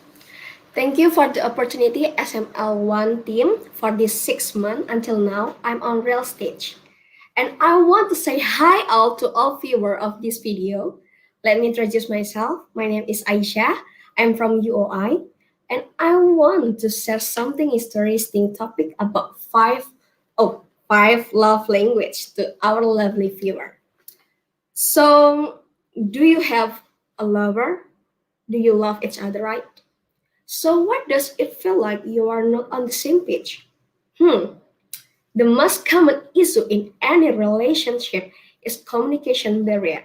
S12: Thank you for the opportunity SML1 team for this 6 months until now. I'm on real stage. And I want to say hi all to all viewers of this video. Let me introduce myself. My name is Aisyah. I'm from UOI. And I want to share something interesting topic about five love language to our lovely viewer. So, do you have a lover? Do you love each other, right? So, what does it feel like you are not on the same page? The most common issue in any relationship is communication barrier.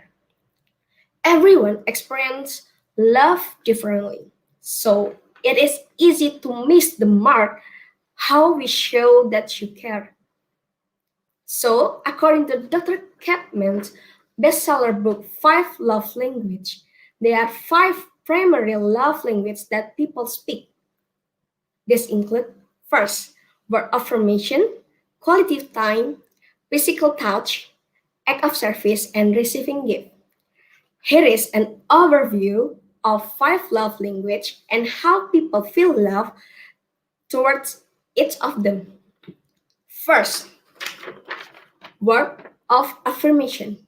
S12: Everyone experiences love differently. So, it is easy to miss the mark how we show that you care. So, according to Dr. Kapman's bestseller book, Five Love Language, there are five primary love languages that people speak. These include first, word affirmation, quality time, physical touch, act of service, and receiving gift. Here is an overview of five love language and how people feel love towards each of them. First, word of affirmation.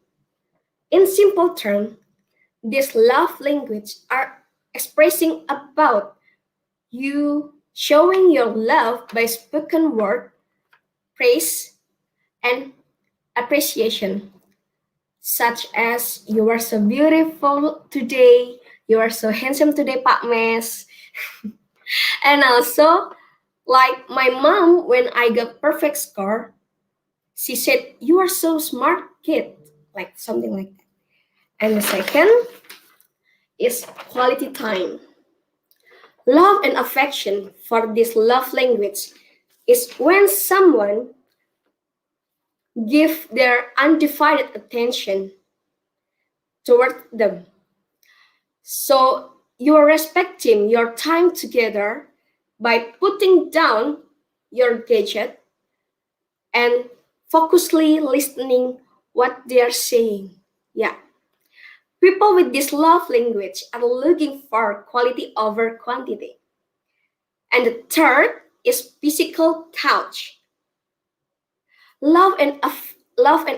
S12: In simple terms, these love language are expressing about you showing your love by spoken word, praise, and appreciation, such as you are so beautiful today, you are so handsome today, Pak Mes. And also, like my mom, when I got perfect score, she said, "You are so smart, kid," like something like that. And the second is quality time. Love and affection for this love language is when someone give their undivided attention toward them. So you are respecting your time together by putting down your gadget and focusedly listening what they are saying. Yeah. People with this love language are looking for quality over quantity. And the third is physical touch. Love and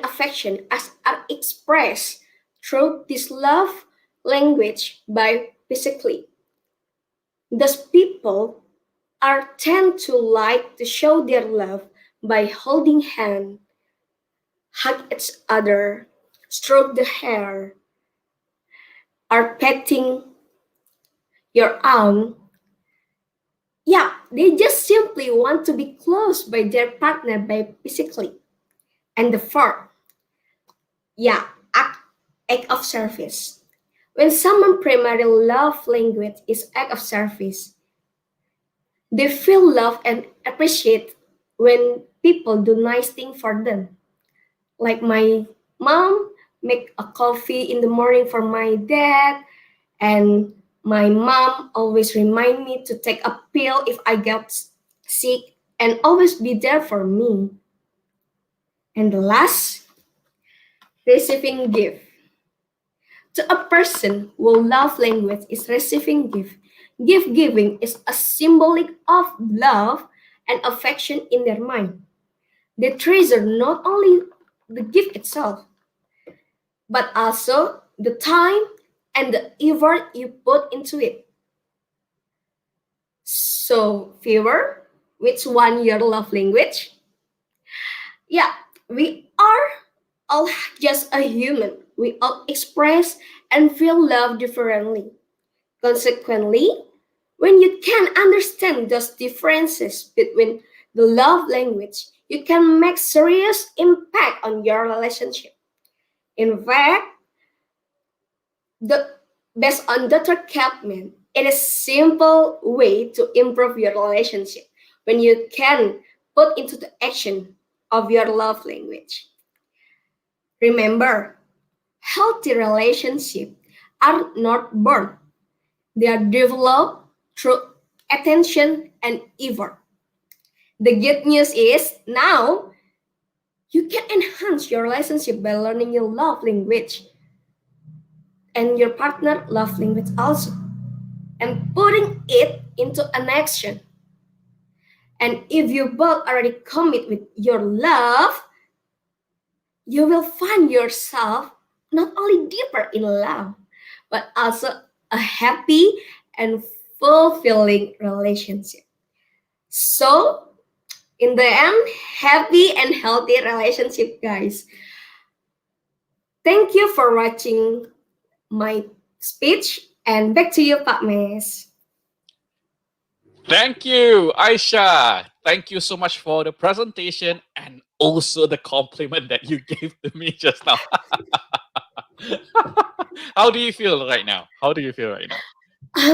S12: affection are expressed through this love language by physically. Thus, people are tend to like to show their love by holding hand, hug each other, stroke the hair, or petting your arm. Yeah, they just simply want to be close by their partner by physically. And the fourth, yeah, act of service. When someone primary love language is act of service, they feel love and appreciate when people do nice thing for them. Like my mom make a coffee in the morning for my dad, and my mom always remind me to take a pill if I get sick and always be there for me. And the last, receiving gift. To a person who love language is receiving gift, gift giving is a symbolic of love and affection in their mind. They treasure not only the gift itself, but also the time and the effort you put into it. So, viewer, which one your love language? Yeah, we are all just a human. We all express and feel love differently. Consequently, when you can understand those differences between the love language, you can make serious impact on your relationship. In fact, based on Dr. Kapman, it is a simple way to improve your relationship when you can put into the action of your love language. Remember, healthy relationships are not born. They are developed through attention and effort. The good news is now you can enhance your relationship by learning your love language and your partner love language also, and putting it into an action. And if you both already commit with your love, you will find yourself not only deeper in love, but also a happy and fulfilling relationship. So, in the end, happy and healthy relationship, guys. Thank you for watching my speech, and back to you, Pak Mes.
S1: Thank you, Aisha. Thank you so much for the presentation and also the compliment that you gave to me just now. How do you feel right now? How do you feel right now?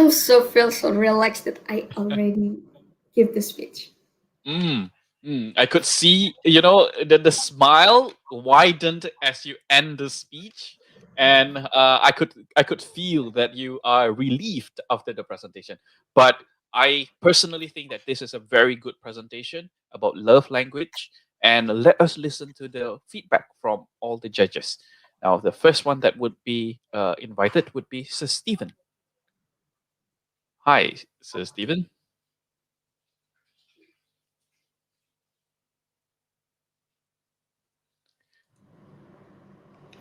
S12: Feel so relaxed that I already give the speech.
S1: I could see, the smile widened as you end the speech, and I could feel that you are relieved after the presentation. But I personally think that this is a very good presentation about love language, and let us listen to the feedback from all the judges. Now, the first one that would be invited would be Sir Stephen. Hi, Sir Stephen.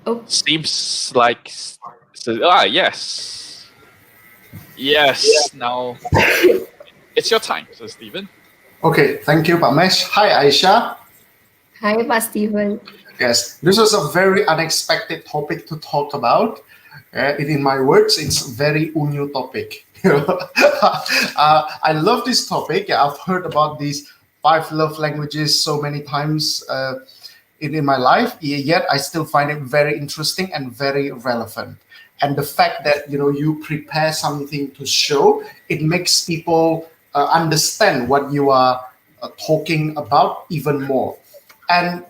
S12: Oh,
S1: Seems like yes. Yes. Now it's your time, Sir Stephen.
S3: Okay, thank you, Pak Mesh. Hi, Aisha.
S12: hi, Pak Steven.
S3: Yes, this was a very unexpected topic to talk about. In my words, it's very new topic. I love this topic. I've heard about these 5 love languages so many times in my life, yet I still find it very interesting and very relevant. And the fact that you prepare something to show, it makes people understand what you are talking about even more. And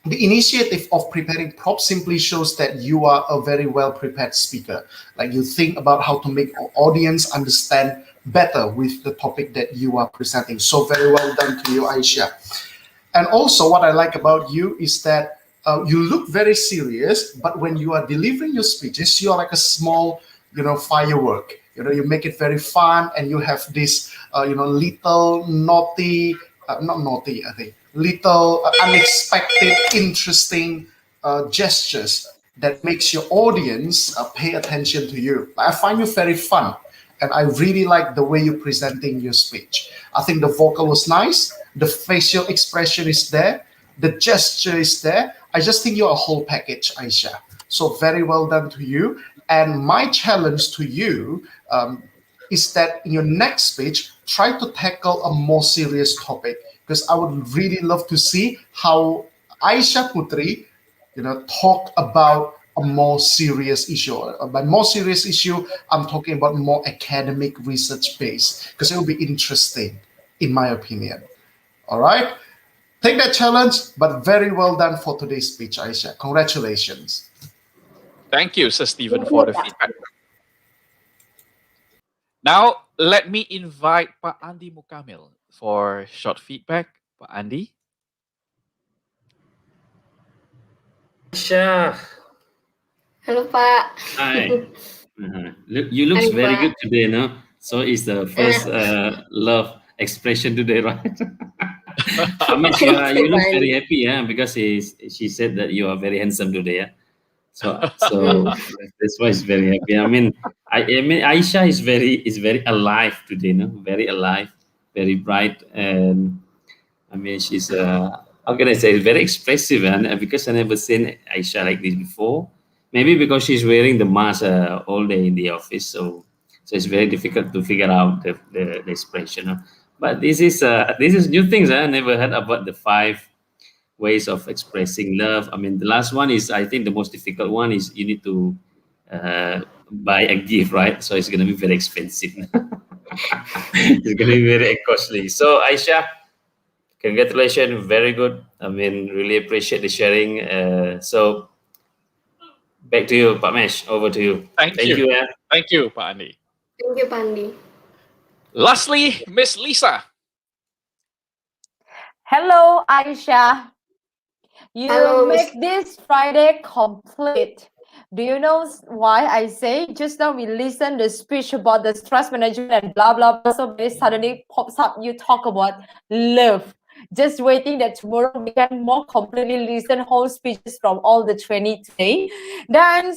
S3: the initiative of preparing props simply shows that you are a very well prepared speaker. Like you think about how to make audience understand better with the topic that you are presenting. So very well done to you, Aisha. And also what I like about you is that you look very serious, but when you are delivering your speeches, you are like a small, firework. You make it very fun, and you have this, little naughty, not naughty, I think, little unexpected, interesting gestures that makes your audience pay attention to you. I find you very fun, and I really like the way you're presenting your speech. I think the vocal was nice, the facial expression is there, the gesture is there. I just think you're a whole package, Aisha. So very well done to you. And my challenge to you is that in your next speech, try to tackle a more serious topic, because I would really love to see how Aisha Putri, talk about a more serious issue. By more serious issue, I'm talking about more academic research based, because it will be interesting, in my opinion. All right. Take that challenge, but very well done for today's speech, Aisha. Congratulations.
S1: Thank you, Sir Stephen,
S8: Thank
S1: for
S8: you,
S1: the
S8: Pak.
S1: feedback. Now, let me invite Pak Andi Mukamil for short feedback. Pak Andi.
S5: Aisha,
S12: Halo Pak.
S5: hi. You looks
S12: Hai
S5: very
S12: Pak.
S5: good today, no? So it's the first love expression today, right? Pamesh,
S12: Thank
S5: you
S12: you
S5: look
S12: Pak
S5: very
S12: Andi.
S5: happy, yeah, because she said that you are very handsome today, yeah. So
S12: Hmm.
S5: that's why he's very happy. I mean Aisha is very alive today, no? Very alive, very bright, and I mean she's how can I say, very expressive, and because I never seen Aisha like this before. Maybe because she's wearing the mask all day in the office, so it's very difficult to figure out the expression. But this is new things. I never heard about the 5 ways of expressing love. I mean, the last one is, I think, the most difficult one is you need to buy a gift, right? So it's going to be very expensive. It's going to be very costly. So, Aisha, congratulations. Very good. I mean, really appreciate the sharing. So, back to you, Pak Mesh. Over to you.
S1: Thank
S5: Thank
S1: you.
S5: you. Yeah.
S1: Thank you, Pak Andi.
S12: Thank you Pak Andi.
S1: Lastly, Miss Lisa.
S4: Hello, Aisha. You
S12: Halo Miss.
S4: make this Friday complete. Do you know why I say? Just now we listened the speech about the stress management and blah blah blah. So it suddenly pops up. You talk about love. Just waiting that tomorrow we can more completely listen whole speeches from all the training today. Then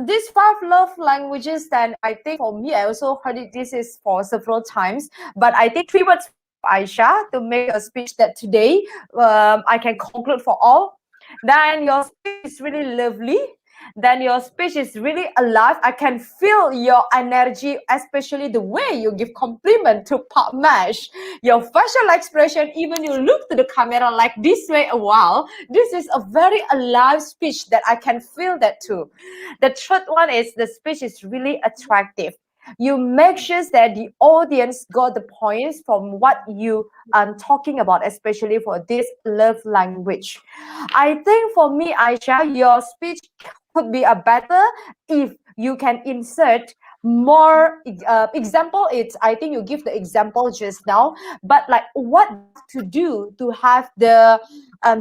S4: these 5 love languages. Then I think for me, I also heard it. This is for several times, but I think 3 words, Aisha, to make a speech that today I can conclude for all. Then your speech is really lovely. Then your speech is really alive. I can feel your energy, especially the way you give compliment to Pak Mesh. Your facial expression, even you look to the camera like this way a while. This is a very alive speech that I can feel that too. The third one is the speech is really attractive. You make sure that the audience got the points from what you are talking about, especially for this love language. I think for me, Aisha, your speech could be a better if you can insert more example. It's, I think you give the example just now, but like what to do to have the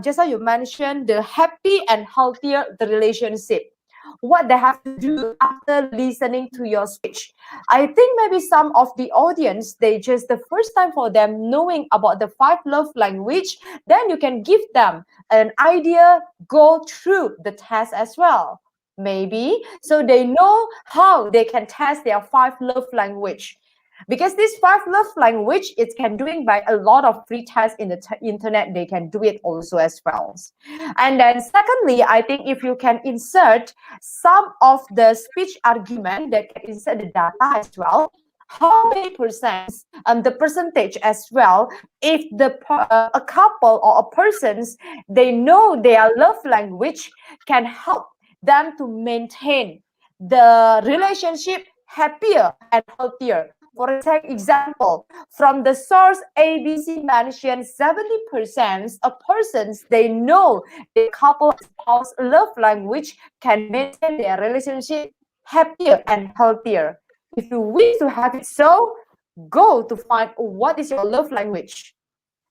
S4: just how you mentioned, the happy and healthier the relationship, what they have to do after listening to your speech. I think maybe some of the audience, they just the first time for them knowing about the 5 love language, then you can give them an idea, go through the test as well. Maybe so they know how they can test their 5 love language. Because this 5 love language, it can doing by a lot of free tests in the internet. They can do it also as well. And then secondly, I think if you can insert some of the speech argument that can insert the data as well, how many percent, the percentage as well, if a couple or a persons, they know their love language, can help them to maintain the relationship happier and healthier. For example, from the source ABC mentioned 70% of persons, they know the couple spouse love language can maintain their relationship happier and healthier. If you wish to have it so, go to find what is your love language.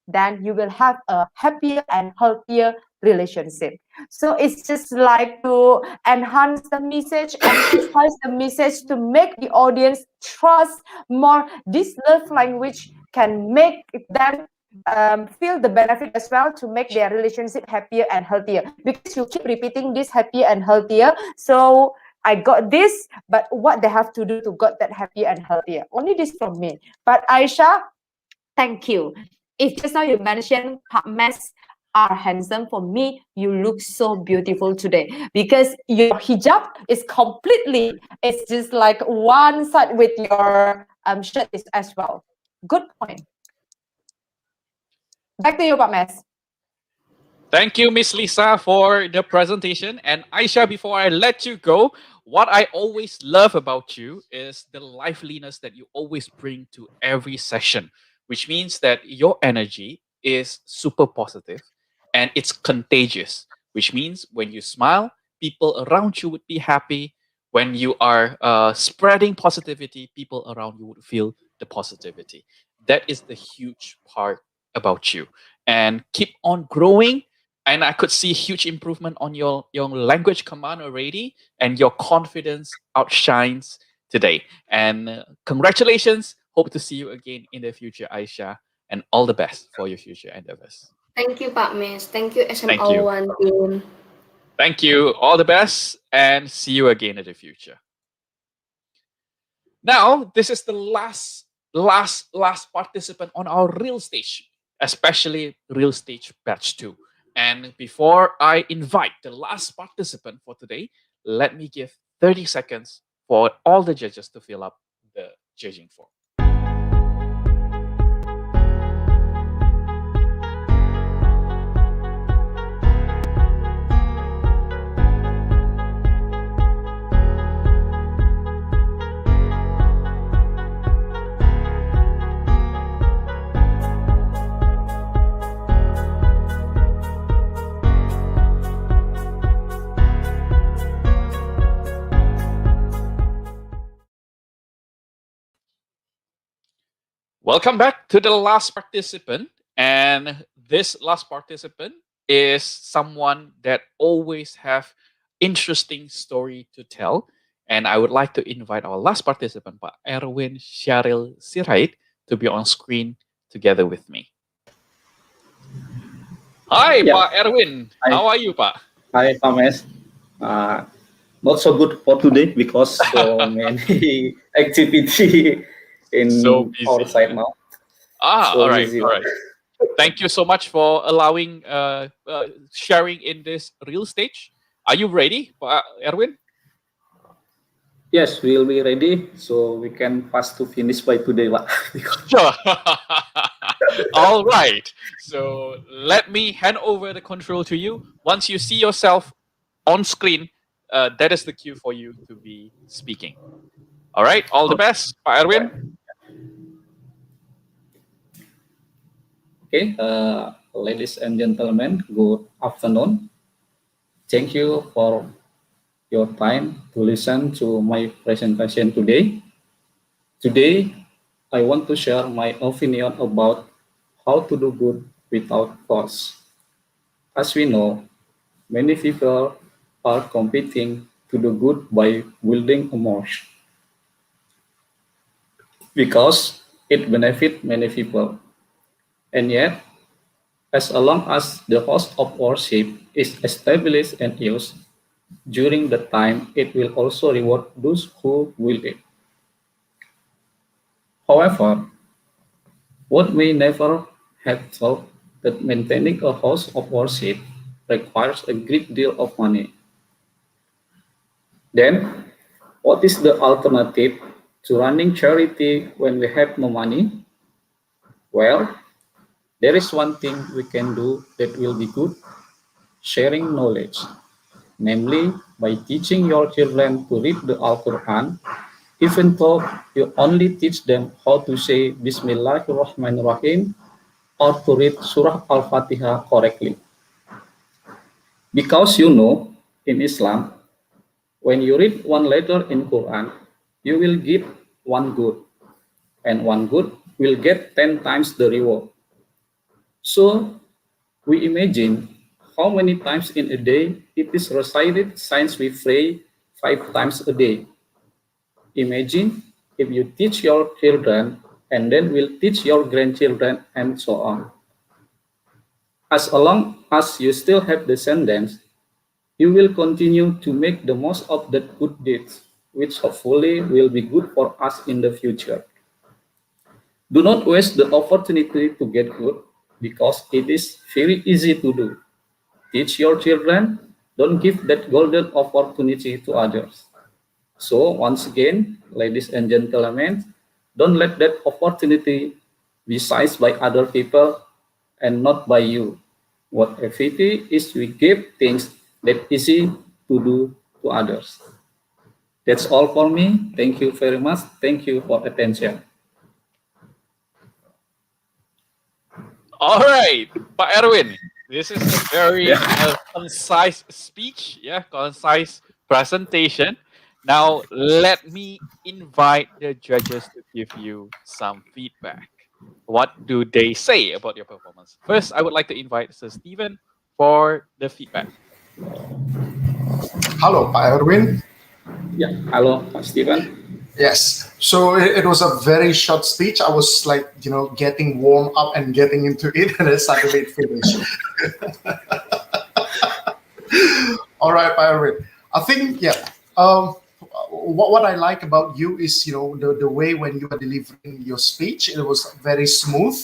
S4: Then you will have a happier and healthier relationship. So it's just like to enhance the message, emphasize the message to make the audience trust more. This love language can make them feel the benefit as well to make their relationship happier and healthier, because you keep repeating this happier and healthier. So I got this, but what they have to do to get that happier and healthier? Only this from me. But Aisha, thank you. If just now you mentioned Mes are handsome, for me, you look so beautiful today because your hijab is completely, it's just like one side with your shirt is as well. Good point. Back to you, Pak Mes.
S1: Thank you, Miss Lisa, for the presentation. And Aisha, before I let you go, what I always love about you is the liveliness that you always bring to every session, which means that your energy is super positive and it's contagious, which means when you smile, people around you would be happy. When you are spreading positivity, people around you would feel the positivity. That is the huge part about you. And keep on growing, and I could see huge improvement on your language command already, and your confidence outshines today. And congratulations! Hope to see you again in the future, Aisha, and all the best for your future endeavors.
S12: Thank you, Pak Mes. Thank you,
S1: Thank you.
S12: SML1 team.
S1: Thank you. All the best, and see you again in the future. Now, this is the last participant on our real stage, especially real stage batch 2. And before I invite the last participant for today, let me give 30 seconds for all the judges to fill up the judging form. Welcome back to the last participant. And this last participant is someone that always have interesting story to tell. And I would like to invite our last participant, Pak Erwin Syaril Sirait, to be on screen together with me. Hi,
S13: Yeah.
S1: Pak Erwin.
S13: Hi.
S1: How are you, Pak?
S13: Hi, Thomas. Not so good for today because so many activity in
S1: So busy,
S13: our side now. So
S1: all right,
S13: busy.
S1: all right. Thank you so much for allowing sharing in this real stage. Are you ready, Pak Erwin?
S13: Yes, we'll be ready so we can fast to finish by today, Pak.
S1: Sure. All right. So let me hand over the control to you. Once you see yourself on screen, that is the cue for you to be speaking. All right. All the best, Pak Erwin.
S13: Okay, ladies and gentlemen, good afternoon. Thank you for your time to listen to my presentation today. Today, I want to share my opinion about how to do good without force. As we know, many people are competing to do good by building a mosque because it benefits many people. And yet, as long as the host of worship is established and used, during the time it will also reward those who will it. However, one may never have thought that maintaining a house of worship requires a great deal of money. Then, what is the alternative to running charity when we have no money? Well, there is one thing we can do that will be good: sharing knowledge, namely by teaching your children to read the Al-Quran, even though you only teach them how to say Bismillahirrahmanirrahim or to read Surah Al-Fatihah correctly. Because you know, in Islam, when you read one letter in Quran, you will get one good, and one good will get 10 times the reward. So we imagine how many times in a day it is recited since we pray 5 times a day. Imagine if you teach your children and then will teach your grandchildren and so on. As long as you still have descendants, you will continue to make the most of the good deeds, which hopefully will be good for us in the future. Do not waste the opportunity to get good because it is very easy to do. Teach your children, don't give that golden opportunity to others. So once again, ladies and gentlemen, don't let that opportunity be seized by other people and not by you. What FET is we give things that easy to do to others. That's all for me. Thank you very much. Thank you for attention.
S1: All right, Pak Erwin, this is a very concise speech, concise presentation. Now, let me invite the judges to give you some feedback. What do they say about your performance? First, I would like to invite Sir Stephen for the feedback.
S3: Hello, Pak Erwin.
S13: Yeah, hello, Pak Stephen.
S3: Yes. So it was a very short speech. I was like, getting warm up and getting into it, and then suddenly it finished. All right, Pak Erwin. I think, what I like about you is, the way when you are delivering your speech, it was very smooth.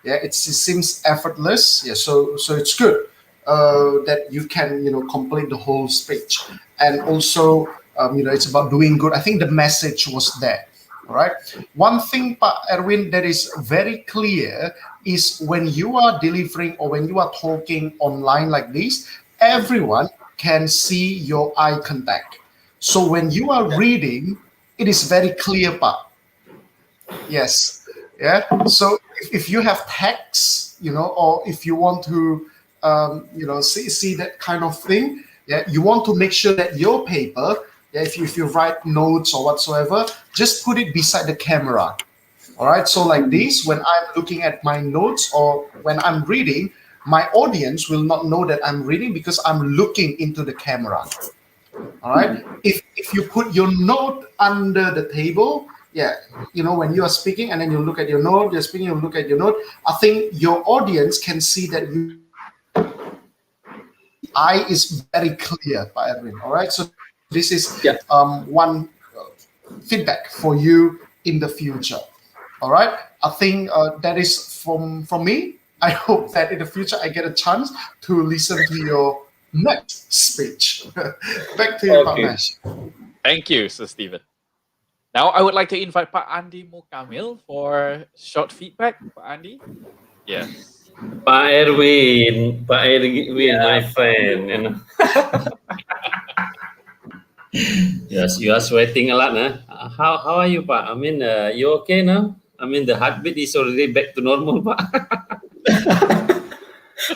S3: Yeah, it seems effortless. Yeah, so it's good that you can, complete the whole speech, and also, it's about doing good. I think the message was there. All right. One thing, Pak Erwin, that is very clear is when you are delivering or when you are talking online like this, everyone can see your eye contact. So when you are reading, it is very clear, Pak. Yes. Yeah. So if you have text, or if you want to, see that kind of thing, yeah, you want to make sure that your paper, yeah, if you write notes or whatsoever, just put it beside the camera. All right. So like this, when I'm looking at my notes or when I'm reading, my audience will not know that I'm reading because I'm looking into the camera. All right. If you put your note under the table, yeah, when you are speaking and then you look at your note, you're speaking, you look at your note, I think your audience can see that your eye is very clear, Pak Erwin. All right. So this is one feedback for you in the future. All right. I think that is from me. I hope that in the future I get a chance to listen to your next speech. Back to you, Pak Mesh.
S1: Thank you, Sir Stephen. Now, I would like to invite Pak Andi Mukamil for short feedback. Pak Andi? Yes.
S5: Pak Erwin, my friend. Yes, you are sweating a lot, huh? How are you, Pak? I mean, you okay now? I mean, the heartbeat is already back to normal, Pak.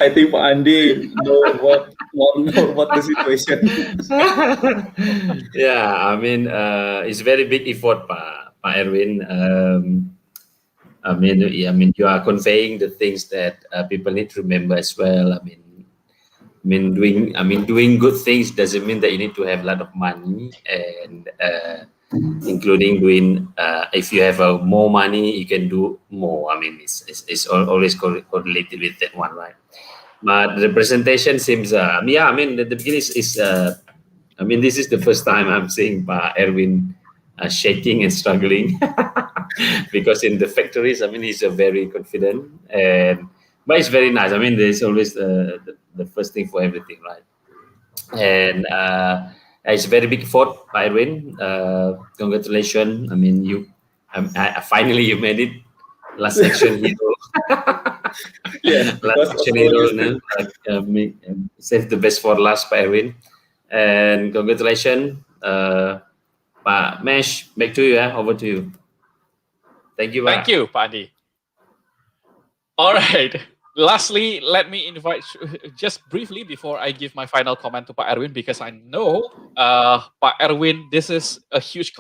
S13: I think Pak Andi know what the situation.
S5: Yeah, I mean, it's very big effort, Pak Erwin. I mean, you are conveying the things that people need to remember as well. Doing good things doesn't mean that you need to have a lot of money, and including doing if you have more money, you can do more. I mean, it's always correlated with that one, right? But the presentation seems, the beginning is this is the first time I'm seeing Erwin shaking and struggling because in the factories, he's very confident, but it's very nice. There's always the first thing for everything, right? And it's very big effort, Erwin. Congratulations. Finally you made it. Last section hero. Last section hero. Save the best for last, Erwin. And congratulations, Pak Mesh. Back to you. Over to you. Thank you, Pak.
S1: Thank you, Pak Andi. All right. Lastly, let me invite, just briefly before I give my final comment to Pak Erwin, because I know, Pak Erwin, this is a huge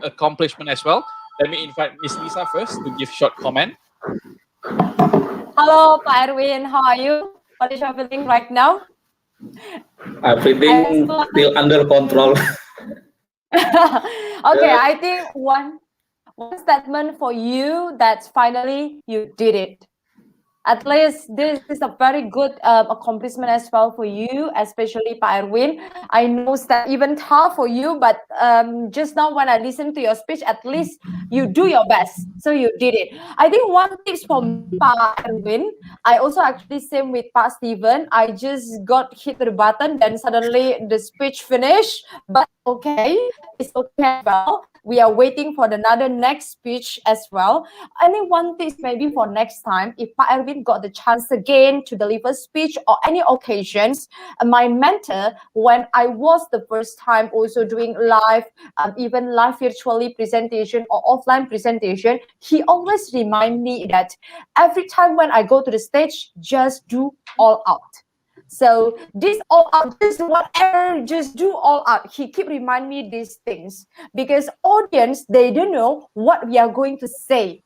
S1: accomplishment as well. Let me invite Miss Lisa first to give short comment.
S4: Hello, Pak Erwin. How are you? What is your feeling right now?
S13: Everything still under control.
S4: Okay, I think one statement for you that's finally you did it. At least this is a very good accomplishment as well for you, especially Pak Erwin. I know that even tough for you, but just now when I listened to your speech, at least you do your best. So you did it. I think one tips for me, Pak Erwin, I also actually same with Pak Steven. I just got hit to the button, then suddenly the speech finished. But okay, it's okay as well. We are waiting for another next speech as well. Any one thing maybe for next time, if Pak Erwin got the chance again to deliver speech or any occasions, my mentor, when I was the first time also doing live, even live virtually presentation or offline presentation, he always remind me that every time when I go to the stage, just do all out. So this all out, just whatever, just do all out. He keep remind me these things because audience, they don't know what we are going to say.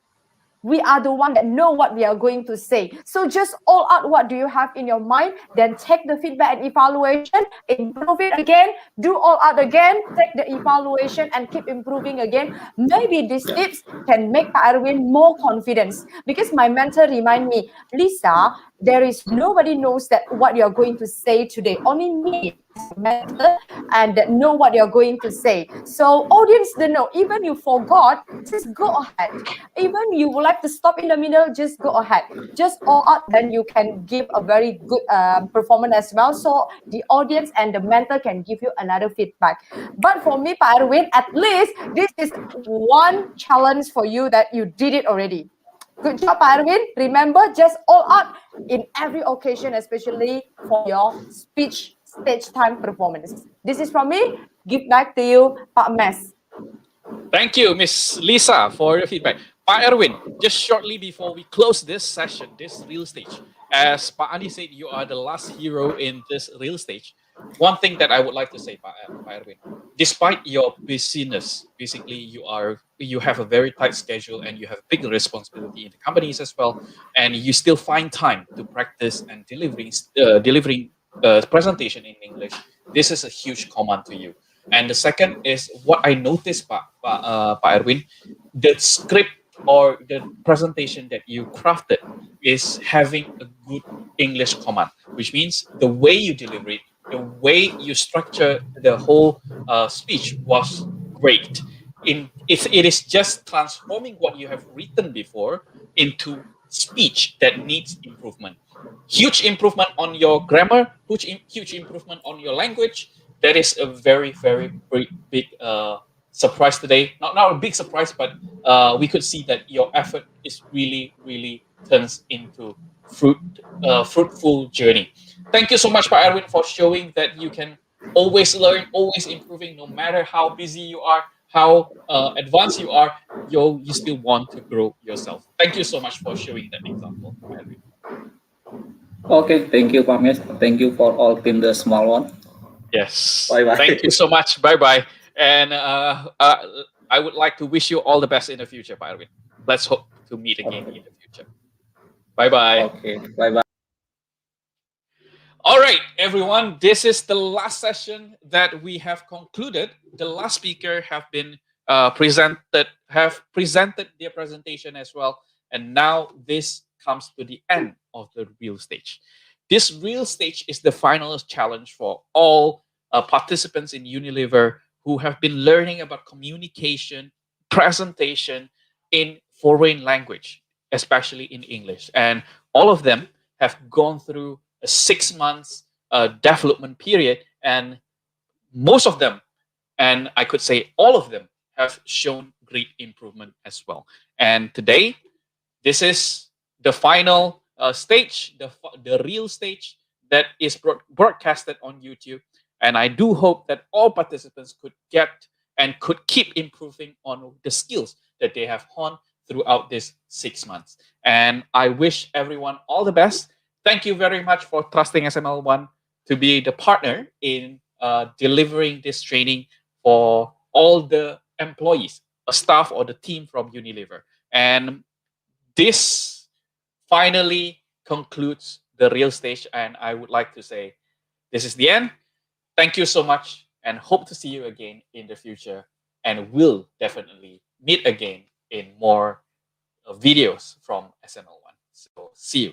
S4: We are the one that know what we are going to say. So just all out what do you have in your mind, then take the feedback and evaluation, improve it again, do all out again, take the evaluation and keep improving again. Maybe these tips can make Pak Erwin more confidence because my mentor remind me, Lisa, there is nobody knows that what you're going to say today, only me as your mentor and that know what you're going to say. So audience don't know, even you forgot, just go ahead. Even you would like to stop in the middle, just go ahead. Just all out, then you can give a very good performance as well. So the audience and the mentor can give you another feedback. But for me, Pak Erwin, at least this is one challenge for you that you did it already. Good job, Pak Erwin. Remember, just all out in every occasion, especially for your speech stage time performance. This is from me. Give back to you, Pak Mes.
S1: Thank you, Miss Lisa, for your feedback. Pak Erwin, just shortly before we close this session, this real stage, as Pak Andi said, you are the last hero in this real stage. One thing that I would like to say, Pak Erwin, despite your busyness, basically you have a very tight schedule and you have big responsibility in the companies as well, and you still find time to practice and delivering presentation in English. This is a huge command to you. And the second is what I noticed, Pak Erwin, the script or the presentation that you crafted is having a good English command, which means the way you deliver it, the way you structure the whole speech was great. It is just transforming what you have written before into speech that needs improvement. Huge improvement on your grammar, huge improvement on your language. That is a very, very big surprise today. Not a big surprise, but we could see that your effort is really, really turns into fruitful journey. Thank you so much, Pak Erwin, for showing that you can always learn, always improving, no matter how busy you are, how advanced you are, you still want to grow yourself. Thank you so much for showing that example, Pak Erwin.
S13: Okay, thank you, Pak Mes. Thank you for all team the small one.
S1: Yes.
S13: Bye bye.
S1: Thank you so much. Bye bye. And I would like to wish you all the best in the future, Pak Erwin. Let's hope to meet again in the future. Bye bye.
S13: Okay, bye bye.
S1: All right, everyone. This is the last session that we have concluded. The last speaker have been presented their presentation as well, and now this comes to the end of the real stage. This real stage is the final challenge for all participants in Unilever who have been learning about communication, presentation in foreign language, especially in English, and all of them have gone through a 6 months development period, and most of them, and I could say all of them, have shown great improvement as well. And today, this is the final stage, the real stage that is broadcasted on YouTube. And I do hope that all participants could get and could keep improving on the skills that they have honed throughout this 6 months. And I wish everyone all the best. Thank you very much for trusting SML1 to be the partner in delivering this training for all the employees, staff, or the team from Unilever. And this finally concludes the real stage. And I would like to say This is the end. Thank you so much and hope to see you again in the future. And we'll definitely meet again in more videos from SML1. So see you.